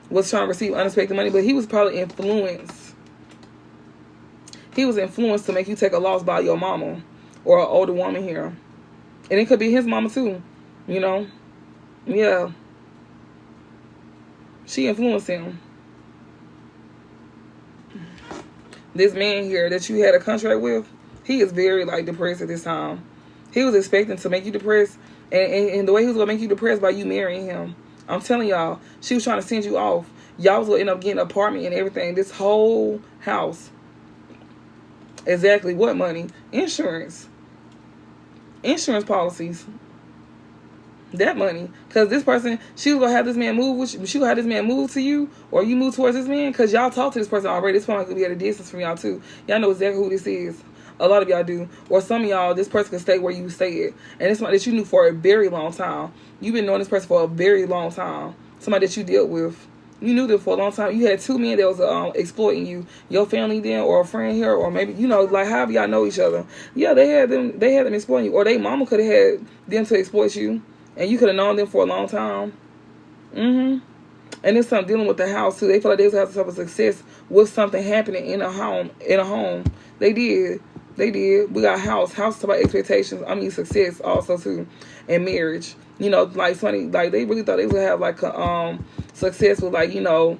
was trying to receive unexpected money, but he was probably influenced. He was influenced to make you take a loss by your mama or an older woman here. And it could be his mama too, you know? Yeah. She influenced him. This man here that you had a contract with, he is very, like, depressed at this time. He was expecting to make you depressed, and the way he was going to make you depressed by you marrying him. I'm telling y'all, she was trying to send you off. Y'all was going to end up getting an apartment and everything. This whole house. Exactly what money? Insurance. Insurance policies. That money. Because this person, she was going to have this man move with you. She going to have this man move to you, or you move towards this man, because y'all talk to this person already. This person could be at a distance from y'all too. Y'all know exactly who this is. A lot of y'all do. Or some of y'all, this person can stay where you stay at. And it's somebody that you knew for a very long time. You've been knowing this person for a very long time. Somebody that you dealt with. You knew them for a long time. You had two men that was exploiting you. Your family then, or a friend here, or maybe, you know, like, however y'all know each other. Yeah, they had them exploiting you. Or they mama could have had them to exploit you. And you could have known them for a long time. And it's something dealing with the house too. They feel like they was having some success with something happening in a home. They did. We got house about expectations. I mean, success also too, and marriage. You know, like somebody, like, they really thought they was gonna have like success with, like, you know,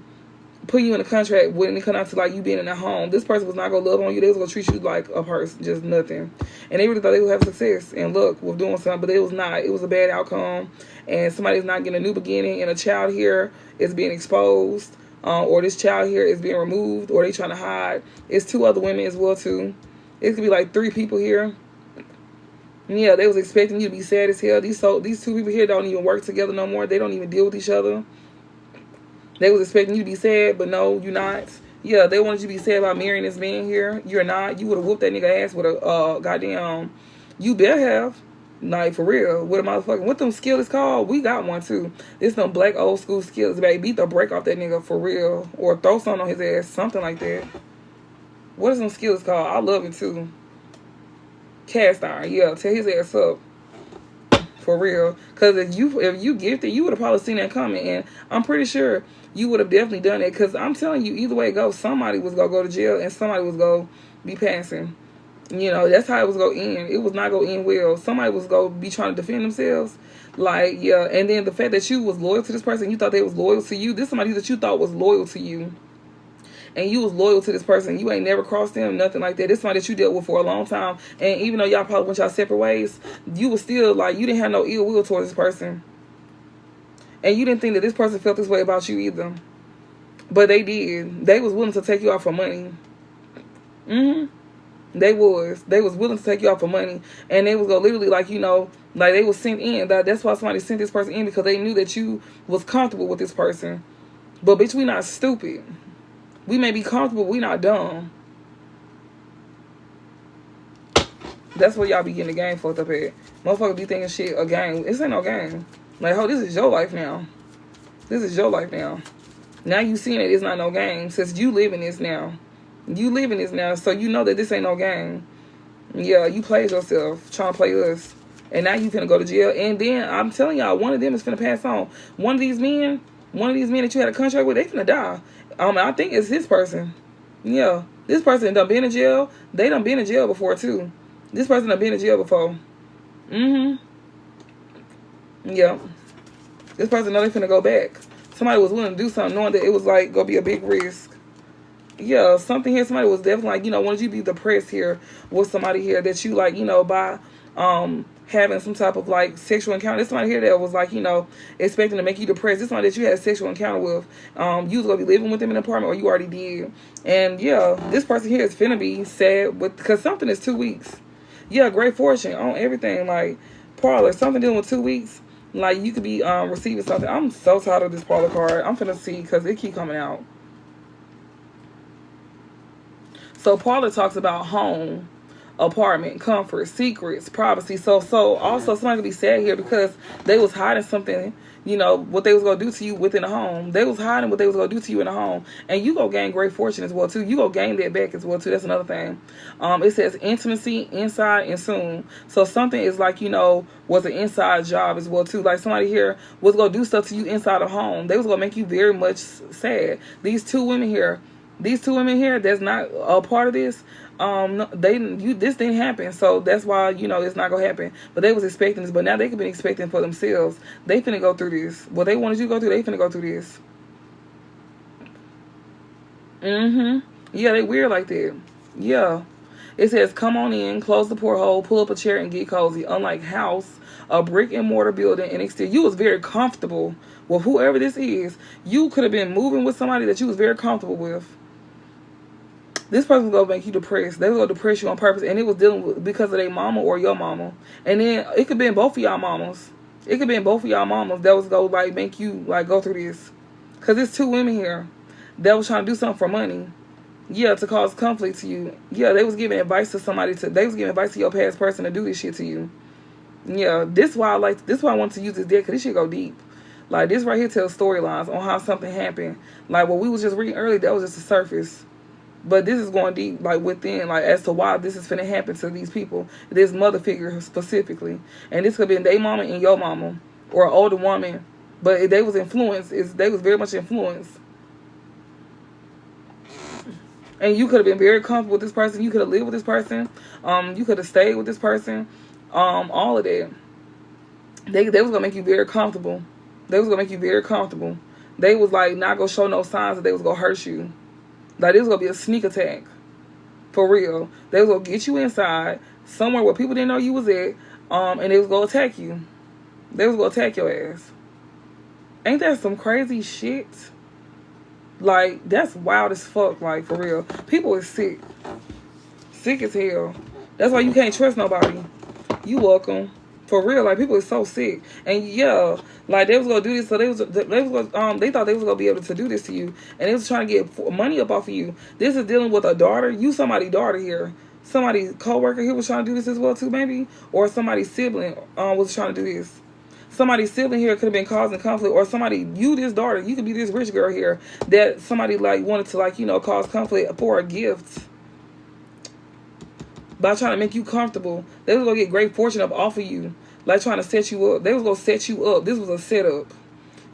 putting you in a contract when it come out to, like, you being in a home. This person was not gonna love on you. They was gonna treat you like a person, just nothing. And they really thought they would have success and luck with doing something, but it was not. It was a bad outcome, and somebody's not getting a new beginning, and a child here is being exposed, or this child here is being removed, or they trying to hide. It's two other women as well too. It could be like 3 people here. Yeah, they was expecting you to be sad as hell. These 2 people here don't even work together no more. They don't even deal with each other. They was expecting you to be sad, but no, you're not. Yeah, they wanted you to be sad about marrying this man here. You're not. You would have whooped that nigga ass with a goddamn. You better have. Like, for real. What them skills called? We got one too. This them black old school skills, baby. Beat the break off that nigga for real. Or throw something on his ass. Something like that. What is them skills called? I love it too. Cast iron. Yeah, tear his ass up. For real. Because if you gifted, you would have probably seen that coming. And I'm pretty sure you would have definitely done it. Because I'm telling you, either way it goes, somebody was going to go to jail and somebody was going to be passing. You know, that's how it was going to end. It was not going to end well. Somebody was going to be trying to defend themselves. Like, yeah. And then the fact that you was loyal to this person, you thought they was loyal to you. This is somebody that you thought was loyal to you. and you was loyal to this person. You ain't never crossed them, nothing like that. This somebody that you dealt with for a long time, and even though y'all probably went y'all separate ways, you was still like, you didn't have no ill will towards this person, and you didn't think that this person felt this way about you either. But they did. They was willing to take you out for money. They was willing to take you out for money, and they was go literally like, you know, like they was sent in. That's why somebody sent this person in, because they knew that you was comfortable with this person. But bitch, we not stupid. We may be comfortable, we not dumb. That's what y'all be getting the game fucked up at. Motherfuckers be thinking shit a game. This ain't no game. Like, ho, this is your life now. This is your life now. Now you seeing it, it's not no game. Since you living this now. You living this now, so you know that this ain't no game. Yeah, you played yourself trying to play us. And now you finna go to jail. And then, I'm telling y'all, one of them is finna pass on. One of these men that you had a contract with, they finna die. I think it's this person. Yeah. This person done been in jail. They done been in jail before, too. This person done been in jail before. Yeah. This person know they finna go back. Somebody was willing to do something knowing that it was like gonna be a big risk. Yeah, something here, somebody was definitely like, you know, wanted you to be depressed here with somebody here that you like, you know, by having some type of like sexual encounter. There's somebody here that was like, you know, expecting to make you depressed. This somebody that you had a sexual encounter with. You was gonna be living with them in an apartment, or you already did. And yeah, this person here is finna be sad with, because something is 2 weeks. Yeah, great fortune on everything. Like parlor, something dealing with 2 weeks. Like you could be receiving something. I'm so tired of this parlor card. I'm finna see because it keep coming out. So parlor talks about home, apartment, comfort, secrets, privacy. So also somebody could be sad here because they was hiding something, you know, what they was going to do to you within the home. They was hiding what they was going to do to you in the home. And you go gain great fortune as well, too. You go gain that back as well, too. That's another thing. It says intimacy, inside, and soon. So something is like, you know, was an inside job as well, too. Like somebody here was going to do stuff to you inside the home. They was going to make you very much sad. These two women here that's not a part of this, this didn't happen, so that's why, you know, it's not gonna happen. But they was expecting this, but now they could be expecting for themselves. They finna go through this. What they wanted you to go through, they finna go through this. Yeah, they weird like that. Yeah. It says, come on in, close the porthole, pull up a chair, and get cozy. Unlike house, a brick and mortar building, and exterior, you was very comfortable with whoever this is. You could have been moving with somebody that you was very comfortable with. This person was going to make you depressed. They was going to depress you on purpose. And it was dealing with because of their mama or your mama. And then it could be both of y'all mamas. It could be both of y'all mamas that was going to like make you like go through this. Because there's two women here that was trying to do something for money. Yeah, to cause conflict to you. Yeah, they was giving advice to somebody they was giving advice to your past person to do this shit to you. Yeah, this is why I want to use this deck, because this shit go deep. Like this right here tells storylines on how something happened. Like what we was just reading earlier, that was just the surface. But this is going deep, like within, like as to why this is finna happen to these people. This mother figure specifically. And this could be their mama and your mama, or an older woman. But if they was influenced, they was very much influenced. And you could have been very comfortable with this person. You could have lived with this person. You could have stayed with this person. All of that. They was gonna make you very comfortable. They was gonna make you very comfortable. They was like not gonna show no signs that they was gonna hurt you. Like, this was going to be a sneak attack. For real. They was going to get you inside, somewhere where people didn't know you was at, and they was going to attack you. They was going to attack your ass. Ain't that some crazy shit? Like, that's wild as fuck, like, for real. People is sick. Sick as hell. That's why you can't trust nobody. You welcome. For real, like, people is so sick. And yeah, like, they was gonna do this, so they thought they was gonna be able to do this to you, and they was trying to get money up off of you. This is dealing with a daughter. You somebody's daughter here. Somebody's co-worker here was trying to do this as well too, maybe, or somebody's sibling was trying to do this. Somebody's sibling here could have been causing conflict, or somebody, this daughter, you could be this rich girl here that somebody like wanted to like, you know, cause conflict for a gift. By trying to make you comfortable. They was going to get great fortune up off of you. Like trying to set you up. They was going to set you up. This was a setup.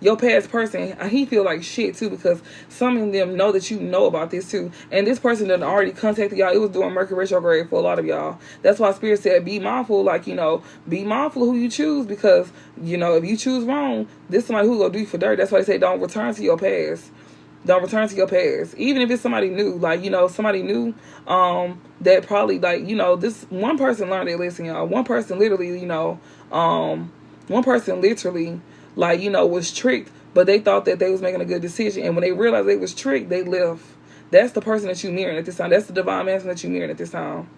Your past person, he feel like shit too, because some of them know that you know about this too. And this person done already contacted y'all. It was doing Mercury retrograde for a lot of y'all. That's why Spirit said be mindful, like, you know, be mindful who you choose, because, you know, if you choose wrong, this is somebody who's going to do you for dirt. That's why they say don't return to your past. Don't return to your past. Even if it's somebody new, like, somebody new, that probably, like, this one person learned their lesson, y'all. One person literally, one person literally, like, was tricked, but they thought that they was making a good decision. And when they realized they was tricked, they left. That's the person that you mirroring at this time. That's the divine masculine that you mirroring at this time.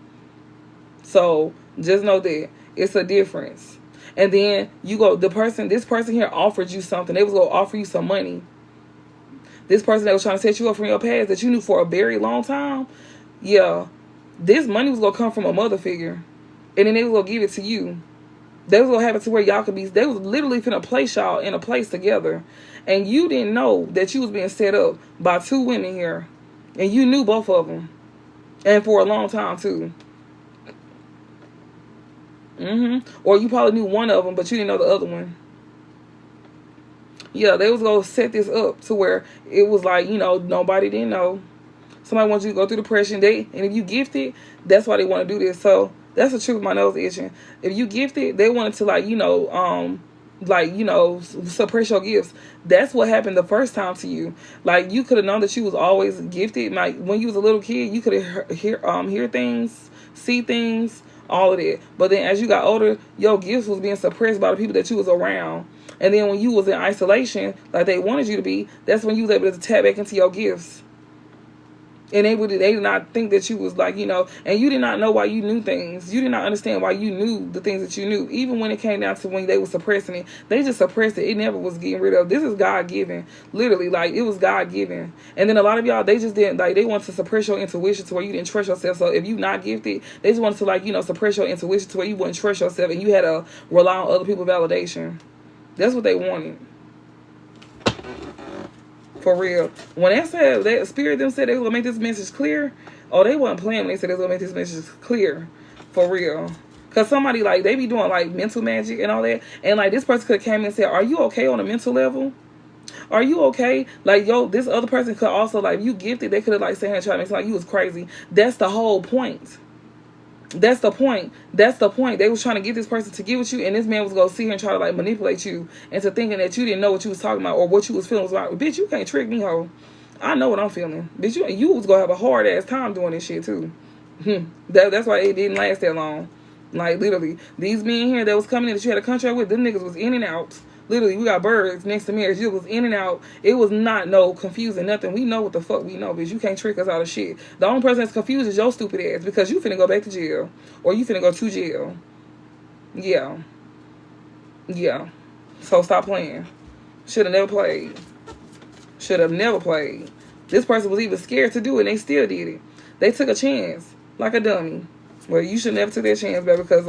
So just know that it's a difference. And then this person here offered you something. They was going to offer you some money. This person that was trying to set you up from your past that you knew for a very long time, yeah, this money was going to come from a mother figure. And then they was going to give it to you. They was going to have it to where y'all could be, they was literally finna place y'all in a place together. And you didn't know that you was being set up by two women here. And you knew both of them. And for a long time, too. Or you probably knew one of them, but you didn't know the other one. Yeah, they was going to set this up to where it was like, nobody didn't know. Somebody wants you to go through depression. And if you gifted, that's why they want to do this. So that's the truth. My nose itching. If you gifted, they wanted to suppress your gifts. That's what happened the first time to you. Like, you could have known that you was always gifted. Like, when you was a little kid, you could have hear things, see things, all of that. But then as you got older, your gifts was being suppressed by the people that you was around. And then when you was in isolation, like they wanted you to be, that's when you was able to tap back into your gifts. And they did not think that you was like, and you did not know why you knew things. You did not understand why you knew the things that you knew. Even when it came down to when they were suppressing it, they just suppressed it. It never was getting rid of. This is God-given. Literally, like, it was God-given. And then a lot of y'all, they just didn't, like, they want to suppress your intuition to where you didn't trust yourself. So if you not gifted, they just wanted to, like, suppress your intuition to where you wouldn't trust yourself and you had to rely on other people's validation. That's what they wanted. For real. When they said, that Spirit them said they were going to make this message clear, they wasn't playing when they said they were going to make this message clear. For real. Because somebody, like, they be doing, like, mental magic and all that. And, like, this person could have came in and said, are you okay on a mental level? Are you okay? Like, this other person could also, like, if you gifted, they could have, like, sat here and tried to make it like you was crazy. That's the whole point. That's the point. That's the point. They was trying to get this person to get with you, and this man was going to sit here and try to, like, manipulate you into thinking that you didn't know what you was talking about or what you was feeling was like. Bitch, you can't trick me, ho. I know what I'm feeling. Bitch, you was going to have a hard-ass time doing this shit, too. That's why it didn't last that long. Like, literally. These men here that was coming in that you had a contract with, them niggas was in and out. Literally, we got birds next to marriage. It was in and out. It was not no confusing nothing. We know what the fuck we know, bitch. You can't trick us out of shit. The only person that's confused is your stupid ass because you finna go back to jail. Or you finna go to jail. Yeah. Yeah. So stop playing. Should have never played. Should have never played. This person was even scared to do it and they still did it. They took a chance. Like a dummy. Well, you should never take that chance, baby, because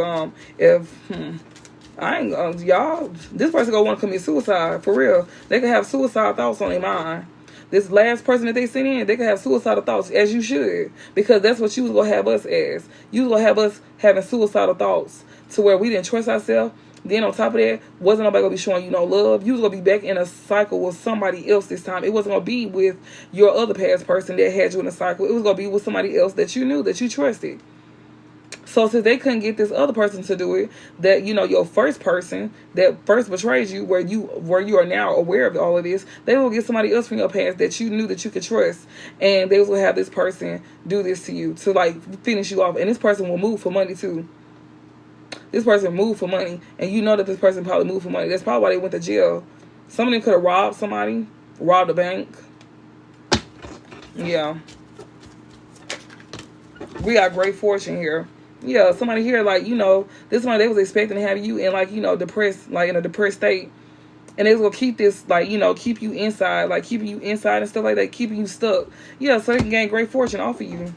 y'all, this person gonna want to commit suicide, for real. They could have suicide thoughts on their mind. This last person that they sent in, they could have suicidal thoughts, as you should, because that's what you was gonna have us as. You was gonna have us having suicidal thoughts to where we didn't trust ourselves. Then on top of that, wasn't nobody gonna be showing you no love. You was gonna be back in a cycle with somebody else this time. It wasn't gonna be with your other past person that had you in a cycle. It was gonna be with somebody else that you knew, that you trusted. So since they couldn't get this other person to do it, that, your first person that first betrayed you, where you are now aware of all of this, they will get somebody else from your past that you knew that you could trust, and they will have this person do this to you to, like, finish you off. And this person will move for money too. This person moved for money, and you know that this person probably moved for money. That's probably why they went to jail. Some of them could have robbed somebody, robbed a bank. Yeah. We got great fortune here. Yeah, somebody here, like, this somebody they was expecting to have you in, like, depressed, like, in a depressed state. And they was going to keep this, like, keep you inside, like, keeping you inside and stuff like that, keeping you stuck. Yeah, so they can gain great fortune off of you.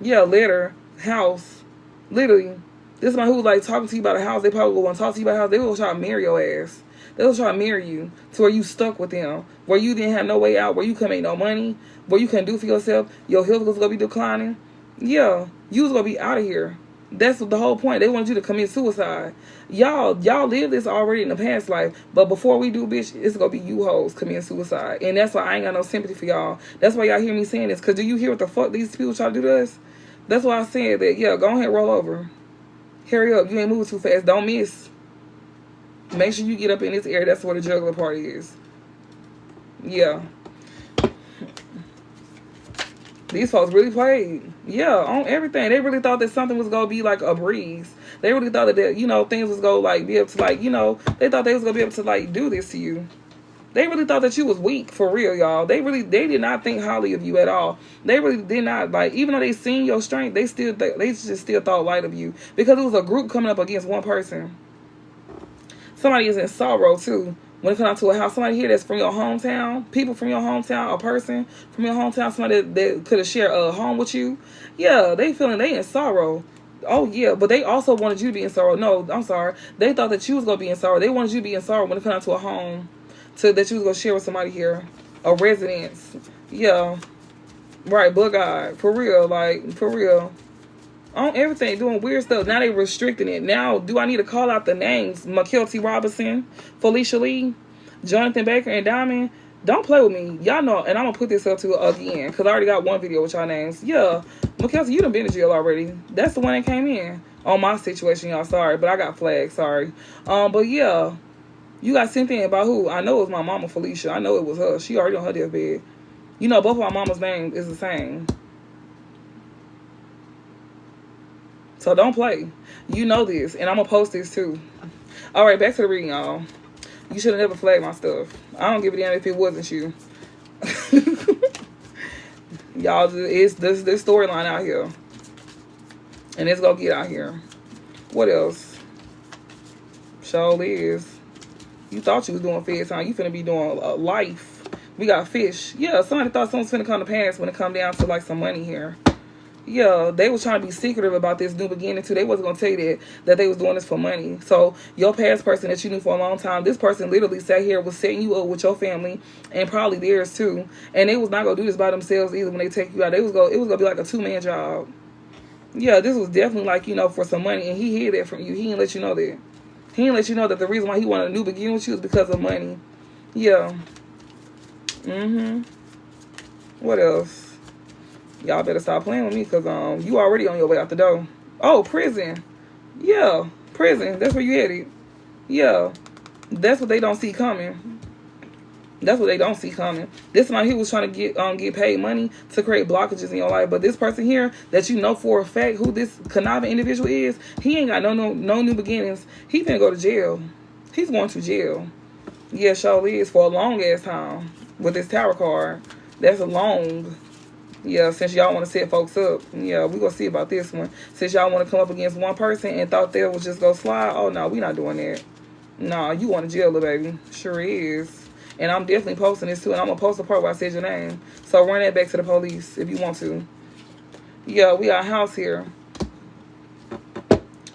Yeah, letter, house. Literally. This is somebody who was, like, talking to you about a house. They probably want to talk to you about a house. They will try to marry your ass. They will try to marry you to where you stuck with them, where you didn't have no way out, where you couldn't make no money, where you couldn't do for yourself. Your health was going to be declining. Yeah, you was going to be out of here. That's the whole point. They wanted you to commit suicide. Y'all live this already in the past life. But before we do, bitch, it's going to be you hoes committing suicide. And that's why I ain't got no sympathy for y'all. That's why y'all hear me saying this. Because do you hear what the fuck these people try to do to us? That's why I said that, yeah, go ahead, roll over. Hurry up. You ain't moving too fast. Don't miss. Make sure you get up in this area. That's where the juggler party is. Yeah. These folks really played. Yeah, on everything. They really thought that something was going to be like a breeze. They really thought that, you know, things was going to like be able to like, you know, they thought they was going to be able to like do this to you. They really thought that you was weak, for real, y'all. They did not think highly of you at all. They really did not, like, even though they seen your strength, they just still thought light of you. Because it was a group coming up against one person. Somebody is in sorrow, too. When it comes to a house, somebody here that's from your hometown, people from your hometown, a person from your hometown, somebody that could have shared a home with you. Yeah, they feeling they in sorrow. Oh, yeah, but they also wanted you to be in sorrow. No, I'm sorry. They thought that you was going to be in sorrow. They wanted you to be in sorrow when it comes to a home. That you was going to share with somebody here. A residence. Yeah. Right, but God. For real. Like, for real. On everything. Doing weird stuff. Now they restricting it. Now, do I need to call out the names? Mykelti Robinson. Felicia Lee. Jonathan Baker and Diamond. Don't play with me. Y'all know. And I'm going to put this up to again. Because I already got one video with y'all names. Yeah. Mykelti, you done been to jail already. That's the one that came in. On my situation, y'all. Sorry. But I got flagged. Sorry. But yeah. You got sent in about who? I know it was my mama, Felicia. I know it was her. She already on her deathbed. You know, both of our mama's name is the same. So don't play. You know this. And I'm going to post this too. All right, back to the reading, y'all. You should have never flagged my stuff. I don't give a damn if it wasn't you. Y'all, it's this storyline out here. And it's going to get out here. What else? Surely is. You thought you was doing fed time. You finna be doing life. We got fish. Yeah, somebody thought someone's finna come to pass when it come down to like some money here. Yeah, they was trying to be secretive about this new beginning too. They wasn't gonna tell you that they was doing this for money. So your past person that you knew for a long time, this person literally sat here, was setting you up with your family and probably theirs too. And they was not gonna do this by themselves either when they take you out. It was gonna be like a 2-man job. Yeah, this was definitely like, you know, for some money, and he hid that from you. He didn't let you know that. He didn't let you know that the reason why he wanted a new beginning with you is because of money. Yeah. What else? Y'all better stop playing with me because you already on your way out the door. Oh, prison. Yeah, prison. That's where you headed. Yeah. That's what they don't see coming. That's what they don't see coming. This man, he was trying to get paid money to create blockages in your life. But this person here that you know for a fact who this conniving individual is, he ain't got no new beginnings. He finna go to jail. He's going to jail. Yeah, surely is for a long ass time with this tarot card. That's a long. Yeah, since y'all want to set folks up. Yeah, we gonna see about this one. Since y'all want to come up against one person and thought they would just go slide. Oh no, we not doing that. Nah, you want to jail, little baby. Sure is. And I'm definitely posting this too. And I'm going to post the part where I said your name. So run that back to the police if you want to. Yeah, we got a house here.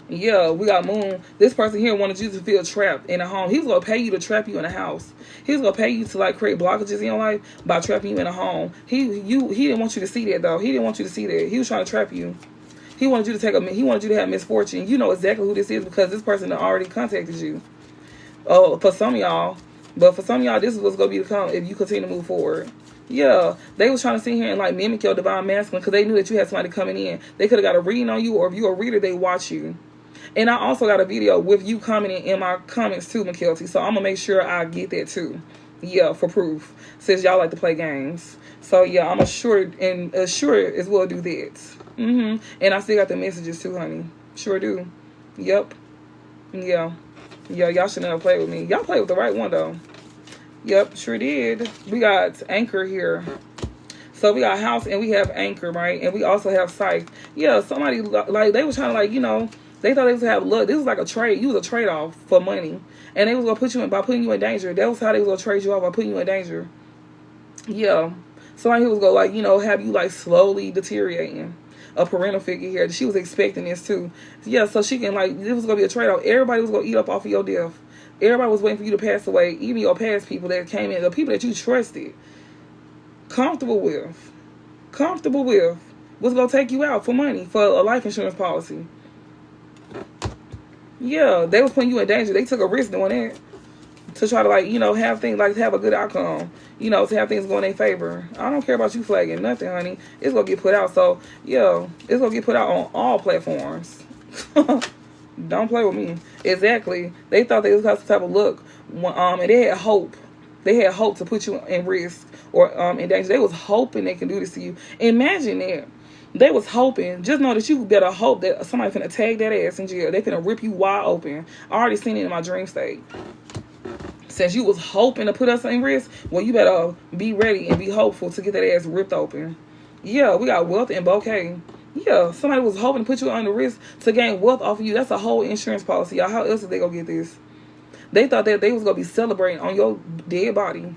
Yeah, we got Moon. This person here wanted you to feel trapped in a home. He was going to pay you to trap you in a house. He was going to pay you to like create blockages in your life by trapping you in a home. He didn't want you to see that though. He didn't want you to see that. He was trying to trap you. He wanted you to have misfortune. You know exactly who this is because this person already contacted you. Oh, for some of y'all. But for some of y'all, this is what's going to be to come if you continue to move forward. Yeah, they was trying to sit here and like mimic your divine masculine because they knew that you had somebody coming in. They could have got a reading on you, or if you're a reader, they watch you. And I also got a video with you commenting in my comments too, Mykelti. So I'm going to make sure I get that too. Yeah, for proof. Since y'all like to play games. So yeah, I'm assured as well do that. And I still got the messages too, honey. Sure do. Yep. Yeah. Yeah, y'all shouldn't have played with me. Y'all played with the right one, though. Yep, sure did. We got Anchor here. So we got House and we have Anchor, right? And we also have Sight. Yeah, somebody, like, they was trying to, like, you know, they thought they was going to have luck. This was like a trade. You was a trade-off for money. And they was going to put you in by putting you in danger. That was how they was going to trade you off, by putting you in danger. Yeah. Somebody who was going to, like, you know, have you, like, slowly deteriorating. A parental figure here. She was expecting this too. Yeah, so she can like, this was going to be a trade-off. Everybody was going to eat up off of your death. Everybody was waiting for you to pass away. Even your past people that came in. The people that you trusted. Comfortable with. Was going to take you out for money. For a life insurance policy. Yeah, they was putting you in danger. They took a risk doing that. To try to like, you know, have things like have a good outcome. You know, to have things go in their favor. I don't care about you flagging nothing, honey. It's going to get put out. So, yeah, it's going to get put out on all platforms. Don't play with me. Exactly. They thought they was got some type of look. And they had hope. They had hope to put you in risk or in danger. They was hoping they can do this to you. Imagine that. They was hoping. Just know that you better hope that somebody finna tag that ass in jail. They finna rip you wide open. I already seen it in my dream state. Since you was hoping to put us in risk, well, you better be ready and be hopeful to get that ass ripped open. Yeah, we got wealth and bouquet. Yeah, somebody was hoping to put you under risk to gain wealth off of you. That's a whole insurance policy, y'all. How else did they go get this? They thought that they was going to be celebrating on your dead body.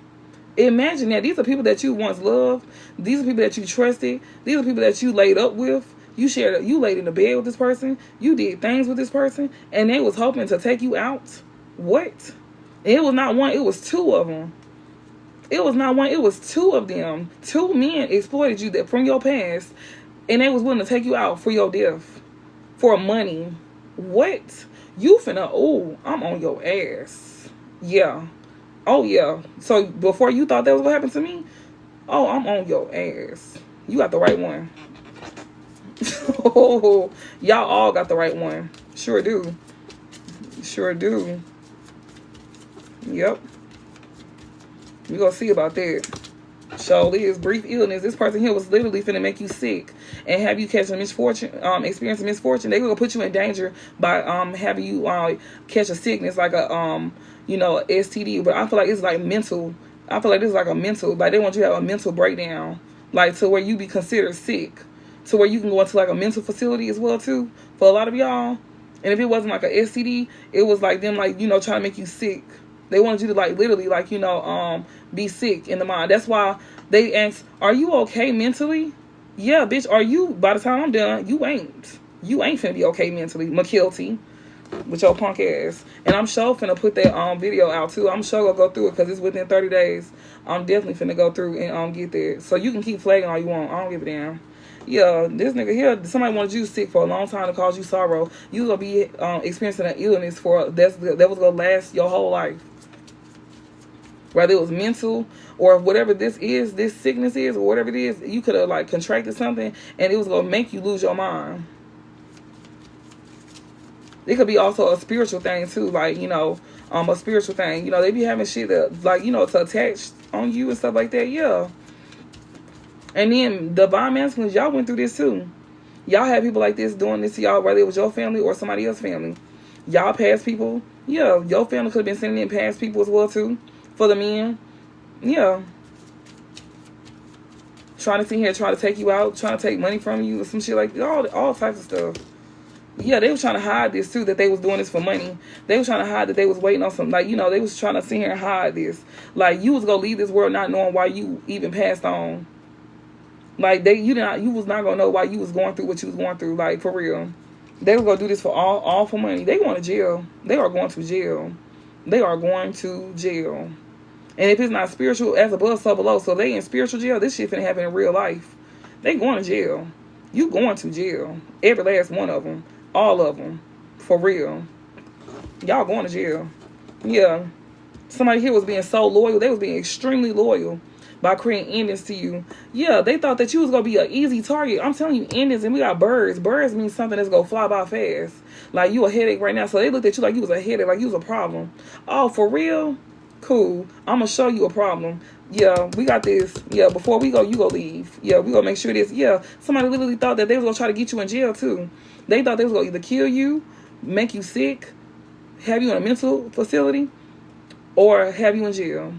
Imagine that. These are people that you once loved. These are people that you trusted. These are people that you laid up with. You laid in the bed with this person. You did things with this person. And they was hoping to take you out. What? It was not one. It was two of them. It was not one. It was two of them. Two men exploited you that from your past. And they was willing to take you out for your death. For money. What? You finna, oh, I'm on your ass. Yeah. Oh, yeah. So, before you thought that was what happened to me, oh, I'm on your ass. You got the right one. Oh, y'all all got the right one. Sure do. Sure do. Yep. We gonna see about that. Surely is brief illness. This person here was literally finna make you sick and have you catch a misfortune, experiencing misfortune. They gonna put you in danger by having you catch a sickness like a STD. But I feel like it's like mental. I feel like this is like a mental. Like they want you to have a mental breakdown, like to where you be considered sick, to where you can go into like a mental facility as well too. For a lot of y'all, and if it wasn't like a STD, it was like them like trying to make you sick. They wanted you to like literally like be sick in the mind. That's why they ask, "Are you okay mentally?" Yeah, bitch. Are you? By the time I'm done, you ain't. You ain't finna be okay mentally, McKilty, with your punk ass. And I'm sure finna put that video out too. I'm sure gonna go through it because it's within 30 days. I'm definitely finna go through and get there. So you can keep flagging all you want. I don't give a damn. Yeah, this nigga here, somebody wanted you sick for a long time to cause you sorrow. You gonna be experiencing an illness that was gonna last your whole life. Whether it was mental or whatever this sickness is, or whatever it is, you could have like contracted something and it was gonna make you lose your mind. It could be also a spiritual thing too, like a spiritual thing. They be having shit that like to attach on you and stuff like that. Yeah. And then divine masculines, y'all went through this too. Y'all had people like this doing this to y'all, whether it was your family or somebody else's family. Y'all past people. Yeah, your family could have been sending in past people as well too. For the men. Yeah. Trying to sit here, trying to take you out, trying to take money from you or some shit like that. All types of stuff. Yeah, they was trying to hide this too, that they was doing this for money. They was trying to hide that they was waiting on some, like, they was trying to sit here and hide this. Like, you was going to leave this world not knowing why you even passed on. Like, you was not going to know why you was going through what you was going through, like, for real. They was going to do this for all for money. They going to jail. They are going to jail. They are going to jail. And if it's not spiritual, as above, so below. So they in spiritual jail, this shit finna happen in real life. They going to jail. You going to jail. Every last one of them. All of them. For real. Y'all going to jail. Yeah. Somebody here was being so loyal. They was being extremely loyal by creating endings to you. Yeah, they thought that you was going to be an easy target. I'm telling you, endings, and we got birds. Birds mean something that's going to fly by fast. Like, you a headache right now. So they looked at you like you was a headache, like you was a problem. Oh, for real? Cool. I'm going to show you a problem. Yeah, we got this. Yeah, before we go, you go leave. Yeah, we going to make sure this. Yeah, somebody literally thought that they was going to try to get you in jail, too. They thought they was going to either kill you, make you sick, have you in a mental facility, or have you in jail.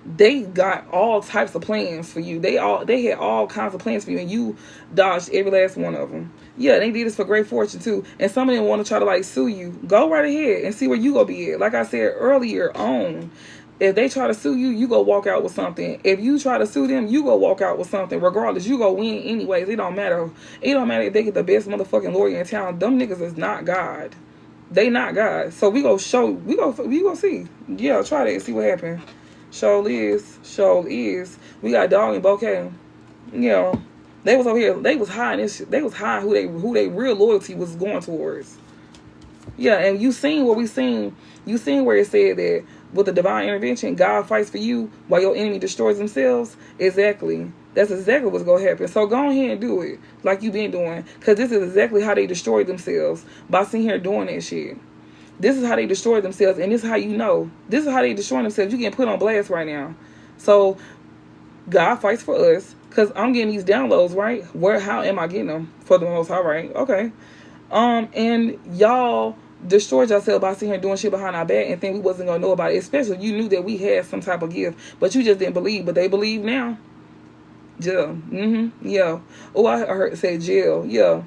They got all types of plans for you. They had all kinds of plans for you, and you dodged every last one of them. Yeah, they did this for great fortune too. And some of them want to try to like sue you. Go right ahead and see where you gonna be at. Like I said earlier on, if they try to sue you, you go walk out with something. If you try to sue them, you go walk out with something. Regardless, you go win anyways. It don't matter. It don't matter if they get the best motherfucking lawyer in town. Them niggas is not God. They not God. So we go see. Yeah, try that and see what happens. Show is. We got dog and bouquet. They was over here. They was hiding this shit. They was hiding who they real loyalty was going towards. Yeah, and you seen what we seen. You seen where it said that with the divine intervention, God fights for you while your enemy destroys themselves. Exactly. That's exactly what's gonna happen. So go ahead and do it like you been doing, because this is exactly how they destroyed themselves, by sitting here doing that shit. This is how they destroy themselves, and this is how you know. This is how they destroy themselves. You getting put on blast right now. So God fights for us, because I'm getting these downloads, right? How am I getting them? For the Most High, right? Okay. And y'all destroyed yourself by sitting here doing shit behind our back and think we wasn't gonna know about it. Especially you knew that we had some type of gift, but you just didn't believe. But they believe now. Jail. Yeah. Oh, I heard say jail. Yeah.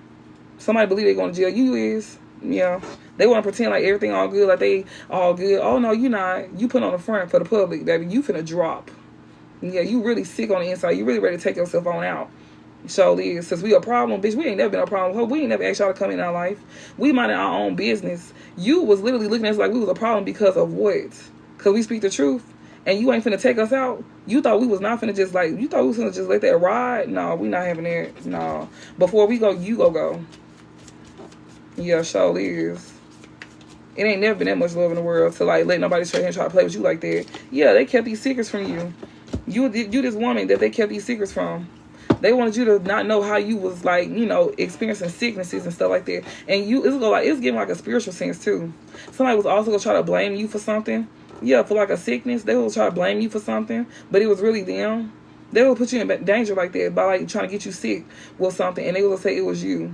Somebody believe they're going to jail. You is. Yeah. They want to pretend like everything all good, like they all good. Oh no, you not. You put on the front for the public, baby. You finna drop. Yeah, you really sick on the inside. You really ready to take yourself on out. So is, since we a problem, bitch, we ain't never been a problem. We ain't never asked y'all to come in our life. We minded our own business. You was literally looking at us like we was a problem because of what? Because we speak the truth. And you ain't finna take us out. You thought we was not finna just like, you thought we was finna just let that ride? No, we not having that. No. Before we go, you go. Yeah, sure is. It ain't never been that much love in the world to like let nobody straight here and try to play with you like that. Yeah, they kept these secrets from you. You this woman that they kept these secrets from. They wanted you to not know how you was like, you know, experiencing sicknesses and stuff like that. And it's giving like a spiritual sense too. Somebody was also gonna try to blame you for something. Yeah, for like a sickness. They will try to blame you for something, but it was really them. They will put you in danger like that by like trying to get you sick with something, and they will say it was you.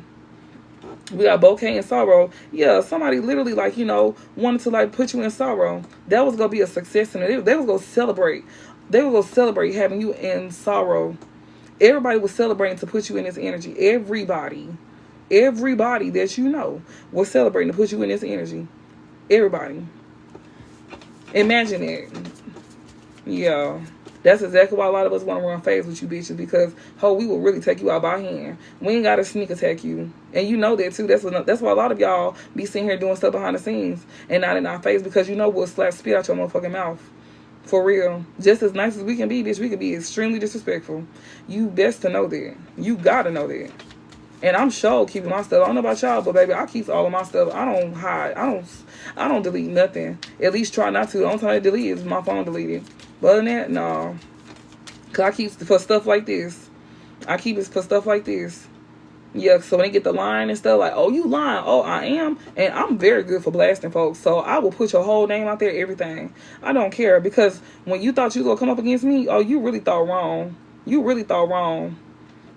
We got bouquet and sorrow. Yeah, somebody literally like, you know, wanted to like put you in sorrow. That was gonna be a success, and they was gonna celebrate. They was gonna celebrate having you in sorrow. Everybody was celebrating to put you in this energy. Everybody that you know was celebrating to put you in this energy. Everybody. Imagine it. Yeah. That's exactly why a lot of us want to run phase with you bitches, because we will really take you out by hand. We ain't got to sneak attack you. And you know that too. That's why a lot of y'all be sitting here doing stuff behind the scenes and not in our face, because you know we'll slap spit out your motherfucking mouth. For real. Just as nice as we can be, bitch, we can be extremely disrespectful. You best to know that. You gotta know that. And I'm sure keeping my stuff. I don't know about y'all, but baby, I keep all of my stuff. I don't hide. I don't delete nothing. At least try not to. The only time I delete is my phone deleted. But other than that, no. Cause I keep for stuff like this. I keep it for stuff like this. Yeah, so when they get the line and stuff like, oh, you lying. Oh, I am. And I'm very good for blasting folks. So I will put your whole name out there, everything. I don't care, because when you thought you were going to come up against me, oh, you really thought wrong. You really thought wrong.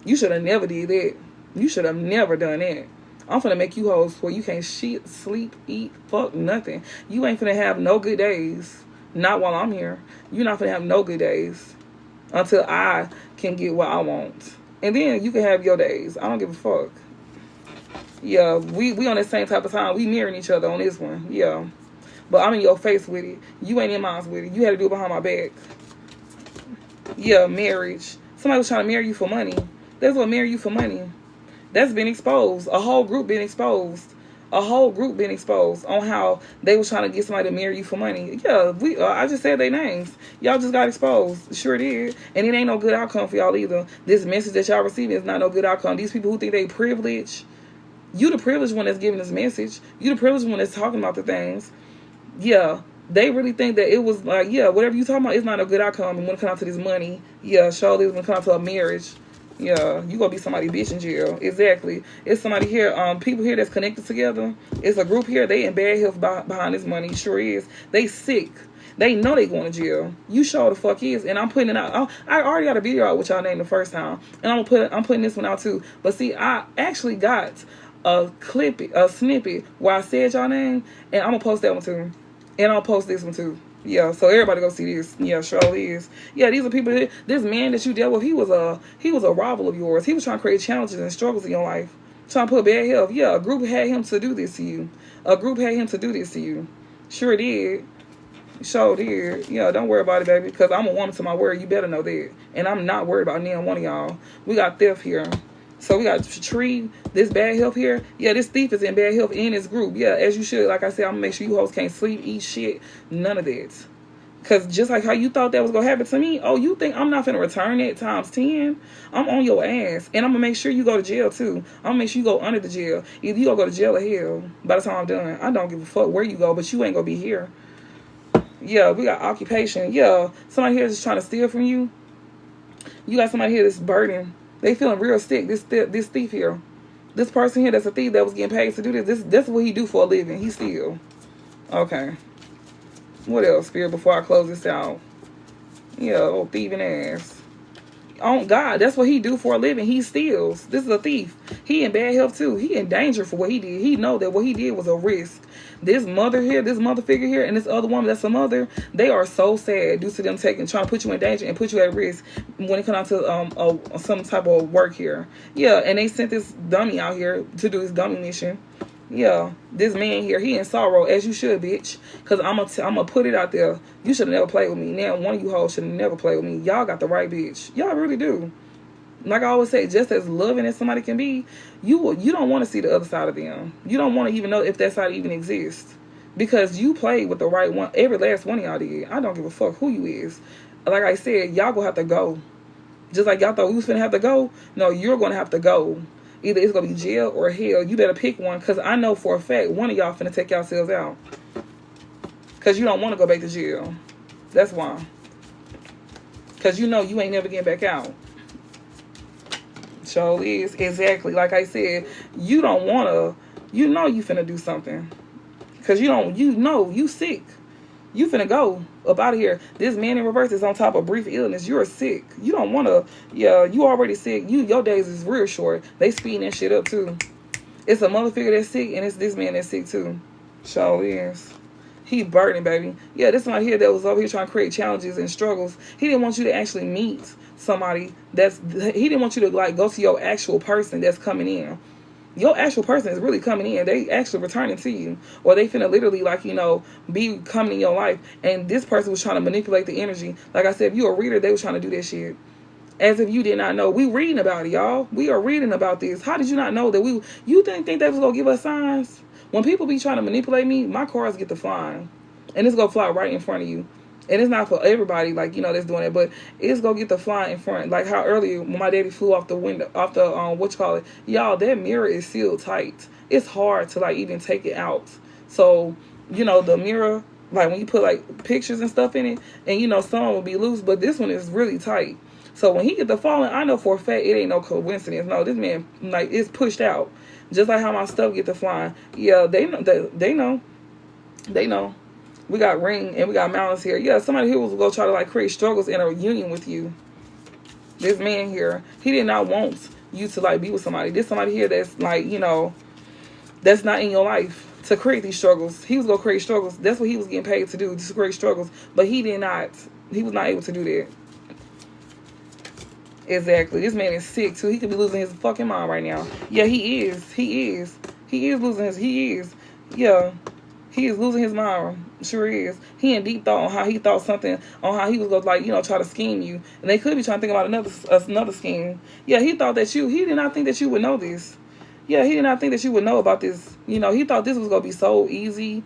You should have never did that. You should have never done that. I'm finna make you hoes where you can't shit, sleep, eat, fuck, nothing. You ain't finna have no good days. Not while I'm here. You're not finna have no good days until I can get what I want. And then you can have your days. I don't give a fuck. Yeah, we on the same type of time. We mirroring each other on this one. Yeah. But I'm in your face with it. You ain't in mine with it. You had to do it behind my back. Yeah, marriage. Somebody was trying to marry you for money. They was gonna marry you for money. That's been exposed. A whole group been exposed. A whole group been exposed on how they was trying to get somebody to marry you for money. Yeah, I just said their names. Y'all just got exposed. Sure did. And it ain't no good outcome for y'all either. This message that y'all receiving is not no good outcome. These people who think they privileged, you the privileged one that's giving this message. You the privileged one that's talking about the things. Yeah, they really think that it was like, yeah, whatever you talking about, it's not a good outcome. And when it comes to this money, yeah, surely when it comes to a marriage, yeah, you gonna be somebody bitch in jail. Exactly. It's somebody here, people here that's connected together. It's a group here. They in bad health behind this money. Sure is. They sick. They know they going to jail. You sure the fuck is. And I'm putting it out. I already got a video out with y'all name the first time, and I'm putting this one out too. But see, I actually got a snippet where I said y'all name, and I'm gonna post that one too, and I'll post this one too. Yeah, so everybody go see this. Yeah, surely is. Yeah, these are people. This man that you dealt with, he was a rival of yours. He was trying to create challenges and struggles in your life, trying to put bad health. Yeah, a group had him to do this to you. A group had him to do this to you. Sure did. Sure did. Yeah, don't worry about it, baby, because I'm a woman to my word. You better know that. And I'm not worried about neither one of y'all. We got theft here. So we got Tree, this bad health here. Yeah, this thief is in bad health in this group. Yeah, as you should. Like I said, I'm going to make sure you hoes can't sleep, eat shit. None of that. Because just like how you thought that was going to happen to me, oh, you think I'm not going to return it times 10? I'm on your ass. And I'm going to make sure you go to jail, too. I'm going to make sure you go under the jail. Either you going to go to jail or hell by the time I'm done. I don't give a fuck where you go, but you ain't going to be here. Yeah, we got occupation. Yeah, somebody here is just trying to steal from you. You got somebody here that's burdened. They feeling real sick. This thief here. This person here that's a thief that was getting paid to do this. That's what he do for a living. He steal. Okay. What else, Spirit, before I close this out? Yeah, old thieving ass. On God, that's what he do for a living. He steals. This is a thief. He in bad health too. He in danger for what he did. He know that what he did was a risk. This mother here, this mother figure here, and this other woman that's a mother, they are so sad due to them trying to put you in danger and put you at risk when it comes down to some type of work here. Yeah, and they sent this dummy out here to do this dummy mission. Yeah, this man here, he in sorrow, as you should, bitch. Because I'm gonna put it out there. You should have never played with me. Now, one of you hoes should have never played with me. Y'all got the right bitch. Y'all really do. Like I always say, just as loving as somebody can be, you don't want to see the other side of them. You don't want to even know if that side even exists. Because you played with the right one. Every last one of y'all did. I don't give a fuck who you is. Like I said, y'all gonna have to go. Just like y'all thought we was finna have to go. No, you're gonna have to go. Either it's going to be jail or hell. You better pick one. Because I know for a fact one of y'all finna take yourselves out. Because you don't want to go back to jail. That's why. Because you know you ain't never getting back out. So is. Exactly. Like I said, you don't want to. You know you finna do something. Because you know you sick. You finna go up out of here. This man in reverse is on top of brief illness. You're sick. You don't want to. Yeah, you already sick. Your days is real short. They speeding that shit up too. It's a mother figure that's sick, and it's this man that's sick too. So is. He burdened, baby. Yeah, this one here that was over here trying to create challenges and struggles. He didn't want you to actually meet somebody he didn't want you to like go to your actual person that's coming in. Your actual person is really coming in. They actually returning to you. Or they finna literally, like, be coming in your life. And this person was trying to manipulate the energy. Like I said, if you're a reader, they was trying to do that shit. As if you did not know. We reading about it, y'all. We are reading about this. How did you not know that you didn't think that was going to give us signs? When people be trying to manipulate me, my cards get to flying. And it's going to fly right in front of you. And it's not for everybody, like, that's doing it, but it's gonna get the fly in front. Like how earlier when my daddy flew off the window, off the, y'all, that mirror is sealed tight. It's hard to, like, even take it out. So, the mirror, like, when you put, like, pictures and stuff in it, and, some will be loose, but this one is really tight. So when he get the falling, I know for a fact it ain't no coincidence. No, this man, like, it's pushed out. Just like how my stuff get the flying. Yeah, they know. They know. We got ring and we got mountains here. Yeah, somebody here was going to try to, like, create struggles in a union with you. This man here, he did not want you to, like, be with somebody. There's somebody here that's, like, that's not in your life to create these struggles. He was going to create struggles. That's what he was getting paid to do, to create struggles. But he was not able to do that. Exactly. This man is sick, too. He could be losing his fucking mind right now. Yeah, he is. He is losing his, yeah. He is losing his mind. Sure is. He in deep thought on how he thought something, on how he was going to, like, try to scheme you. And they could be trying to think about another scheme. Yeah, he thought that he did not think that you would know this. Yeah, he did not think that you would know about this. He thought this was going to be so easy,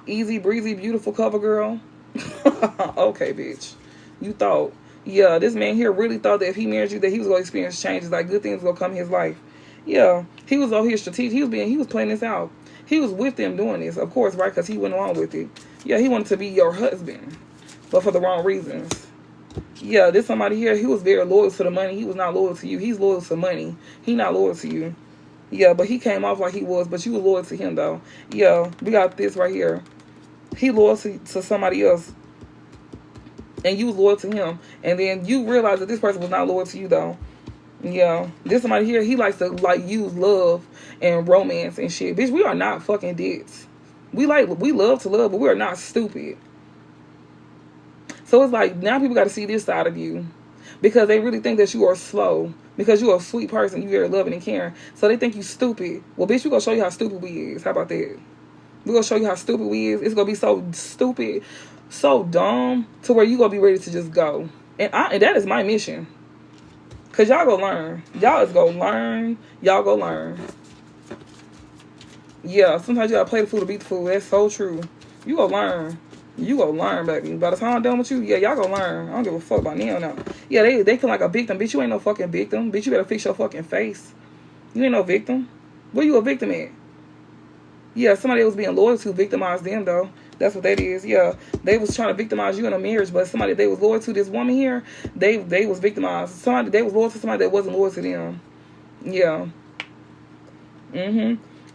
breezy, beautiful cover girl. Okay, bitch. You thought. Yeah, this man here really thought that if he married you, that he was going to experience changes, like good things going to come in his life. Yeah, he was over here strategic. He was playing this out. He was with them doing this, of course, right? Because he went along with it. Yeah, he wanted to be your husband, but for the wrong reasons. Yeah, this somebody here, he was very loyal to the money. He was not loyal to you. He's loyal to money. He not loyal to you. Yeah, but he came off like he was, but you were loyal to him, though. Yeah, we got this right here. He loyal to somebody else, and you was loyal to him. And then you realize that this person was not loyal to you, though. Yeah, this somebody here, he likes to, like, use love and romance and shit. Bitch, we are not fucking dicks. We love to love, but we are not stupid. So it's like, now people got to see this side of you. Because they really think that you are slow. Because you are a sweet person. You very loving and caring. So they think you stupid. Well, bitch, we're going to show you how stupid we is. How about that? We're going to show you how stupid we is. It's going to be so stupid, so dumb, to where you going to be ready to just go. And that is my mission. Because y'all go learn. Y'all is go learn. Y'all go learn. Yeah, sometimes you got to play the fool to beat the fool. That's so true. You go learn. You go learn, baby. By the time I'm done with you, yeah, y'all go learn. I don't give a fuck about now. Yeah, they feel like a victim. Bitch, you ain't no fucking victim. Bitch, you better fix your fucking face. You ain't no victim. Where you a victim at? Yeah, somebody that was being loyal to victimized them, though. That's what that is. Yeah, they was trying to victimize you in a marriage, but somebody they was loyal to, this woman here, they was victimized. Somebody they was loyal to somebody that wasn't loyal to them. Yeah.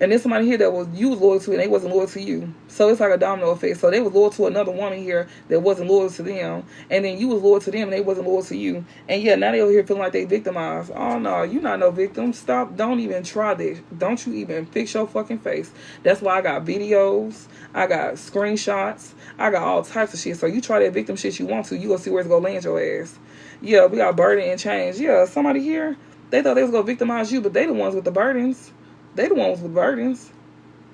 And then somebody here that was you was loyal to and they wasn't loyal to you. So it's like a domino effect. So they was loyal to another woman here that wasn't loyal to them. And then you was loyal to them and they wasn't loyal to you. And yeah, now they over here feeling like they victimized. Oh no, you not no victim. Stop. Don't even try this. Don't you even fix your fucking face. That's why I got videos. I got screenshots. I got all types of shit. So you try that victim shit you want to, you gonna see where it's gonna land your ass. Yeah, we got burden and change. Yeah, somebody here, they thought they was gonna victimize you, but they the ones with the burdens. They the ones with burdens.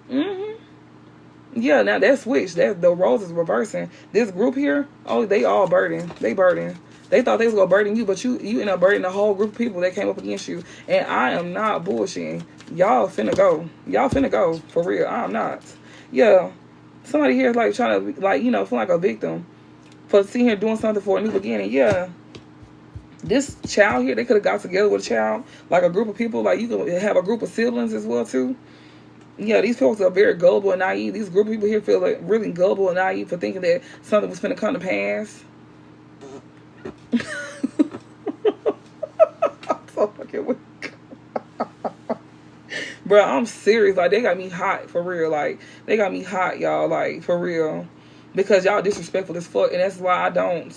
Yeah, now that switch. That the roles is reversing. This group here, oh, they all burden. They burden. They thought they was gonna burden you, but you end up burdening the whole group of people that came up against you. And I am not bullshitting. Y'all finna go. Y'all finna go for real. I'm not. Yeah, somebody here is like trying to feel like a victim for sitting here doing something for a new beginning. Yeah. This child here, they could have got together with a child, like a group of people, like you could have a group of siblings as well too. Yeah, these folks are very gullible and naive. These group of people here feel like really gullible and naive for thinking that something was finna come to pass. I'm so fucking weak. Bro, I'm serious. Like, they got me hot for real. Like, they got me hot, y'all. Like, for real. Because y'all disrespectful as fuck. And that's why I don't.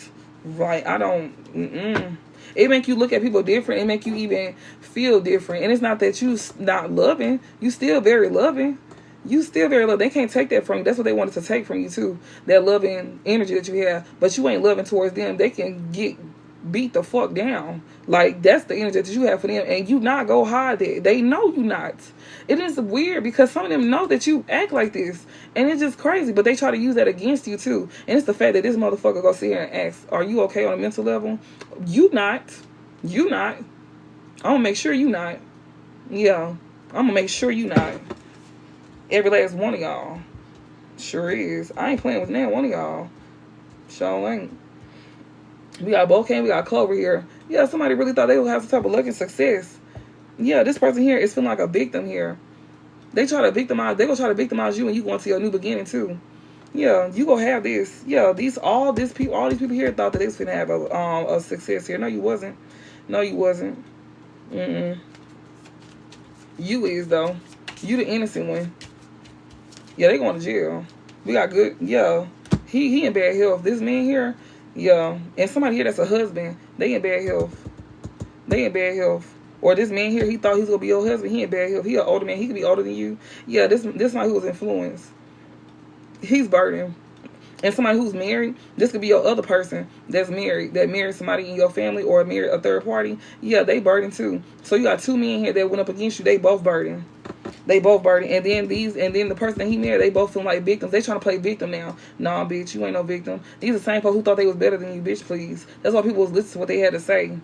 It make you look at people different. It make you even feel different. And it's not that you not loving. You still very loving. You still very loving. They can't take that from you. That's what they wanted to take from you too. That loving energy that you have. But you ain't loving towards them. They can get beat the fuck down. Like, that's the energy that you have for them. And you not go hide it. They know you not. It is weird because some of them know that you act like this. And it's just crazy. But they try to use that against you too. And it's the fact that this motherfucker go sit here and ask, are you okay on a mental level? You not. You not. I'm gonna make sure you not. Yeah. I'm gonna make sure you not. Every last one of y'all. Sure is. I ain't playing with now one of y'all. Sure ain't. We got Bokeh, we got Clover here. Yeah, somebody really thought they would have some type of luck and success. Yeah, this person here is feeling like a victim here. They gonna try to victimize you and you going to your new beginning too. Yeah, you gonna have this. Yeah, all these people here thought that they was gonna have a success here. No, you wasn't. No, you wasn't. You is though. You the innocent one. Yeah, they going to jail. We got good. Yeah, he in bad health. This man here. Yeah, and somebody here that's a husband, they in bad health. They in bad health. Or this man here, he thought he was gonna be your husband. He in bad health. He an older man. He could be older than you. Yeah, this one who was influenced. He's burdened. And somebody who's married, this could be your other person that's married, that married somebody in your family or married a third party. Yeah, they burdened too. So you got two men here that went up against you. They both burdened. They both burdened. And then the person that he married, they both feel like victims. They trying to play victim now. Nah, bitch, you ain't no victim. These are the same folks who thought they was better than you, bitch, please. That's why people was listening to what they had to say.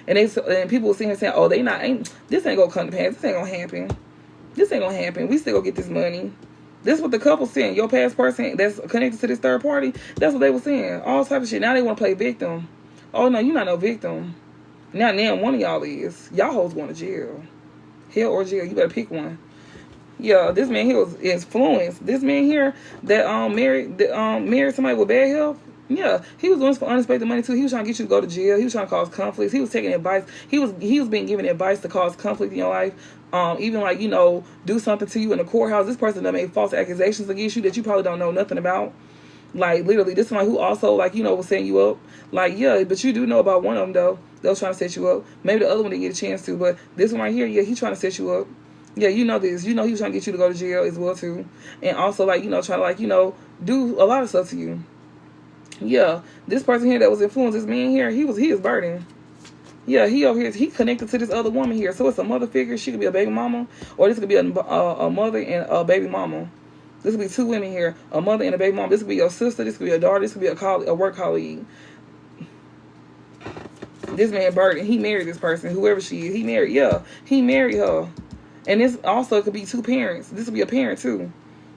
And people were sitting here saying, oh, this ain't gonna come to pass. This ain't gonna happen. This ain't gonna happen. We still gonna get this money. This is what the couple saying. Your past person that's connected to this third party, that's what they were saying. All type of shit. Now they want to play victim. Oh, no, you're not no victim. Now one of y'all is. Y'all hoes going to jail. Hell or jail. You better pick one. Yeah, this man here was influenced. This man here that married somebody with bad health. Yeah, he was doing this for unexpected money too. He was trying to get you to go to jail. He was trying to cause conflicts. He was taking advice. He was being given advice to cause conflict in your life. Even like, do something to you in the courthouse. This person that made false accusations against you that you probably don't know nothing about. Like, literally, this one who also, like, was setting you up. Like, yeah, but you do know about one of them, though. They was trying to set you up. Maybe the other one didn't get a chance to, but this one right here, yeah, he's trying to set you up. Yeah, you know this. You know he was trying to get you to go to jail as well, too. And also, like, trying to, like, do a lot of stuff to you. Yeah, this person here that was influenced, this man here, he is burdened. Yeah, he over here, he connected to this other woman here. So it's a mother figure. She could be a baby mama, or this could be a mother and a baby mama. This could be two women here, a mother and a baby mama. This could be your sister. This could be a daughter. This could be a work colleague. This man burdened. He married this person, whoever she is. He married her. And this also could be two parents. This could be a parent too.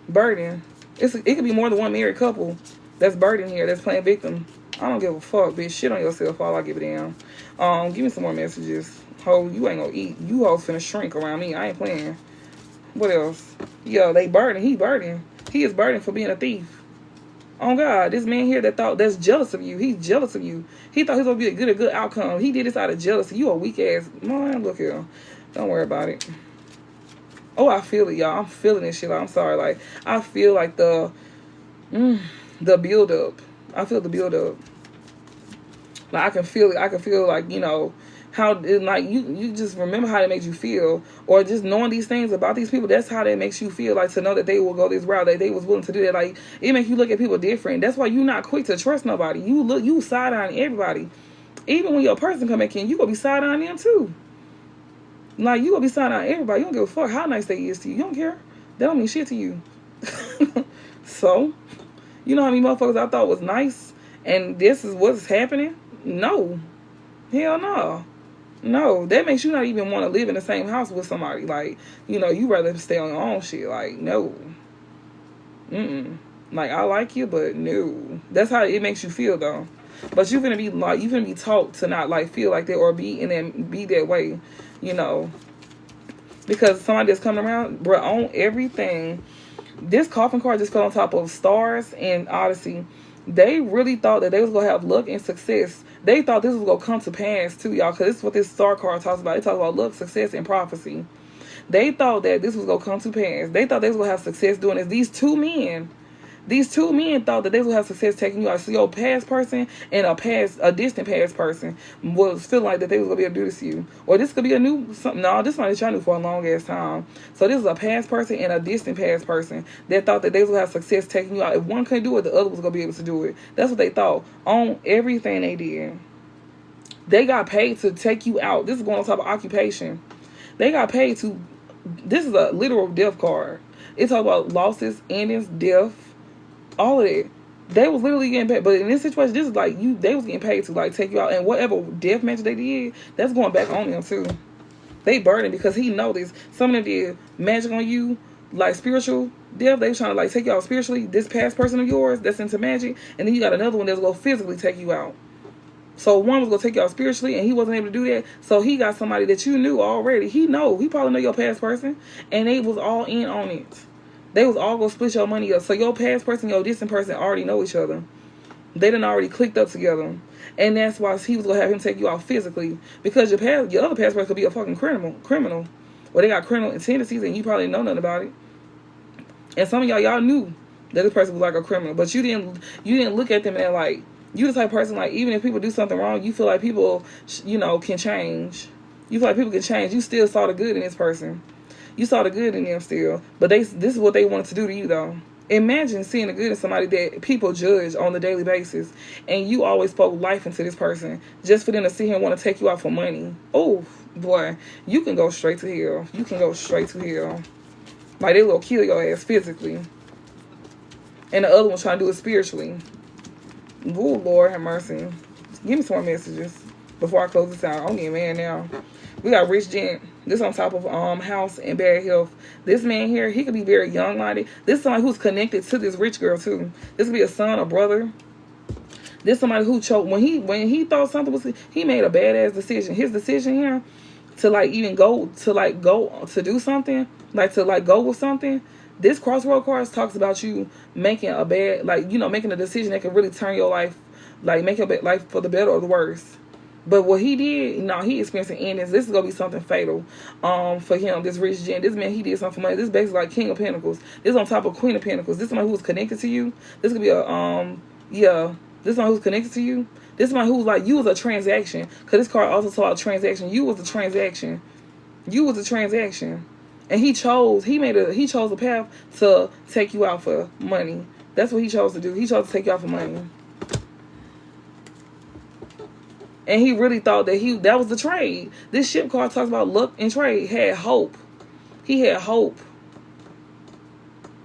Burden. It could be more than one married couple that's burdened here, that's playing victim. I don't give a fuck, bitch. Shit on yourself all I give it down. Give me some more messages. Ho, you ain't gonna eat. You hoes finna shrink around me. I ain't playing. What else? Yeah, they burdened. He burdened. He is burdened for being a thief. Oh God, this man here that's jealous of you. He's jealous of you. He thought he was gonna be a good outcome. He did this out of jealousy. You a weak ass man. Look here. Don't worry about it. Oh, I feel it, y'all. I'm feeling this shit. Like, I'm sorry. Like, I feel like the build up. I feel the build up. Like, I can feel it. I can feel like, you know, how it, like you just remember how it makes you feel, or just knowing these things about these people. That's how that makes you feel. Like, to know that they will go this route, that they was willing to do that. Like, it makes you look at people different. That's why you're not quick to trust nobody. You side on everybody. Even when your person come back in, you gonna be side on them too. Like, you gonna be side on everybody. You don't give a fuck how nice they is to you. You don't care. That don't mean shit to you. So, you know how many motherfuckers I thought was nice, and this is what's happening? No. Hell no. No. That makes you not even want to live in the same house with somebody. Like, you know, you rather stay on your own shit. Like, no. Like, I like you, but no. That's how it makes you feel, though. But you're gonna be like, you're gonna be taught to not like feel like that, or be that way, you know. Because somebody that's coming around, bro, on everything. This coffin card just fell on top of Stars and Odyssey. They really thought that they was gonna have luck and success. They thought this was gonna come to pass too, y'all, because this is what this star card talks about. It talks about luck, success, and prophecy. They thought that this was gonna come to pass. They thought they was gonna have success doing this. These two men thought that they would have success taking you out. So your past person and a distant past person was feeling like that they was gonna be able to do this to you. Or this could be a new something. No, this one that y'all knew for a long ass time. So this is a past person and a distant past person that thought that they was gonna have success taking you out. If one couldn't do it, the other was gonna be able to do it. That's what they thought on everything they did. They got paid to take you out. This is going on top of occupation. They got paid to. This is a literal death card. It talks about losses, endings, death. All of that. They was literally getting paid. But in this situation, this is like they was getting paid to like take you out. And whatever death match they did, that's going back on them too. They burdened because he know this. Some of them did magic on you, like spiritual death. They was trying to like take you out spiritually. This past person of yours that's into magic. And then you got another one that's going to physically take you out. So one was going to take you out spiritually, and he wasn't able to do that. So he got somebody that you knew already. He probably know your past person. And they was all in on it. They was all gonna split your money up. So your past person, your distant person already know each other. They done already clicked up together. And that's why he was gonna have him take you out physically. Because your other past person could be a fucking criminal. Or they got criminal tendencies and you probably know nothing about it. And some of y'all knew that this person was like a criminal. But you didn't look at them and like, you the type of person like, even if people do something wrong, you feel like people, you know, can change. You feel like people can change. You still saw the good in this person. You saw the good in them still. But this is what they wanted to do to you, though. Imagine seeing the good in somebody that people judge on the daily basis. And you always spoke life into this person. Just for them to see him want to take you out for money. Oh, boy. You can go straight to hell. You can go straight to hell. Like, they will kill your ass physically. And the other one trying to do it spiritually. Oh, Lord have mercy. Give me some more messages before I close this out. I'm getting mad now. We got Rich Gent. This on top of house and bad health. This man here, he could be very young-minded. This is somebody who's connected to this rich girl too. This could be a son or brother. This somebody who choked when he thought something was, he made a badass decision. His decision here to like even go to do something, like to like go with something. This crossroad cards talks about you making a bad, like, you know, making a decision that can really turn your life, like make your life for the better or the worse. But what he did, he experiencing endings. This is gonna be something fatal, for him. This Rich Gent, this man, he did something for money. This is basically like King of Pentacles. This is on top of Queen of Pentacles. This is somebody who's connected to you. This could be a This is somebody who's connected to you. This is somebody who's like you was a transaction. Cause this card also talks about transaction. You was a transaction. You was a transaction, and he chose a path to take you out for money. That's what he chose to do. He chose to take you out for money. And he really thought that was the trade. This ship card talks about luck and trade. Had hope. He had hope.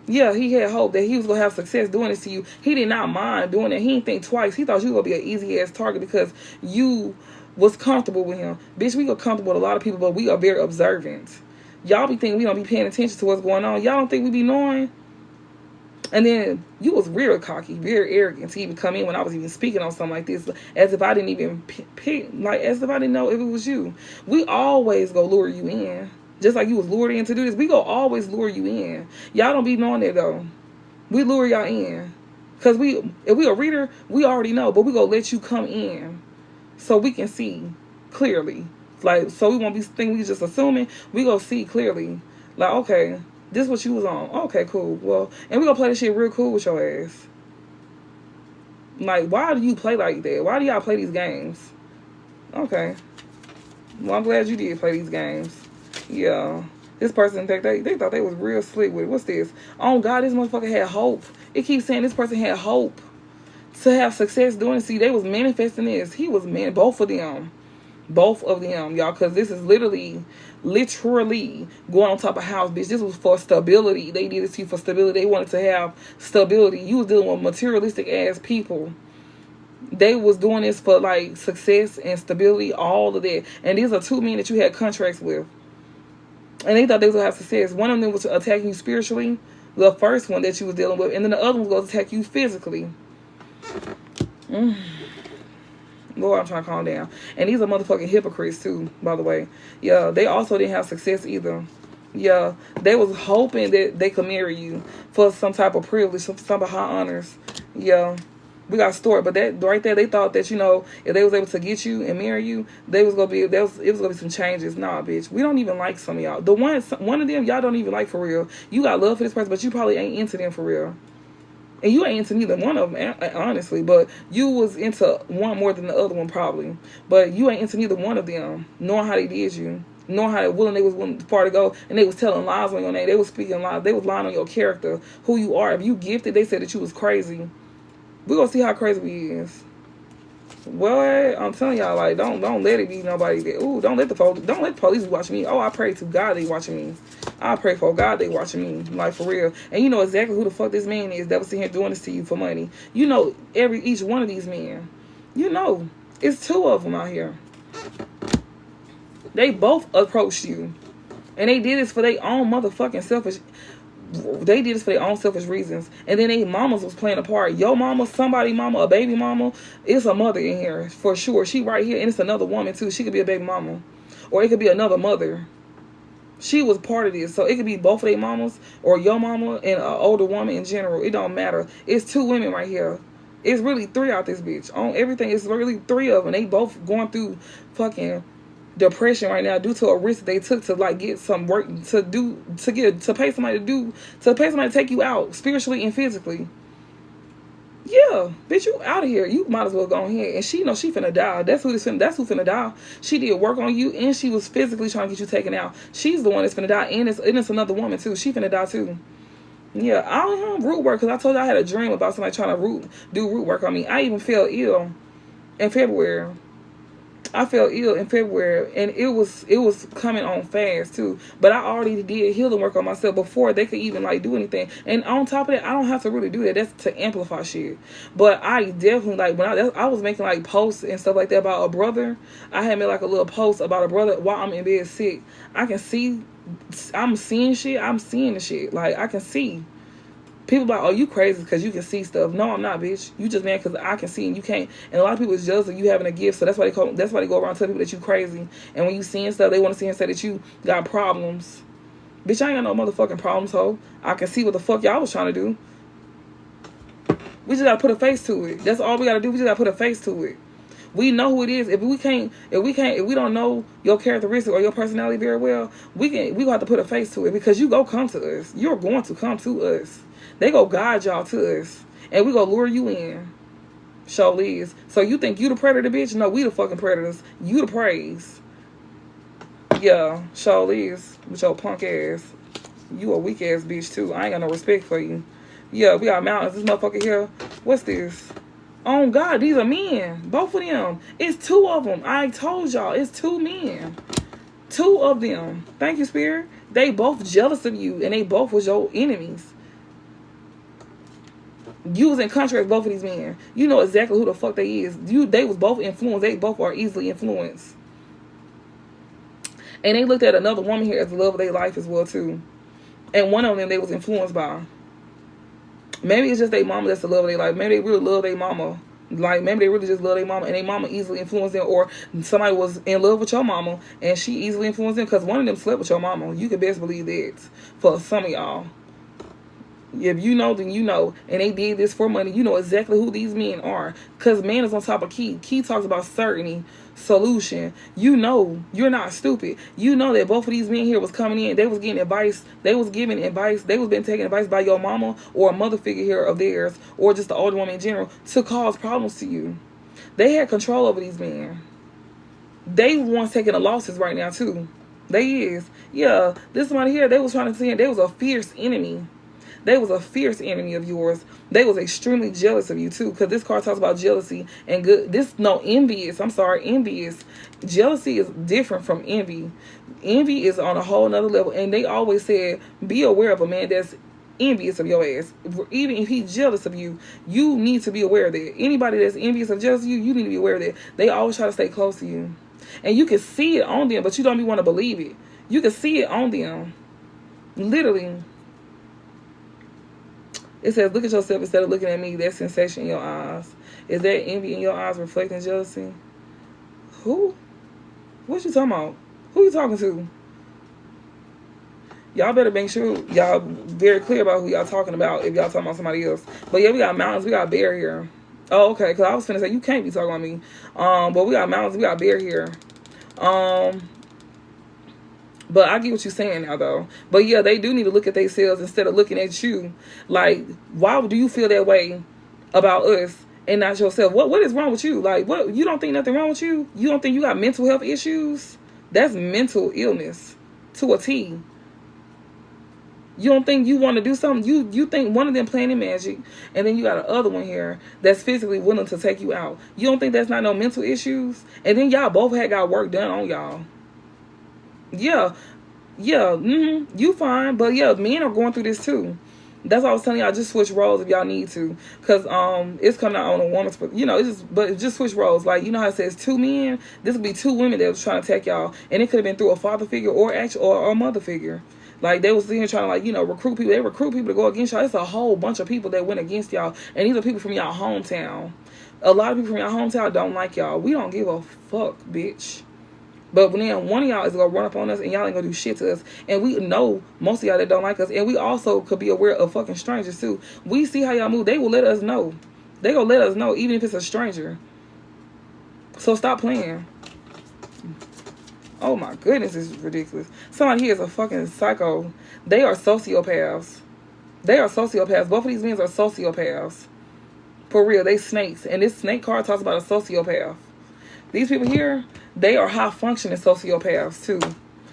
Yeah, he had hope that he was going to have success doing this to you. He did not mind doing it. He didn't think twice. He thought you were going to be an easy-ass target because you was comfortable with him. Bitch, we are comfortable with a lot of people, but we are very observant. Y'all be thinking we don't be paying attention to what's going on. Y'all don't think we be knowing? And then you was real cocky, very arrogant to even come in when I was even speaking on something like this, as if I didn't even pick, like as if I didn't know if it was you. We always go lure you in, just like you was lured in to do this. We go always lure you in. Y'all don't be knowing that though. We lure y'all in, cause if we a reader, we already know, but we gonna let you come in, so we can see clearly. Like, so we won't be thinking we just assuming. We gonna see clearly. Like, okay, this what you was on. Okay, cool. Well, and we gonna play this shit real cool with your ass. Like, why do you play like that? Why do y'all play these games? Okay. Well, I'm glad you did play these games. Yeah. This person, in fact, they thought they was real slick with it. What's this? Oh, God, this motherfucker had hope. It keeps saying this person had hope to have success doing it. See, they was manifesting this. He was, both of them. Both of them, y'all, because this is literally going on top of house, bitch. This was for stability. They did this to you for stability. They wanted to have stability. You was dealing with materialistic ass people. They was doing this for like success and stability, all of that. And these are two men that you had contracts with. And they thought they was going to have success. One of them was attacking you spiritually, the first one that you was dealing with. And then the other one was going to attack you physically. Lord, I'm trying to calm down. And these are motherfucking hypocrites too, by the way. Yeah, they also didn't have success either. Yeah, they was hoping that they could marry you for some type of privilege, some type of high honors. Yeah. We got a story, but that right there, they thought that, you know, if they was able to get you and marry you, it was gonna be some changes. Nah, bitch, we don't even like some of y'all. One of them y'all don't even like for real. You got love for this person, but you probably ain't into them for real. And you ain't into neither one of them, honestly. But you was into one more than the other one probably. But you ain't into neither one of them, knowing how they did you, knowing how they was willing far to go, and they was telling lies on your name. They was speaking lies. They was lying on your character, who you are. If you gifted, they said that you was crazy. We're gonna see how crazy we is. Well, I'm telling y'all, like, don't let it be nobody that, ooh, don't let the police watch me. Oh, I pray to God they watching me. I pray for God they watching me, like, for real. And you know exactly who the fuck this man is that was sitting here doing this to you for money. You know each one of these men. You know, it's two of them out here. They both approached you, and they did this for their own motherfucking selfish. They did this for their own selfish reasons. And then they mamas was playing a part. Your mama, somebody mama, a baby mama. It's a mother in here for sure. She right here, and it's another woman too. She could be a baby mama, or it could be another mother. She was part of this, so it could be both of their mamas or your mama and an older woman in general. It don't matter. It's two women right here. It's really three out this bitch. On everything, it's really three of them. They both going through fucking depression right now due to a risk they took to like get some work to pay somebody to take you out spiritually and physically. Yeah, bitch, you out of here. You might as well go ahead. And she knows she finna die. That's who finna die. She did work on you, and she was physically trying to get you taken out. She's the one that's finna die, and it's another woman too. She finna die too. Yeah, I don't have root work because I told you I had a dream about somebody trying to do root work on me. I even fell ill in February. And it was coming on fast too. But I already did healing work on myself before they could even like do anything. And on top of that, I don't have to really do that. That's to amplify shit. But I definitely like when I was making like posts and stuff like that about a brother. I had made like a little post about a brother while I'm in bed sick. I'm seeing shit. I'm seeing the shit. Like I can see. People like, oh, you crazy because you can see stuff. No, I'm not, bitch. You just mad because I can see and you can't. And a lot of people is jealous of you having a gift, so that's why they go around telling people that you crazy. And when you seeing stuff, they want to see and say that you got problems. Bitch, I ain't got no motherfucking problems, ho. I can see what the fuck y'all was trying to do. We just gotta put a face to it. That's all we gotta do. We just gotta put a face to it. We know who it is. If we don't know your characteristic or your personality very well, we gonna have to put a face to it because you go come to us. You're going to come to us. They go guide y'all to us. And we go lure you in. Show Liz. So you think you the predator, bitch? No, we the fucking predators. You the praise. Yeah, show Liz with your punk ass. You a weak ass bitch too. I ain't got no respect for you. Yeah, we got mountains. This motherfucker here. What's this? Oh God, these are men. Both of them. It's two of them. I told y'all. It's two men. Two of them. Thank you, Spirit. They both jealous of you, and they both was your enemies. You was in contract with both of these men. You know exactly who the fuck they is. They was both influenced. They both are easily influenced. And they looked at another woman here as the love of their life as well too. And one of them they was influenced by. Maybe it's just their mama that's the love of their life. Maybe they really love their mama. Like maybe they really just love their mama, and their mama easily influenced them, or somebody was in love with your mama and she easily influenced them because one of them slept with your mama. You can best believe that for some of y'all. If you know, then you know. And they did this for money. You know exactly who these men are. Because man is on top of Key. Key talks about certainty, solution. You know, you're not stupid. You know that both of these men here was coming in. They was getting advice. They was giving advice. They was been taking advice by your mama or a mother figure here of theirs, or just the older woman in general, to cause problems to you. They had control over these men. They ones taking the losses right now too. They is. Yeah, this one here, they was trying to say they was a fierce enemy. They was a fierce enemy of yours. They was extremely jealous of you too, because this card talks about jealousy and good. Envious. I'm sorry, envious. Jealousy is different from envy. Envy is on a whole nother level, and they always said, be aware of a man that's envious of your ass. Even if he's jealous of you, you need to be aware of that. Anybody that's envious of jealous of you, you need to be aware of that. They always try to stay close to you, and you can see it on them, but you don't even want to believe it. You can see it on them, literally. It says, look at yourself instead of looking at me. That sensation in your eyes. Is that envy in your eyes reflecting jealousy? Who? What you talking about? Who you talking to? Y'all better make sure y'all very clear about who y'all talking about if y'all talking about somebody else. But yeah, we got mountains. We got bear here. Oh, okay. Because I was finna say, you can't be talking about me. But we got mountains. We got bear here. But I get what you're saying now, though. But yeah, they do need to look at themselves instead of looking at you. Like, why do you feel that way about us and not yourself? What is wrong with you? Like, what? You don't think nothing wrong with you? You don't think you got mental health issues? That's mental illness to a T. You don't think you want to do something? You think one of them playing magic, and then you got another one here that's physically willing to take you out. You don't think that's not no mental issues? And then y'all both had got work done on y'all. Yeah, you fine, but yeah, men are going through this too. That's why I was telling y'all, just switch roles if y'all need to, cause it's coming out on a woman's, just switch roles. Like, you know how it says 2 men, this would be 2 women that was trying to attack y'all, and it could have been through a father figure or a mother figure. Like, they was sitting here trying to, recruit people. They recruit people to go against y'all. It's a whole bunch of people that went against y'all, and these are people from y'all hometown. A lot of people from y'all hometown don't like y'all. We don't give a fuck, bitch. But then one of y'all is going to run up on us and y'all ain't going to do shit to us. And we know most of y'all that don't like us. And we also could be aware of fucking strangers too. We see how y'all move. They will let us know. They going to let us know even if it's a stranger. So stop playing. Oh my goodness, this is ridiculous. Somebody here is a fucking psycho. They are sociopaths. They are sociopaths. Both of these men are sociopaths. For real, they snakes. And this snake card talks about a sociopath. These people here, they are high-functioning sociopaths, too.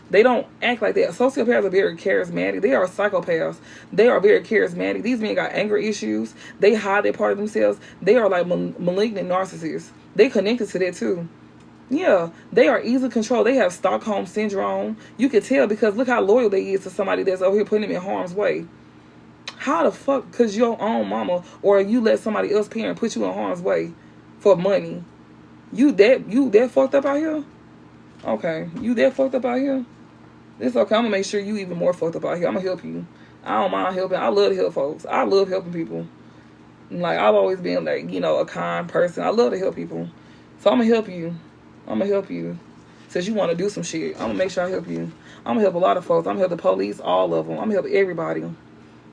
They don't act like that. Sociopaths are very charismatic. They are psychopaths. They are very charismatic. These men got anger issues. They hide that part of themselves. They are like malignant narcissists. They connected to that, too. Yeah, they are easily controlled. They have Stockholm Syndrome. You can tell because look how loyal they is to somebody that's over here putting them in harm's way. How the fuck could your own mama or you let somebody else parent put you in harm's way for money? You that fucked up out here? Okay, you that fucked up out here? It's okay. I'm gonna make sure you even more fucked up out here. I'm gonna help you. I don't mind helping. I love to help folks. I love helping people. Like, I've always been like, a kind person. I love to help people. So I'm gonna help you. I'm gonna help you. Since you want to do some shit, I'm gonna make sure I help you. I'm gonna help a lot of folks. I'm gonna help the police, all of them. I'm gonna help everybody.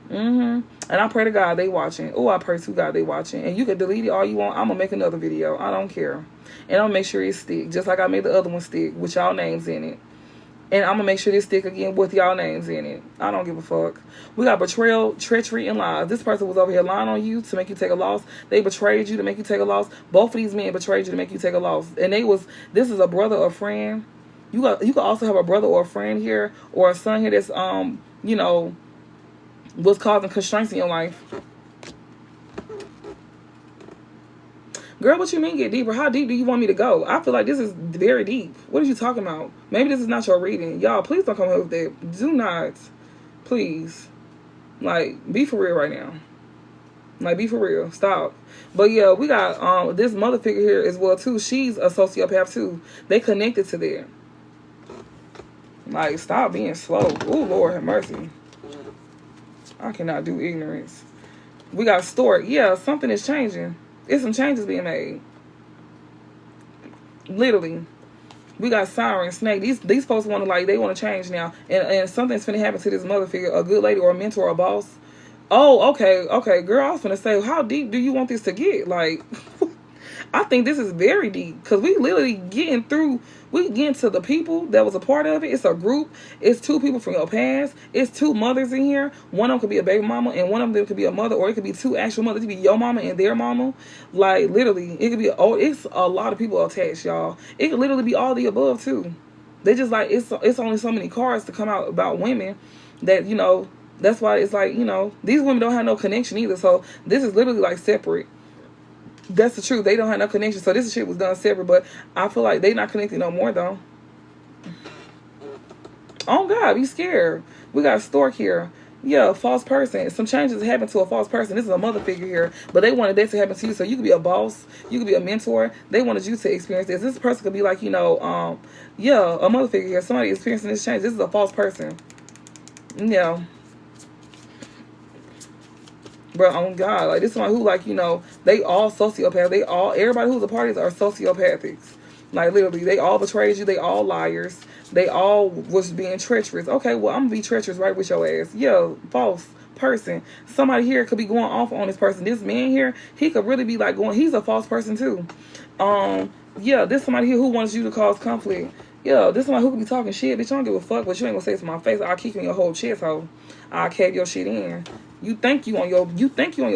And I pray to God they watching. Oh, I pray to God they watching. And you can delete it all you want. I'm gonna make another video. I don't care. And I'm gonna make sure it stick, just like I made the other one stick with y'all names in it. And I'm gonna make sure this stick again with y'all names in it. I don't give a fuck. We got betrayal, treachery, and lies. This person was over here lying on you to make you take a loss. They betrayed you to make you take a loss. Both of these men betrayed you to make you take a loss. And this is a brother or friend. You could also have a brother or a friend here or a son here that's was causing constraints in your life. Girl, what you mean get deeper? How deep do you want me to go? I feel like this is very deep. What are you talking about? Maybe this is not your reading. Y'all, please don't come up with that. Do not. Please. Like, be for real right now. Like, be for real. Stop. But yeah, we got this mother figure here as well, too. She's a sociopath, too. They connected to that. Like, stop being slow. Ooh, Lord have mercy. I cannot do ignorance. We got stork. Yeah, something is changing. There's some changes being made. Literally. We got siren, snake. These folks want to they want to change now. And something's finna happen to this mother figure. A good lady or a mentor or a boss. Oh, okay, girl. I was gonna say, how deep do you want this to get? Like, I think this is very deep because we literally getting through. We getting to the people that was a part of it. It's a group. It's two people from your past. It's two mothers in here. One of them could be a baby mama, and one of them could be a mother, or it could be two actual mothers. It could be your mama and their mama. Like literally, it could be. Oh, it's a lot of people attached, y'all. It could literally be all the above too. They just like it's only so many cards to come out about women that That's why it's like these women don't have no connection either. So this is literally like separate. That's the truth. They don't have no connection. So this shit was done separate. But I feel like they not connected no more though. Oh God, be scared. We got a stork here. Yeah, false person. Some changes happen to a false person. This is a mother figure here. But they wanted that to happen to you. So you could be a boss. You could be a mentor. They wanted you to experience this. This person could be like, a mother figure here. Somebody experiencing this change. This is a false person. Yeah. Bro, on God, like this one who they all sociopaths. Everybody who's a part of this are sociopathics. Like literally, they all betrayed you. They all liars. They all was being treacherous. Okay, well I'm gonna be treacherous right with your ass. Yeah, false person. Somebody here could be going off on this person. This man here, he could really be like he's a false person too. Yeah, this somebody here who wants you to cause conflict. Yeah, this somebody who could be talking shit. Bitch, I don't give a fuck what you ain't gonna say to my face. I'll kick you in your whole chest hole. I'll cave your shit in. You think you on your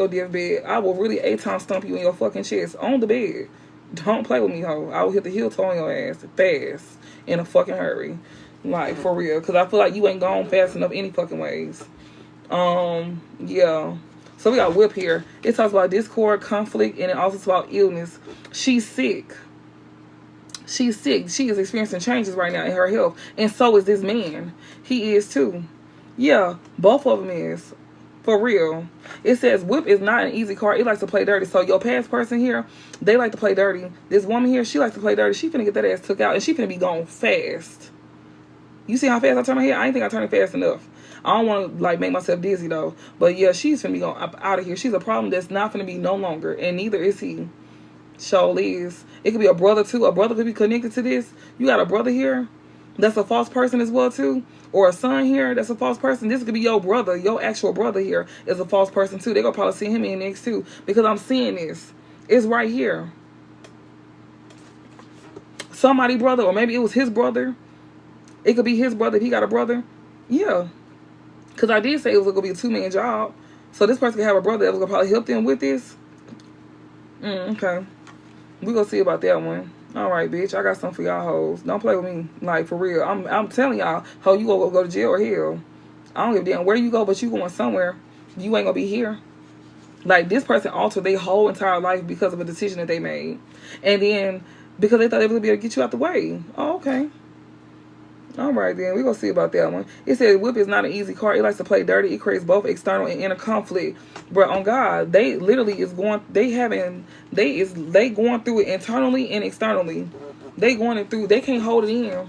deathbed. I will really 8-time stump you in your fucking chest on the bed. Don't play with me, ho. I will hit the heel toe on your ass fast in a fucking hurry. Like, for real. Because I feel like you ain't gone fast enough any fucking ways. Yeah. So we got Whip here. It talks about discord, conflict, and it also talks about illness. She's sick. She's sick. She is experiencing changes right now in her health. And so is this man. He is too. Yeah, both of them is. For real. It says Whip is not an easy card. It likes to play dirty. So your past person here, they like to play dirty. This woman here, she likes to play dirty. She finna get that ass took out. And she finna be gone fast. You see how fast I turn my head? I ain't think I turned it fast enough. I don't want to make myself dizzy though. But yeah, she's finna be going up out of here. She's a problem that's not finna be no longer. And neither is he. Surely is. It could be a brother too. A brother could be connected to this. You got a brother here that's a false person as well too. Or a son here that's a false person. This could be your brother. Your actual brother here is a false person too. They're going to probably see him in next too. Because I'm seeing this. It's right here. Somebody brother. Or maybe it was his brother. It could be his brother if he got a brother. Yeah. Because I did say it was going to be a 2-man job. So this person could have a brother that was going to probably help them with this. Okay. We're going to see about that one. All right, bitch. I got something for y'all hoes. Don't play with me. Like, for real. I'm telling y'all, ho, you gonna go to jail or hell. I don't give a damn where you go, but you going somewhere. You ain't gonna be here. Like, this person altered their whole entire life because of a decision that they made. And then, because they thought they were gonna be able to get you out the way. Oh, okay. All right, then. We're going to see about that one. It says Whip is not an easy card. It likes to play dirty. It creates both external and inner conflict. But on God, they literally is going, they going through it internally and externally. They going it through. They can't hold it in.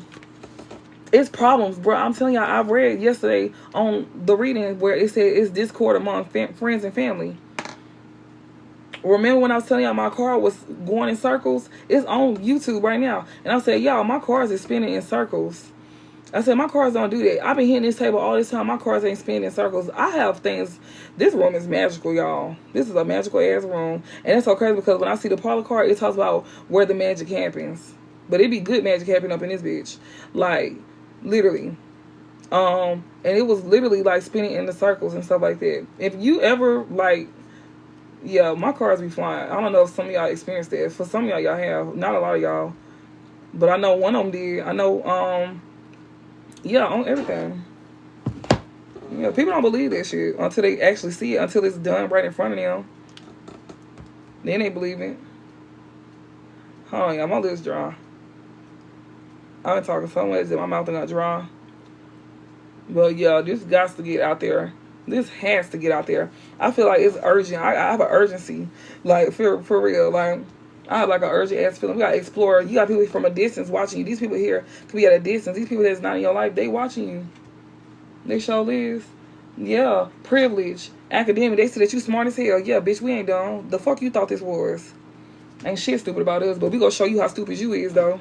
It's problems, bro. I'm telling y'all, I read yesterday on the reading where it said it's discord among friends and family. Remember when I was telling y'all my car was going in circles? It's on YouTube right now. And I said, y'all, my cars is spinning in circles. I said, my cars don't do that. I've been hitting this table all this time. My cars ain't spinning in circles. I have things. This room is magical, y'all. This is a magical ass room. And it's so crazy because when I see the parlor card, it talks about where the magic happens. But it be good magic happening up in this bitch. Like, literally. And it was literally like spinning in the circles and stuff like that. If you ever like, yeah, my cars be flying. I don't know if some of y'all experienced that. For some of y'all have. Not a lot of y'all. But I know one of them did. I know, yeah, on everything. Yeah, people don't believe that shit until they actually see it, until it's done right in front of them. Then they believe it. Hold on, y'all, my lips dry. I've been talking so much that my mouth is not dry. But yeah, this got to get out there. This has to get out there. I feel like it's urgent. I have an urgency. Like, for real. Like, I have like an urgent ass feeling. We gotta explore. You got people from a distance watching you. These people here could be at a distance. These people that's not in your life, they watching you. They sure is. Yeah, privilege, academic. They say that you smart as hell. Yeah, bitch, we ain't dumb. The fuck you thought this was? Ain't shit stupid about us, but we gonna show you how stupid you is though.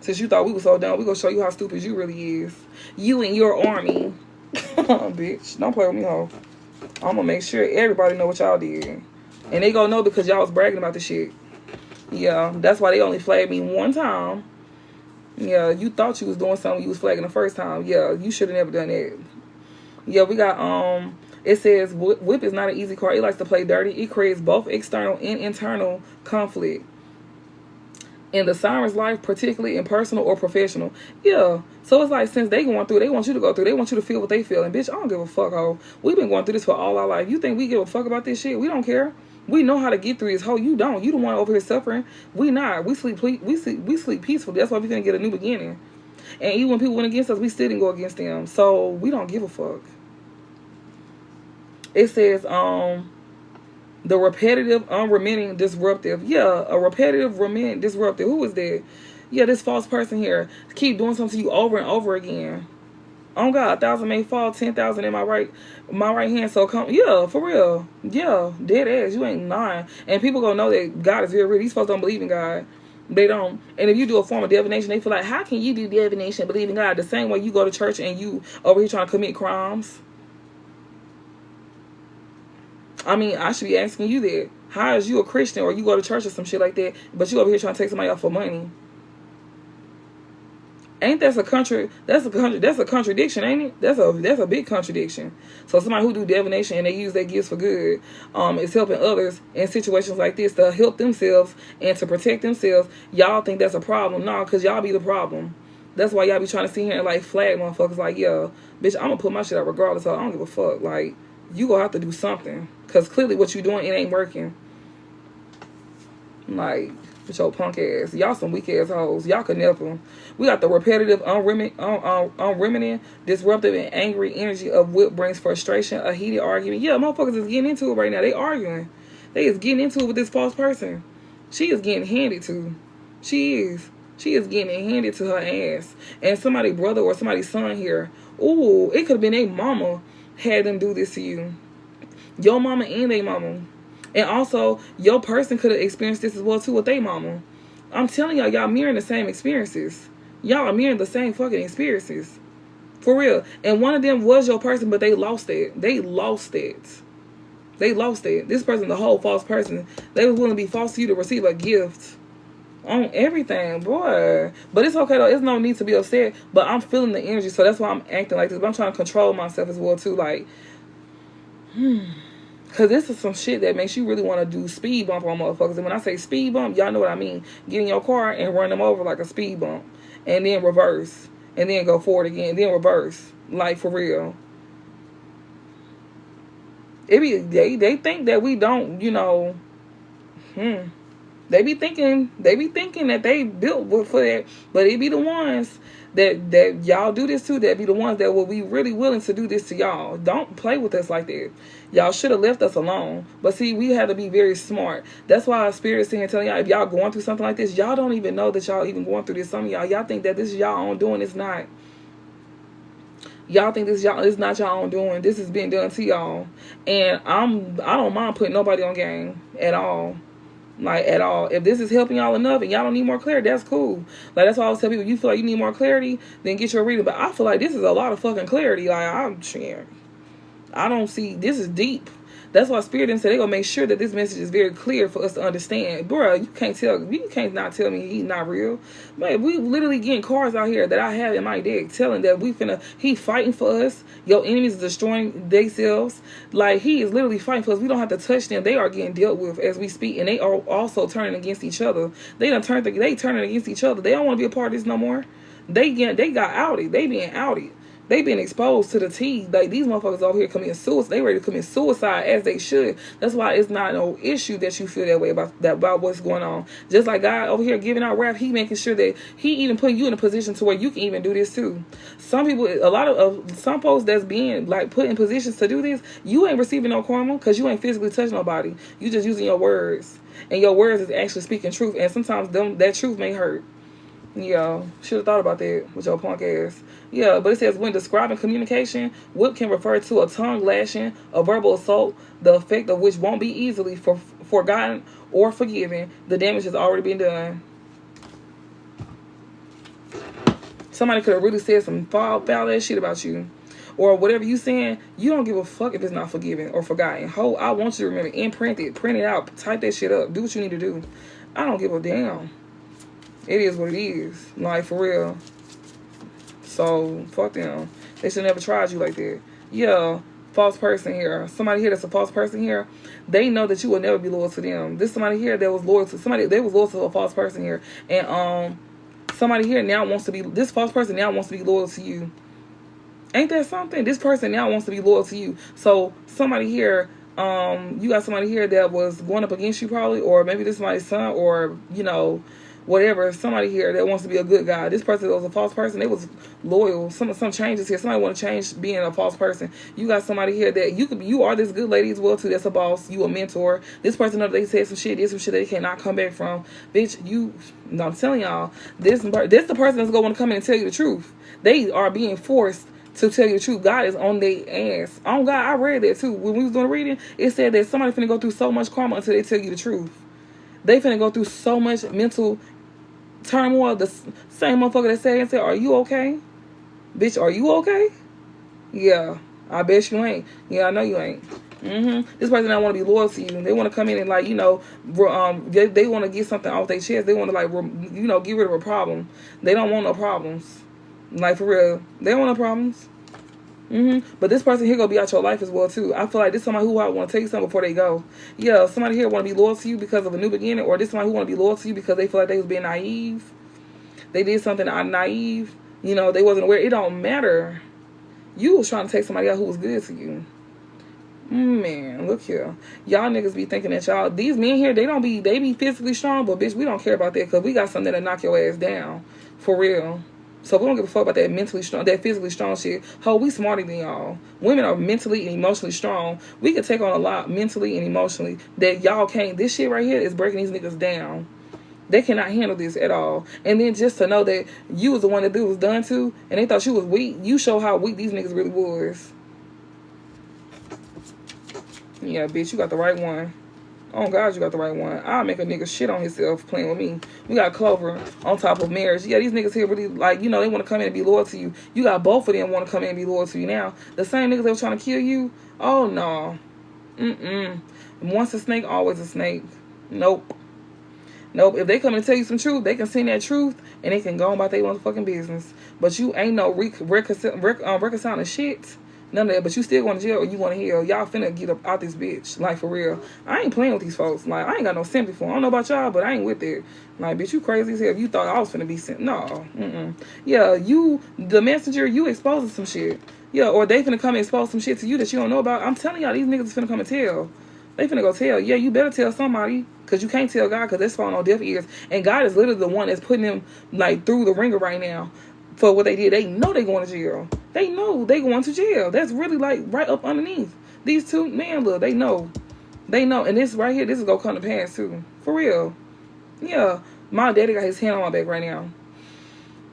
Since you thought we was so dumb, we gonna show you how stupid you really is. You and your army. Bitch, don't play with me, ho. I'm gonna make sure everybody know what y'all did. And they gonna know because y'all was bragging about the shit. Yeah, that's why they only flagged me one time. Yeah, you thought you was doing something, you was flagging the first time. Yeah, you should have never done that. Yeah, we got, it says, Whip is not an easy card. It likes to play dirty. It creates both external and internal conflict in the siren's life, particularly in personal or professional. Yeah. So it's like, since they going through, they want you to go through. They want you to feel what they feel. And bitch, I don't give a fuck, ho. We've been going through this for all our life. You think we give a fuck about this shit? We don't care. We know how to get through this. Ho, you don't. You the one over here suffering. We not. We sleep peacefully. That's why we finna get a new beginning. And even when people went against us, we still didn't go against them. So we don't give a fuck. It says, the repetitive, unremitting, disruptive. Yeah, a repetitive, remitting, disruptive. Who is that? Yeah, this false person here. Keep doing something to you over and over again. Oh God, 1,000 may fall, 10,000 in my right hand. So come, yeah, for real. Yeah, dead ass. You ain't lying. And people gonna know that God is very real. These folks don't believe in God. They don't. And if you do a form of divination, they feel like, how can you do divination and believe in God? The same way you go to church and you over here trying to commit crimes. I mean, I should be asking you that. How is you a Christian or you go to church or some shit like that, but you over here trying to take somebody out for money? Ain't that's a contradiction, ain't it? That's a big contradiction. So somebody who do divination and they use their gifts for good, is helping others in situations like this to help themselves and to protect themselves. Y'all think that's a problem? No, because y'all be the problem. That's why y'all be trying to sit here and like flag motherfuckers like, yeah, bitch, I'm gonna put my shit out regardless. So I don't give a fuck. Like, you gonna have to do something, because clearly what you doing, it ain't working. Like, with your punk ass. Y'all some weak ass hoes. Y'all could never. We got the repetitive, unremitting, disruptive, and angry energy of Whip brings frustration, a heated argument. Yeah, motherfuckers is getting into it right now. They arguing. They is getting into it with this false person. She is getting handed to. She is getting handed to her ass. And somebody's brother or somebody's son here. Ooh, it could have been their mama had them do this to you. Your mama and their mama. And also, your person could have experienced this as well too with their mama. I'm telling y'all, y'all mirroring the same experiences. Y'all are mirroring the same fucking experiences. For real. And one of them was your person, but they lost it. They lost it. This person, the whole false person, they was willing to be false to you to receive a gift on everything, boy. But it's okay though. There's no need to be upset. But I'm feeling the energy, so that's why I'm acting like this. But I'm trying to control myself as well too. Like, because this is some shit that makes you really want to do speed bump on motherfuckers. And when I say speed bump, y'all know what I mean. Get in your car and run them over like a speed bump. And then reverse. And then go forward again. And then reverse. Like, for real. They think that we don't, you know. They be thinking that they built for that. But it be the ones that y'all do this to, that be the ones that will be really willing to do this to y'all. Don't play with us like that. Y'all should have left us alone. But see, we had to be very smart. That's why our spirit's here telling y'all, if y'all going through something like this, y'all don't even know that y'all even going through this. Some of y'all think that this is y'all own doing. It's not. Y'all think this is not y'all own doing. This is being done to y'all. And I don't mind putting nobody on game at all. Like, at all. If this is helping y'all enough and y'all don't need more clarity, that's cool. Like, that's why I always tell people, you feel like you need more clarity, then get your reading. But I feel like this is a lot of fucking clarity. Like, I don't see, this is deep. That's why Spirit didn't say they're going to make sure that this message is very clear for us to understand. Bruh, you can't not tell me he's not real. Man, we literally getting cards out here that I have in my deck telling that he fighting for us. Your enemies is destroying themselves. Like, he is literally fighting for us. We don't have to touch them. They are getting dealt with as we speak. And they are also turning against each other. They turning against each other. They don't want to be a part of this no more. They got outed. They being outed. They been exposed to the T. Like, these motherfuckers over here committing suicide. They ready to commit suicide, as they should. That's why it's not no issue that you feel that way about what's going on. Just like God over here giving out rap, he making sure that he even put you in a position to where you can even do this too. Some people, some folks that's being like put in positions to do this, you ain't receiving no karma because you ain't physically touching nobody. You just using your words, and your words is actually speaking truth. And sometimes that truth may hurt. Yeah, should have thought about that with your punk ass. Yeah, but it says when describing communication, Whip can refer to a tongue lashing, a verbal assault, the effect of which won't be easily forgotten or forgiven. The damage has already been done. Somebody could have really said some foul ass shit about you. or whatever you saying, you don't give a fuck if it's not forgiven or forgotten. Ho, I want you to remember, imprint it, print it out, type that shit up, do what you need to do. I don't give a damn. It is what it is. Like, for real. So, fuck them. They should never tried you like that. Yeah, false person here. Somebody here that's a false person here, they know that you will never be loyal to them. This somebody here that was loyal to somebody, they was loyal to a false person here. And somebody here now wants to be, this false person now wants to be loyal to you. Ain't that something? This person now wants to be loyal to you. So somebody here, you got somebody here that was going up against you probably, or maybe this is somebody's son, or, you know, whatever. Somebody here that wants to be a good guy. This person that was a false person, they was loyal. Some changes here. Somebody want to change being a false person. You got somebody here that you are this good lady as well too. That's a boss. You a mentor. This person know they said some shit. Did some shit they cannot come back from. Bitch, no, I'm telling y'all, this the person that's gonna want to come in and tell you the truth. They are being forced to tell you the truth. God is on their ass. On God, I read that too. When we was doing the reading, it said that somebody finna go through so much karma until they tell you the truth. They finna go through so much mental turmoil. The same motherfucker that said, are you okay? Bitch, are you okay? Yeah, I bet you ain't. Yeah, I know you ain't. This person don't want to be loyal to you. They want to come in and, like, you know, they want to get something off their chest. They want to, like, you know, get rid of a problem. They don't want no problems. Like, for real. They don't want no problems. But this person here gonna be out your life as well too. I feel like this is somebody who I want to tell you something before they go. Yeah, somebody here want to be loyal to you because of a new beginning, or this somebody who want to be loyal to you because they feel like they was being naive. They did something naive. You know, they wasn't aware. It don't matter. You was trying to take somebody out who was good to you. Man, look here. Y'all niggas be thinking that y'all, these men here, they be physically strong, but bitch, we don't care about that because we got something that'll knock your ass down. For real. So we don't give a fuck about that mentally strong, that physically strong shit. Ho, we smarter than y'all. Women are mentally and emotionally strong. We can take on a lot mentally and emotionally that y'all can't. This shit right here is breaking these niggas down. They cannot handle this at all. And then just to know that you was the one that it was done to, and they thought you was weak, you show how weak these niggas really was. Yeah, bitch, you got the right one. Oh, God, you got the right one. I'll make a nigga shit on himself playing with me. We got Clover on top of marriage. Yeah, these niggas here really, like, you know, they want to come in and be loyal to you. You got both of them want to come in and be loyal to you now. The same niggas that were trying to kill you, oh, no. Once a snake, always a snake. Nope. If they come and tell you some truth, they can send that truth, and they can go on about their motherfucking business. But you ain't no reconciling shit. None of that, but you still going to jail or you want to heal. Y'all finna get up out this bitch. Like, for real. I ain't playing with these folks. Like, I ain't got no sympathy for them. I don't know about y'all, but I ain't with it. Like, bitch, you crazy as hell. If you thought I was finna be sent. No. Yeah, you, the messenger, you exposing some shit. Yeah, or they finna come and expose some shit to you that you don't know about. I'm telling y'all, these niggas finna come and tell. They finna go tell. Yeah, you better tell somebody. Because you can't tell God because that's falling on deaf ears. And God is literally the one that's putting them, like, through the ringer right now. For what they did. They know they going to jail. They know they going to jail. That's really like right up underneath. These two, man, look, they know. They know. And this right here, this is going to come to pass too. For real. Yeah. My daddy got his hand on my back right now.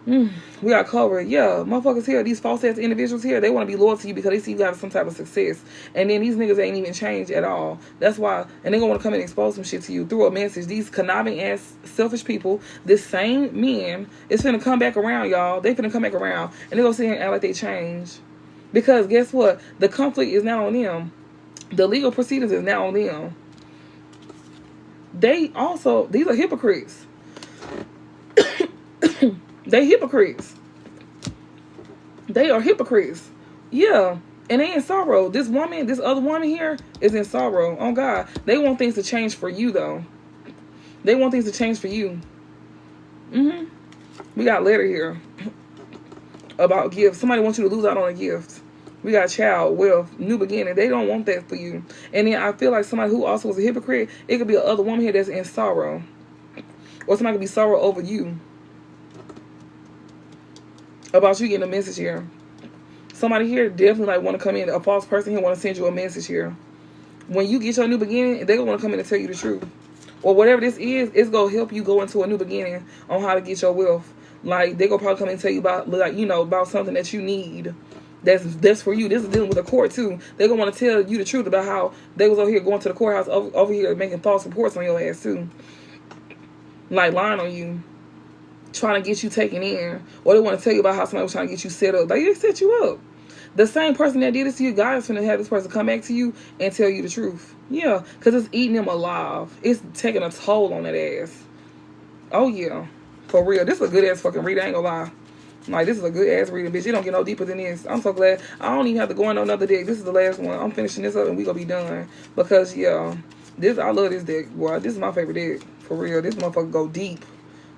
We got covered. Yeah, motherfuckers here, these false ass individuals here, they want to be loyal to you because they see you got some type of success. And then these niggas ain't even changed at all. That's why, and they gonna want to come and expose some shit to you through a message. These conniving ass selfish people, this same men is finna come back around, y'all. They finna come back around and they gonna sit here and act like they changed. Because guess what? The conflict is now on them. The legal proceedings is now on them. They also, these are hypocrites. They hypocrites. They are hypocrites. Yeah. And they in sorrow. This other woman here is in sorrow. Oh, God. They want things to change for you, though. They want things to change for you. We got a letter here about gifts. Somebody wants you to lose out on a gift. We got child, wealth, new beginning. They don't want that for you. And then I feel like somebody who also was a hypocrite, it could be another woman here that's in sorrow. Or somebody could be sorrow over you. About you getting a message here. Somebody here definitely like want to come in. A false person here want to send you a message here. When you get your new beginning, they're going to want to come in and tell you the truth. Or whatever this is, it's going to help you go into a new beginning on how to get your wealth. Like, they're going to probably come and tell you about, like, you know, about something that you need. That's for you. This is dealing with a court, too. They're going to want to tell you the truth about how they was over here going to the courthouse over here making false reports on your ass, too. Like, lying on you. Trying to get you taken in. Or they want to tell you about how somebody was trying to get you set up. Like, they set you up. The same person that did this to you, God is going to have this person come back to you and tell you the truth. Yeah, because it's eating them alive. It's taking a toll on that ass. Oh, yeah. For real. This is a good-ass fucking read. I ain't gonna lie. Like, this is a good-ass reading, bitch. You don't get no deeper than this. I'm so glad. I don't even have to go on another deck. This is the last one. I'm finishing this up, and we gonna be done. Because, yeah, I love this deck, boy. This is my favorite deck. For real. This motherfucker go deep.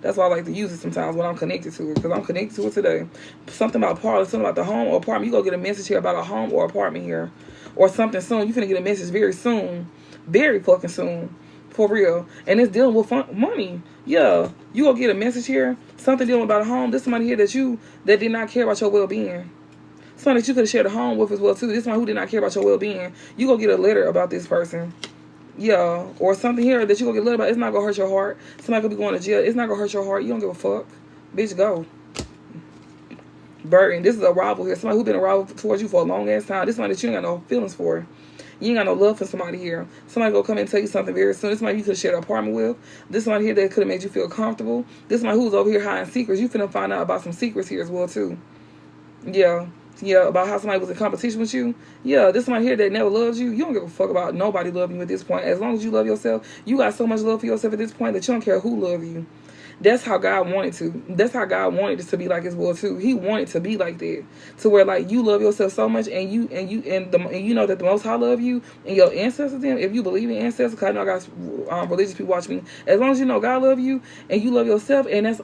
That's why I like to use it sometimes when I'm connected to it. Because I'm connected to it today. Something about parlor, something about the home or apartment. You go get a message here about a home or apartment here. Or something soon. You finna get a message very soon. Very fucking soon. For real. And it's dealing with money. Yeah. You go get a message here. Something dealing about a home. This somebody here that did not care about your well-being. Somebody that you could have shared a home with as well too. This one who did not care about your well-being. You go get a letter about this person. Yeah. Or something here that you go get a letter about. It's not gonna hurt your heart. Somebody could be going to jail. It's not gonna hurt your heart. You don't give a fuck. Bitch, go. Burden. This is a rival here. Somebody who been a rival towards you for a long ass time. This somebody that you ain't got no feelings for. You ain't got no love for somebody here. Somebody go come and tell you something very soon. This somebody you could share an apartment with. This somebody here that could have made you feel comfortable. This somebody who's over here hiding secrets. You finna find out about some secrets here as well too. Yeah. Yeah, about how somebody was in competition with you. Yeah, this somebody here that never loves you. You don't give a fuck about nobody loving you at this point. As long as you love yourself, you got so much love for yourself at this point that you don't care who loves you. That's how God wanted to. That's how God wanted it to be like as well too. He wanted to be like that, to where like you love yourself so much, and you know that the Most High love you, and your ancestors. Them, if you believe in ancestors, cause I know I got religious people watch me. As long as you know God love you and you love yourself, and that's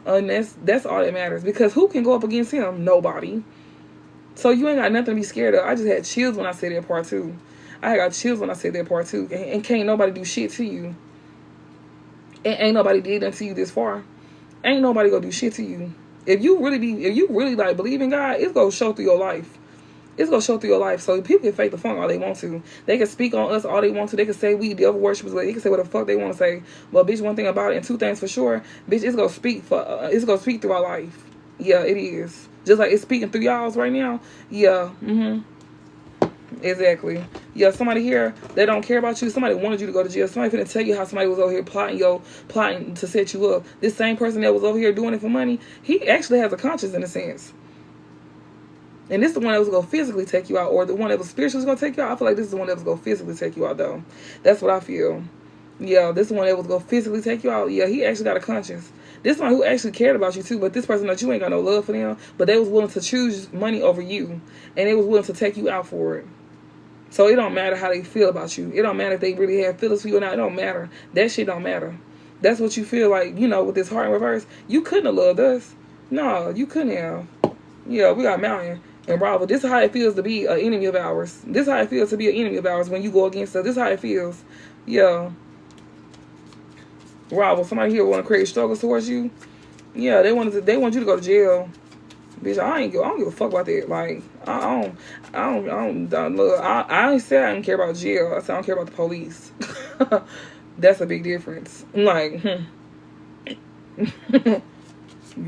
all that matters. Because who can go up against Him? Nobody. So you ain't got nothing to be scared of. I just had chills when I said that part two. I got chills when I said that part two, and can't nobody do shit to you. And ain't nobody did nothing to you this far. Ain't nobody gonna do shit to you. If you really like believe in God, it's gonna show through your life. It's gonna show through your life. So people can fake the funk all they want to. They can speak on us all they want to. They can say we devil worshippers. They can say what the fuck they want to say. But bitch, one thing about it, and two things for sure, bitch, it's gonna speak through our life. Yeah, it is. Just like it's speaking through y'all's right now. Yeah. Exactly. Yeah, somebody here, they don't care about you. Somebody wanted you to go to jail. Somebody finna tell you how somebody was over here plotting to set you up. This same person that was over here doing it for money, he actually has a conscience in a sense. And this is the one that was going to physically take you out, or the one that was spiritually going to take you out. I feel like this is the one that was going to physically take you out, though. That's what I feel. Yeah, this is the one that was going to physically take you out. Yeah, he actually got a conscience. This one who actually cared about you, too. But this person that you ain't got no love for them. But they was willing to choose money over you. And they was willing to take you out for it. So it don't matter how they feel about you. It don't matter if they really have feelings for you or not. It don't matter. That shit don't matter. That's what you feel like, with this heart in reverse. You couldn't have loved us. No, you couldn't have. Yeah, we got Mountain and Bravo. This is how it feels to be an enemy of ours. This is how it feels to be an enemy of ours when you go against us. This is how it feels. Yeah. Bravo, somebody here want to create struggles towards you. Yeah, they want you to go to jail. Bitch, I don't give a fuck about that. Like, I ain't say I don't care about jail. I said I don't care about the police. That's a big difference. Like, you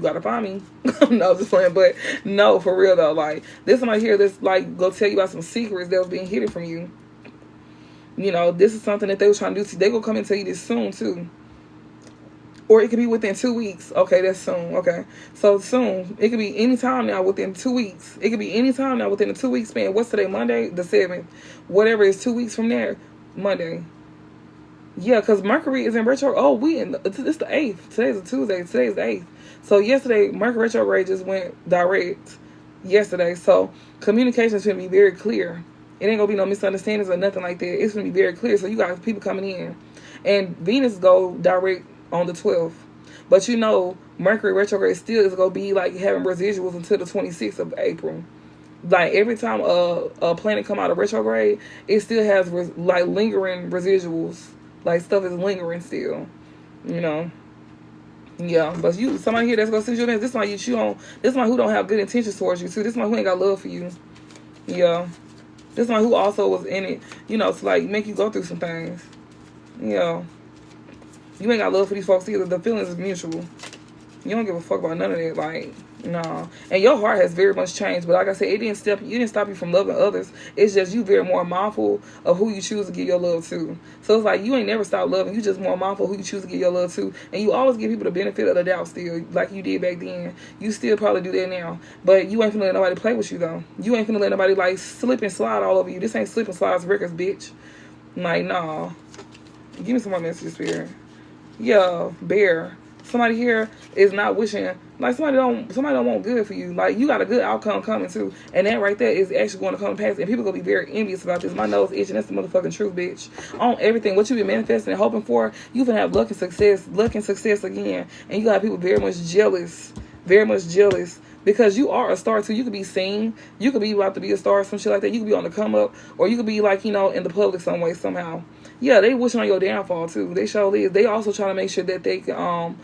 gotta find me. No, just playing. But no, for real though. Like, there's somebody here that's like go tell you about some secrets that was being hidden from you. This is something that they were trying to do. They gonna come and tell you this soon too. Or it could be within 2 weeks. Okay, that's soon. Okay. So soon. It could be any time now within 2 weeks. It could be any time now within a 2 week span. What's today? Monday? The 7th. Whatever is 2 weeks from there. Monday. Yeah, because Mercury is in retro. Oh, it's the 8th. Today's a Tuesday. Today's the 8th. So yesterday, Mercury retrograde just went direct. Yesterday. So communication is going to be very clear. It ain't going to be no misunderstandings or nothing like that. It's going to be very clear. So you got people coming in. And Venus go direct on the 12th. But Mercury retrograde still is going to be like having residuals until the 26th of April. Like every time a planet come out of retrograde, it still has like lingering residuals. Like stuff is lingering still. Yeah, but somebody here that's going to send you a message. This is one who don't have good intentions towards you too. This is one who ain't got love for you. Yeah. This one who also was in it, to like make you go through some things. Yeah. You ain't got love for these folks either. The feelings is mutual. You don't give a fuck about none of that. Like, No, and your heart has very much changed. But like I said, you didn't stop you from loving others. It's just you very more mindful of who you choose to give your love to. So it's like you ain't never stopped loving. You just more mindful of who you choose to give your love to, and you always give people the benefit of the doubt. Still, like you did back then, you still probably do that now. But you ain't finna let nobody play with you though. You ain't finna let nobody like slip and slide all over you. This ain't slip and slide records, bitch. Like nah. Give me some more messages, Spirit. Yeah, bear. Somebody here is not wishing, like somebody don't want good for you. Like you got a good outcome coming too, and that right there is actually going to come to pass. And people gonna be very envious about this. My nose itching. That's the motherfucking truth, bitch. On everything, what you been manifesting and hoping for, you can have luck and success again. And you got people very much jealous, because you are a star too. You could be seen. You could be about to be a star, some shit like that. You could be on the come up, or you could be like in the public some way somehow. Yeah, they wishing on your downfall too. They surely is. They also trying to make sure that they can,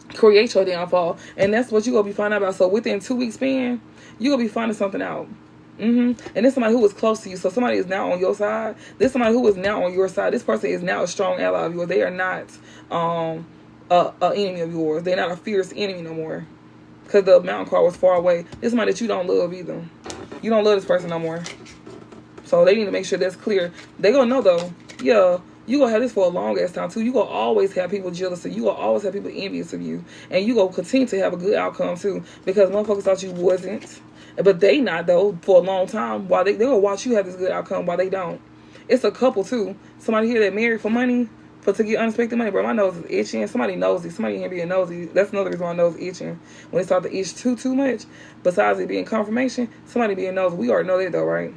create your downfall, and that's what you gonna be finding out about. So within 2 weeks span, you gonna be finding something out. And this somebody who was close to you. So somebody is now on your side. This somebody who is now on your side. This person is now a strong ally of yours. They are not a enemy of yours. They're not a fierce enemy no more. Because the mountain card was far away. This somebody that you don't love either. You don't love this person no more. So they need to make sure that's clear. They gonna know though. Yeah, you gonna have this for a long ass time too. You gonna always have people jealous of you. You gonna always have people envious of you. And you gonna continue to have a good outcome too. Because motherfuckers thought you wasn't. But they not though for a long time. While they gonna watch you have this good outcome while they don't. It's a couple too. Somebody here that married for money. To get unexpected money, bro. My nose is itching. Somebody nosy. Somebody here being nosy. That's another reason my nose is itching. When it starts to itch too much. Besides it being confirmation, somebody being nosy. We already know that though, right?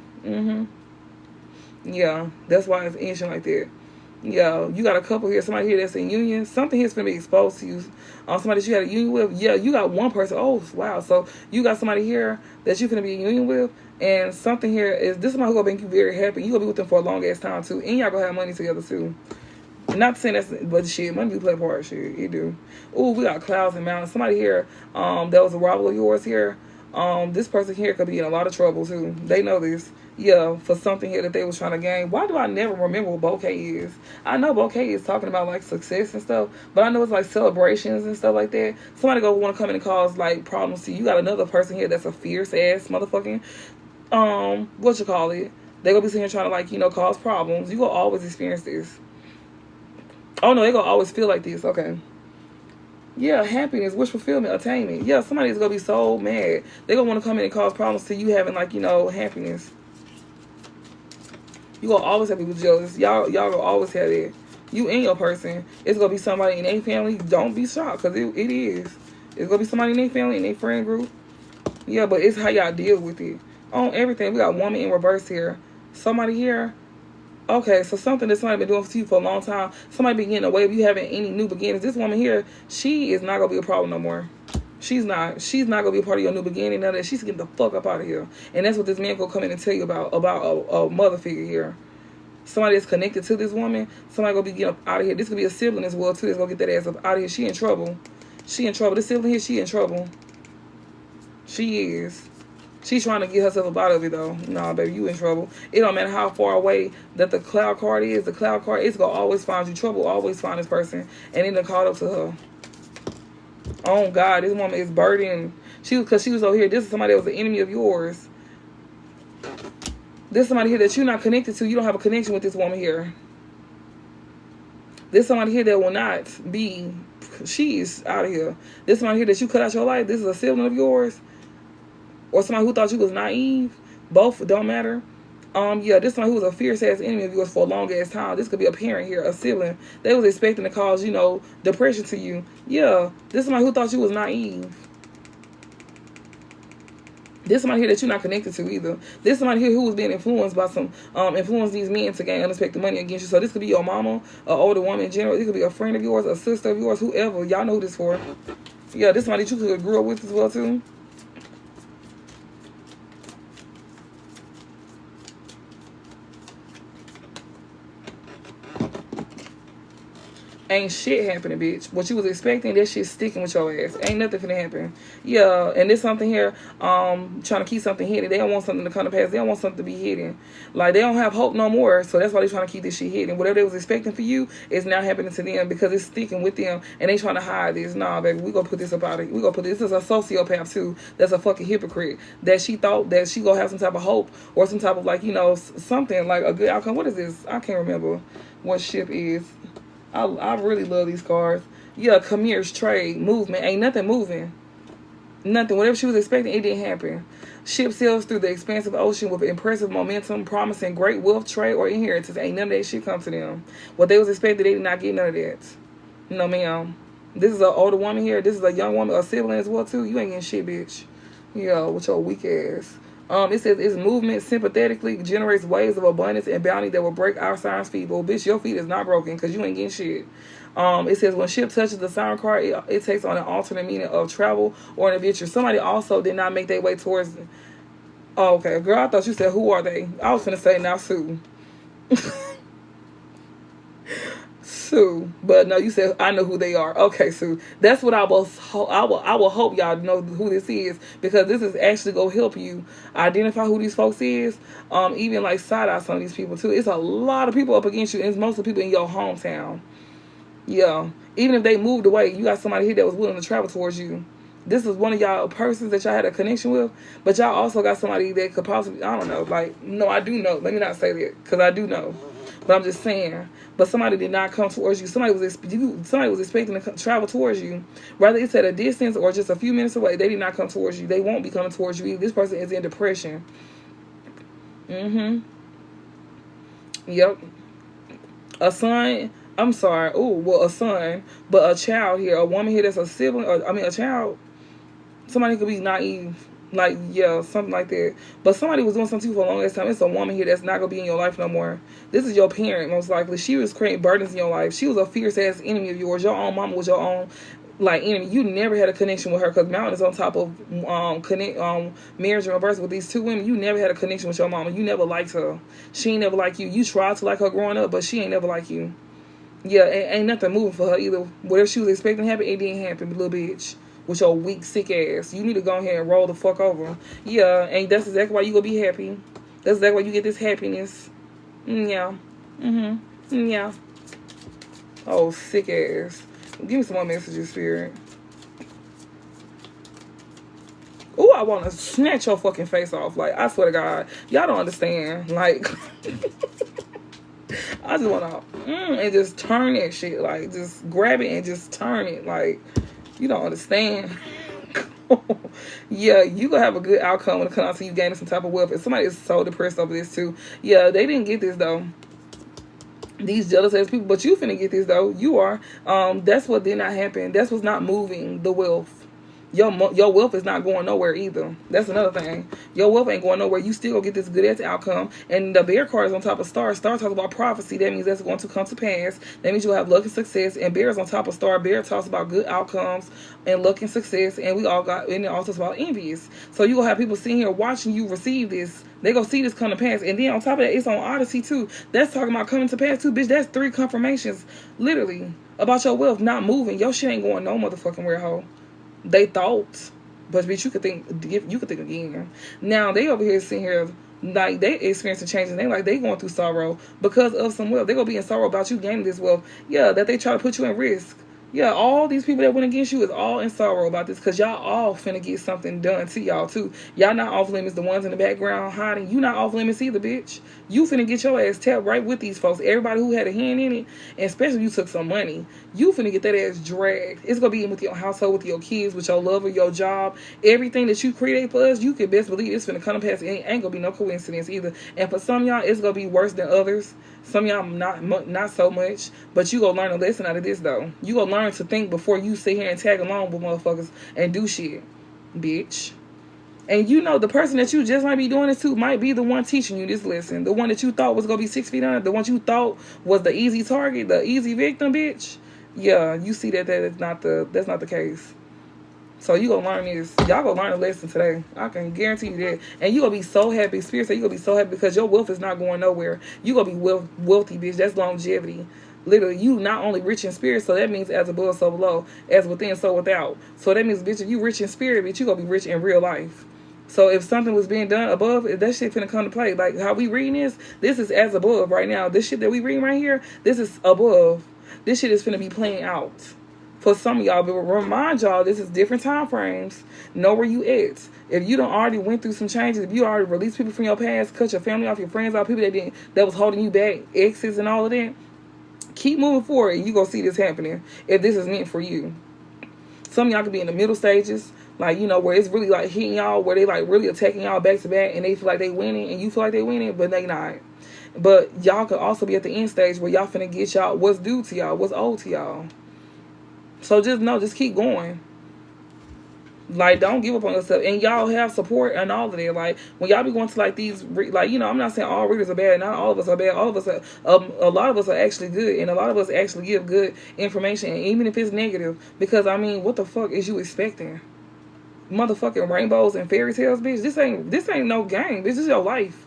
Yeah, that's why it's itching like that. Yeah, you got a couple here. Somebody here that's in union. Something here's going to be exposed to you. Somebody that you had a union with. Yeah, you got one person. Oh, wow. So you got somebody here that you're going to be in union with. And something here is, this is somebody who going to make you very happy. You're going to be with them for a long ass time too. And y'all going to have money together too. Not saying that's, but shit, money do play a part, shit, it do. Ooh, we got clouds and mountains. Somebody here, that was a rival of yours here. This person here could be in a lot of trouble too. They know this. Yeah, for something here that they was trying to gain. Why do I never remember what bouquet is? I know bouquet is talking about like success and stuff, but I know it's like celebrations and stuff like that. Somebody gonna want to come in and cause like problems to you. You got another person here that's a fierce ass motherfucking, what you call it? They gonna be sitting here trying to cause problems. You gonna always experience this. Oh no, they gonna always feel like this. Okay. Yeah, happiness, wish fulfillment, attainment. Yeah, somebody's gonna be so mad. They gonna want to come in and cause problems to you having happiness. You gonna always have people jealous. Y'all gonna always have it. You and your person. It's gonna be somebody in their family. Don't be shocked, because it is. It's gonna be somebody in their family, in their friend group. Yeah, but it's how y'all deal with it. On everything. We got woman in reverse here. Somebody here. Okay, so something that somebody been doing for you for a long time. Somebody been getting away with you having any new beginnings. This woman here, she is not gonna be a problem no more. She's not gonna be a part of your new beginning. None of that. She's getting the fuck up out of here. And that's what this man gonna come in and tell you about a mother figure here. Somebody that's connected to this woman. Somebody gonna be getting up out of here. This could be a sibling as well too. That's gonna get that ass up out of here. She in trouble. She in trouble. This sibling here, she in trouble. She is. She's trying to get herself up out of it though. Nah, baby, you in trouble. It don't matter how far away that the cloud card is. The cloud card is gonna always find you trouble. Always find this person, and then they caught up to her. Oh God, this woman is burdened. Because she was over here. This is somebody that was an enemy of yours. This is somebody here that you're not connected to. You don't have a connection with this woman here. This is somebody here that will not be. She's out of here. This is somebody here that you cut out your life. This is a sibling of yours. Or somebody who thought you was naive. Both don't matter. Yeah, this one who was a fierce ass enemy of yours for a long ass time. This could be a parent here, a sibling. They was expecting to cause, depression to you. Yeah, this is somebody who thought you was naive. This is somebody here that you're not connected to either. This is somebody here who was being influenced by influence these men to gain unexpected money against you. So this could be your mama, an older woman in general. It could be a friend of yours, a sister of yours, whoever. Y'all know who this for. Yeah, this is somebody that you could have grew up with as well too. Ain't shit happening, bitch. What you was expecting, that shit sticking with your ass. Ain't nothing finna happen. Yeah, and there's something here, trying to keep something hidden. They don't want something to come to pass. They don't want something to be hidden. Like, they don't have hope no more. So that's why they trying to keep this shit hidden. Whatever they was expecting for you is now happening to them because it's sticking with them. And they trying to hide this. Nah, baby, we gonna put this up out of it. We gonna put this. This is a sociopath, too. That's a fucking hypocrite. That she thought that she gonna have some type of hope or some type of, like, you know, something, like a good outcome. What is this? I can't remember what ship is. I really love these cards. Yeah, commerce, trade, movement. Ain't nothing moving. Nothing. Whatever she was expecting, it didn't happen. Ship sails through the expansive ocean with impressive momentum, promising great wealth, trade, or inheritance. Ain't none of that shit come to them. What they was expecting, they did not get none of that. No, ma'am. This is an older woman here. This is a young woman, a sibling as well, too. You ain't getting shit, bitch. Yeah, with your weak ass. It says its movement sympathetically generates waves of abundance and bounty that will break our siren's feet. Well, bitch, your feet is not broken because you ain't getting shit. It says when ship touches the siren card, it takes on an alternate meaning of travel or an adventure. Somebody also did not make their way towards. Oh, okay, girl, I thought you said who are they? I was gonna say now Sue. Sue, but no, you said I know who they are. Okay, Sue, that's what I will hope y'all know who this is, because this is actually gonna help you identify who these folks is. Even like side eye some of these people too. It's a lot of people up against you, and it's most of the people in your hometown. Yeah, even if they moved away, you got somebody here that was willing to travel towards you. This is one of y'all persons that y'all had a connection with, but y'all also got somebody that could possibly, I don't know, like, no, I do know. Let me not say that, because I do know. But I'm just saying, but somebody did not come towards you. Somebody was expecting to travel towards you. Whether it's at a distance or just a few minutes away, they did not come towards you. They won't be coming towards you either. This person is in depression. Yep. A son, I'm sorry. Oh, well, a son, but a child here, a woman here that's a sibling, or, I mean, a child. Somebody could be naive. Like, yeah, something like that. But somebody was doing something to you for a long ass time. It's a woman here that's not going to be in your life no more. This is your parent, most likely. She was creating burdens in your life. She was a fierce-ass enemy of yours. Your own mama was your own, like, enemy. You never had a connection with her, because Mountain is on top of marriage and reverse with these two women. You never had a connection with your mama. You never liked her. She ain't never like you. You tried to like her growing up, but she ain't never like you. Yeah, ain't nothing moving for her either. Whatever she was expecting to happen, it didn't happen, little bitch. With your weak, sick ass. You need to go ahead and roll the fuck over. Yeah, and that's exactly why you gonna be happy. That's exactly why you get this happiness. Yeah. Yeah. Oh, sick ass. Give me some more messages, Spirit. Oh, I want to snatch your fucking face off. Like, I swear to God. Y'all don't understand. Like, I just want to, and just turn that shit. Like, just grab it and just turn it. Like, you don't understand. Yeah, you gonna have a good outcome when it comes to you gaining some type of wealth. If somebody is so depressed over this too, yeah, they didn't get this though. These jealous ass people, but you finna get this though. You are. That's what did not happen. That's what's not moving the wealth. Your wealth is not going nowhere either. That's another thing. Your wealth ain't going nowhere. You still gonna get this good ass outcome. And the bear card is on top of star. Star talks about prophecy. That means that's going to come to pass. That means you'll have luck and success. And bear is on top of star. Bear talks about good outcomes and luck and success. And we all got, and it also talks about envious. So you gonna have people sitting here watching you receive this. They gonna see this come to pass. And then on top of that, it's on Odyssey too. That's talking about coming to pass too, bitch. That's 3 confirmations, literally, about your wealth not moving. Your shit ain't going no motherfucking where, hoe. They thought, but bitch, you could think again. Now they over here sitting here like they experiencing changes. They like they going through sorrow because of some wealth. They gonna be in sorrow about you gaining this wealth. Yeah, that they try to put you in risk. Yeah, all these people that went against you is all in sorrow about this, because y'all all finna get something done to y'all too. Y'all not off limits, the ones in the background hiding. You not off limits either, bitch. You finna get your ass tapped right with these folks. Everybody who had a hand in it, and especially if you took some money, you finna get that ass dragged. It's gonna be in with your household, with your kids, with your lover, your job. Everything that you create for us, you can best believe it's finna come to pass. It ain't gonna be no coincidence either. And for some of y'all, it's gonna be worse than others. Some of y'all not so much. But you gonna learn a lesson out of this though. You gonna learn to think before you sit here and tag along with motherfuckers and do shit, bitch. And you know the person that you just might be doing this to might be the one teaching you this lesson. The one that you thought was gonna be 6 feet under. The one you thought was the easy target, the easy victim, bitch. Yeah, you see that's not the case. So you gonna learn this. Y'all gonna learn a lesson today. I can guarantee you that. And you gonna be so happy. Spirit said you gonna be so happy because your wealth is not going nowhere. You gonna be wealthy, bitch. That's longevity. Literally, you not only rich in spirit, so that means as above, so below, as within, so without. So that means, bitch, if you rich in spirit, bitch, you gonna be rich in real life. So if something was being done above, that shit finna come to play. Like how we reading this is as above right now. This shit that we reading right here, this is above. This shit is finna be playing out for some of y'all. But remind y'all, this is different time frames. Know where you at. If you don't already went through some changes, if you already released people from your past, cut your family off, your friends off, people that was holding you back, exes and all of that, keep moving forward and you gonna see this happening if this is meant for you. Some of y'all could be in the middle stages, like, you know, where it's really like hitting y'all, where they like really attacking y'all back to back and they feel like they winning and you feel like they winning, but they not. But y'all could also be at the end stage where y'all finna get y'all what's due to y'all, what's owed to y'all. So just know, just keep going. Like, don't give up on yourself. And y'all have support and all of that. Like, when y'all be going to, like, these, like, you know, I'm not saying all readers are bad. Not all of us are bad. All of us are, a lot of us are actually good. And a lot of us actually give good information, even if it's negative. Because, I mean, what the fuck is you expecting? Motherfucking rainbows and fairy tales, bitch. This ain't no game. This is your life.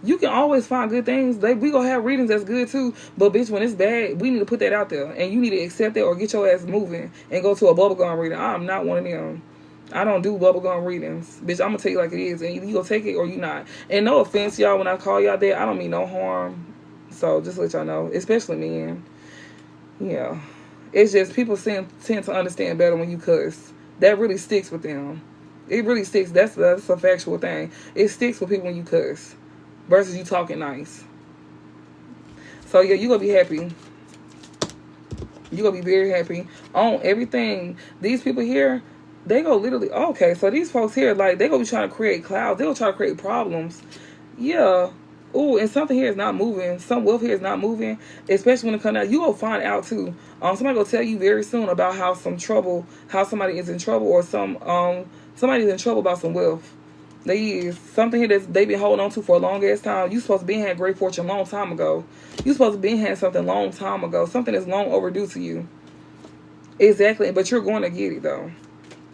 You can always find good things. We gonna have readings that's good too. But bitch, when it's bad, we need to put that out there. And you need to accept it or get your ass moving and go to a bubblegum reading. I'm not one of them. I don't do bubblegum readings. Bitch, I'm gonna tell you like it is. And you gonna take it or you not. And no offense, y'all, when I call y'all that, I don't mean no harm. So just let y'all know. Especially men. Yeah. It's just people tend to understand better when you cuss. That really sticks with them. It really sticks. That's a factual thing. It sticks with people when you cuss versus you talking nice. So yeah, you gonna be happy. You gonna be very happy on everything. These people here, they go literally, okay, so these folks here, like, they gonna be trying to create clouds. They gonna try to create problems. Yeah. Ooh, and something here is not moving. Some wealth here is not moving, especially when it comes out. You gonna find out too. Somebody gonna tell you very soon about how somebody is in trouble, or somebody's in trouble about some wealth. Something here that they've been holding on to for a long ass time. You supposed to be had great fortune a long time ago. You supposed to be had something long time ago. Something that's long overdue to you. Exactly, but you're going to get it though.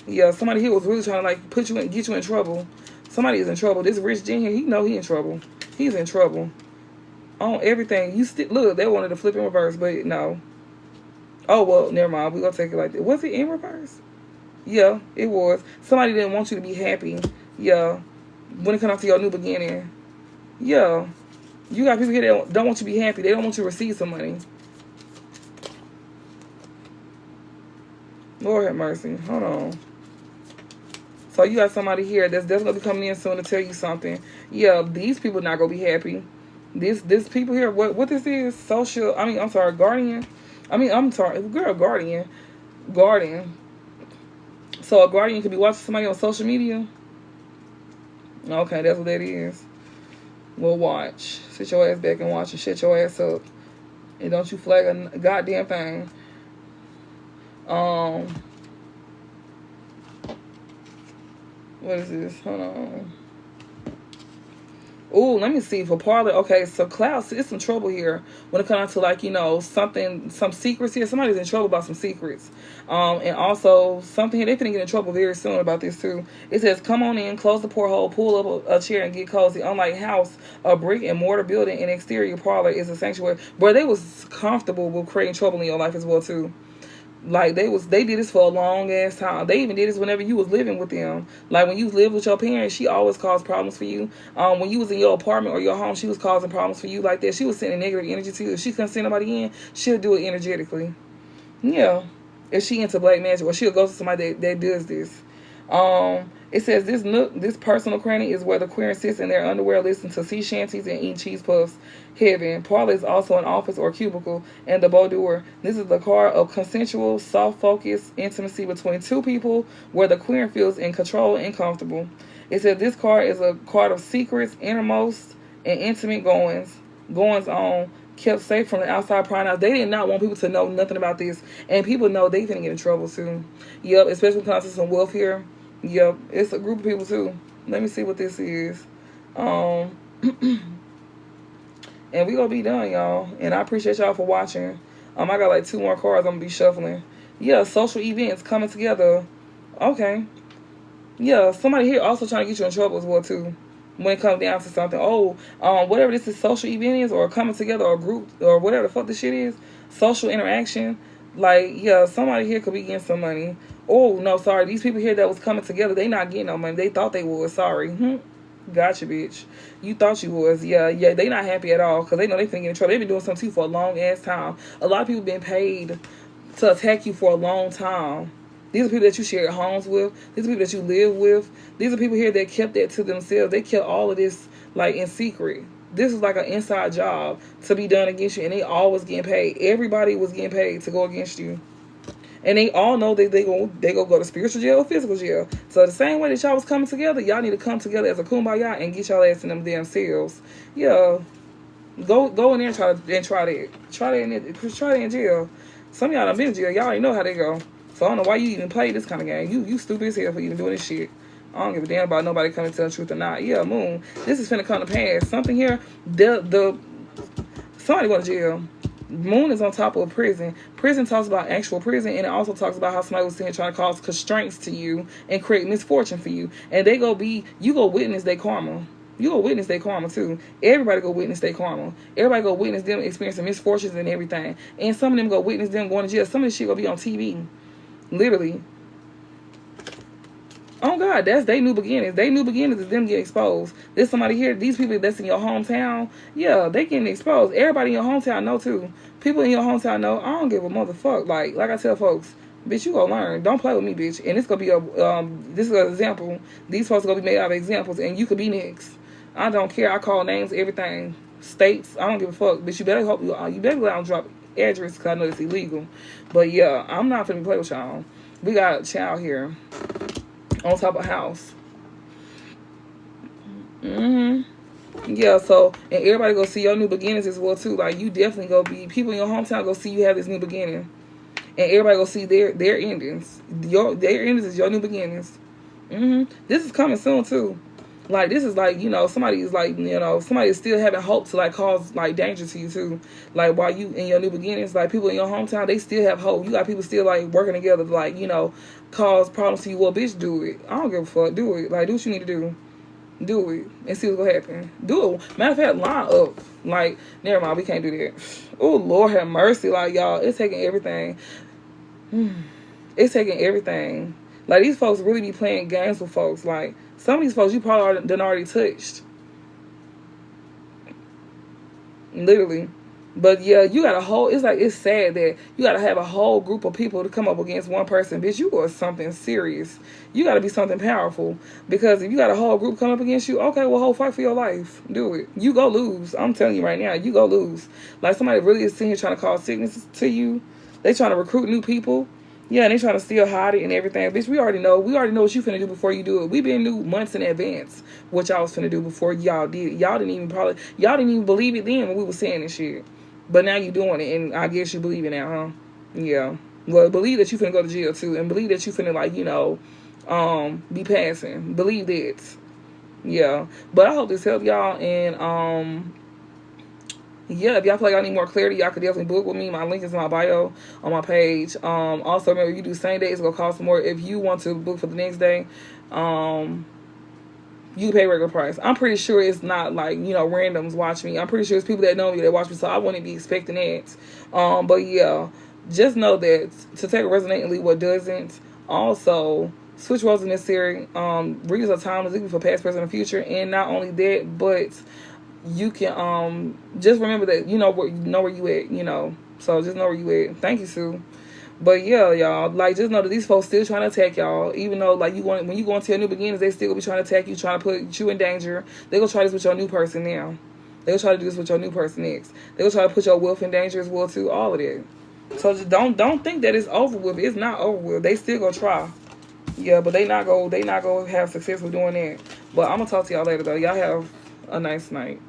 Yeah, somebody here was really trying to like put you in, get you in trouble. Somebody is in trouble. This rich Jen here, he know he in trouble. He's in trouble on everything. Look, they wanted to flip in reverse, but no. Oh well, never mind. We gonna take it like that. Was it in reverse? Yeah, it was. Somebody didn't want you to be happy. Yeah, when it comes to your new beginning. Yeah, you got people here that don't want you to be happy. They don't want you to receive some money. Lord have mercy. Hold on. So you got somebody here that's definitely gonna be coming in soon to tell you something. Yeah, these people not gonna be happy. This people here, what this is, guardian. Guardian. So a guardian could be watching somebody on social media. Okay, that's what that is. Well, watch. Sit your ass back and watch and shut your ass up. And don't you flag a goddamn thing. What is this? Hold on. Ooh, let me see. For parlor, okay, so Cloud, it's some trouble here when it comes to, like, you know, some secrets here. Somebody's in trouble about some secrets. And also, something here, they finna get in trouble very soon about this, too. It says, come on in, close the porthole, pull up a chair, and get cozy. Unlike house, a brick and mortar building and exterior parlor is a sanctuary. But they was comfortable with creating trouble in your life as well, too. Like, they did this for a long ass time. They even did this whenever you was living with them. Like, when you lived with your parents, she always caused problems for you. When you was in your apartment or your home, she was causing problems for you like that. She was sending negative energy to you. If she couldn't send nobody in, she'll do it energetically. Yeah. If she into black magic, or she'll go to somebody that does this. It says this personal cranny is where the queer sits in their underwear, listen to sea shanties and eat cheese puffs. Heaven. Parlor is also an office or cubicle, and the boudoir. This is the car of consensual, soft-focused intimacy between two people, where the queer feels in control and comfortable. It says this car is a card of secrets, innermost, and intimate goings on, kept safe from the outside prying out. They did not want people to know nothing about this, and people know they finna get in trouble soon. Yep, especially when it comes to some wealth here. Yep, it's a group of people too. Let me see what this is. And we gonna be done, y'all. And I appreciate y'all for watching. I got like 2 more cards I'm gonna be shuffling. Yeah, social events coming together. Okay. Yeah, somebody here also trying to get you in trouble as well too. when it comes down to something. Oh, whatever this is, social event is, or coming together, or group, or whatever the fuck this shit is, social interaction. Like, yeah, somebody here could be getting some money. Oh, no, sorry. These people here that was coming together, they not getting no money. They thought they was. Sorry. Gotcha, bitch. You thought you was. Yeah, they not happy at all because they know they finna get in trouble. They've been doing something too for a long ass time. A lot of people been paid to attack you for a long time. These are people that you share homes with. These are people that you live with. These are people here that kept that to themselves. They kept all of this like in secret. This is like an inside job to be done against you, and they always getting paid. Everybody was getting paid to go against you. And they all know that they go to spiritual jail or physical jail. So the same way that y'all was coming together, y'all need to come together as a kumbaya and get y'all ass in them damn cells. Yeah. Go in there and try that. Try that in jail. Some of y'all done been in jail. Y'all already know how they go. So I don't know why you even play this kind of game. You stupid as hell for even doing this shit. I don't give a damn about nobody coming to tell the truth or not. Yeah, Moon. This is finna come to pass. Something here, somebody go to jail. Moon is on top of a prison. Prison talks about actual prison, and it also talks about how somebody was sitting here trying to cause constraints to you and create misfortune for you. And you go witness their karma. You go witness their karma too. Everybody go witness their karma. Everybody go witness them experiencing misfortunes and everything. And some of them go witness them going to jail. Some of this shit gonna be on TV. Literally. Oh God, that's they new beginnings. They new beginnings is them get exposed. There's somebody here, these people that's in your hometown, yeah, they getting exposed. Everybody in your hometown know too. People in your hometown know. I don't give a motherfuck. Like I tell folks, bitch, you gonna learn. Don't play with me, bitch. And it's gonna be this is an example. These folks are gonna be made out of examples, and you could be next. I don't care. I call names, everything, states. I don't give a fuck. Bitch, you better hope you better let them drop address because I know it's illegal. But yeah, I'm not finna play with y'all. We got a child here on top of house. Yeah, so, and everybody go see your new beginnings as well too. Like, you definitely go be, people in your hometown go see you have this new beginning. And everybody go see their endings. Their endings is your new beginnings. This is coming soon too. Like, this is like, somebody is like, somebody is still having hope to like cause like danger to you too. Like, while you in your new beginnings, like people in your hometown, they still have hope. You got people still like working together to like, cause problems to you. Well, bitch, do it. I don't give a fuck. Do it. Like, do what you need to do. Do it and see what's gonna happen. Do it. Matter of fact, line up. Like, never mind, we can't do that. Oh, Lord have mercy. Like, y'all, it's taking everything. It's taking everything. Like, these folks really be playing games with folks. Like, some of these folks you probably done already touched. Literally. But yeah, you got a whole, it's sad that you got to have a whole group of people to come up against one person. Bitch, you are something serious. You got to be something powerful. Because if you got a whole group come up against you, okay, well, fight for your life. Do it. You go lose. I'm telling you right now, you go lose. Like, somebody really is sitting here trying to cause sickness to you. They trying to recruit new people. Yeah, and they trying to still hide it and everything. Bitch, we already know. We already know what you finna do before you do it. We been knew months in advance what y'all was finna do before y'all did it. Y'all didn't even believe it then when we was saying this shit. But now you doing it, and I guess you believe it now, huh? Yeah. Well, believe that you finna go to jail too, and believe that you finna be passing. Believe that. Yeah. But I hope this helped y'all, and yeah, if y'all feel like y'all need more clarity, y'all could definitely book with me. My link is in my bio on my page. Also, remember, if you do same day, it's gonna cost more. If you want to book for the next day, you pay regular price. I'm pretty sure it's not like, randoms watch me. I'm pretty sure it's people that know me that watch me, so I wouldn't be expecting that. But yeah, just know that to take what resonates and leave what doesn't. Also, switch roles in this series. Readers are timeless, even for past, present, and future. And not only that, but you can just remember that you know where you at, so just know where you at. Thank you, Sue. But yeah, y'all, like, just know that these folks still trying to attack y'all, even though like when you go into your new beginnings, they still gonna be trying to attack you, trying to put you in danger. They gonna try this with your new person now. They gonna try to do this with your new person next. They gonna try to put your wealth in danger as well too. All of that. So just don't think that it's over with. It's not over with. They still gonna try. Yeah, but they not gonna have success with doing that. But I'm gonna talk to y'all later though. Y'all have a nice night.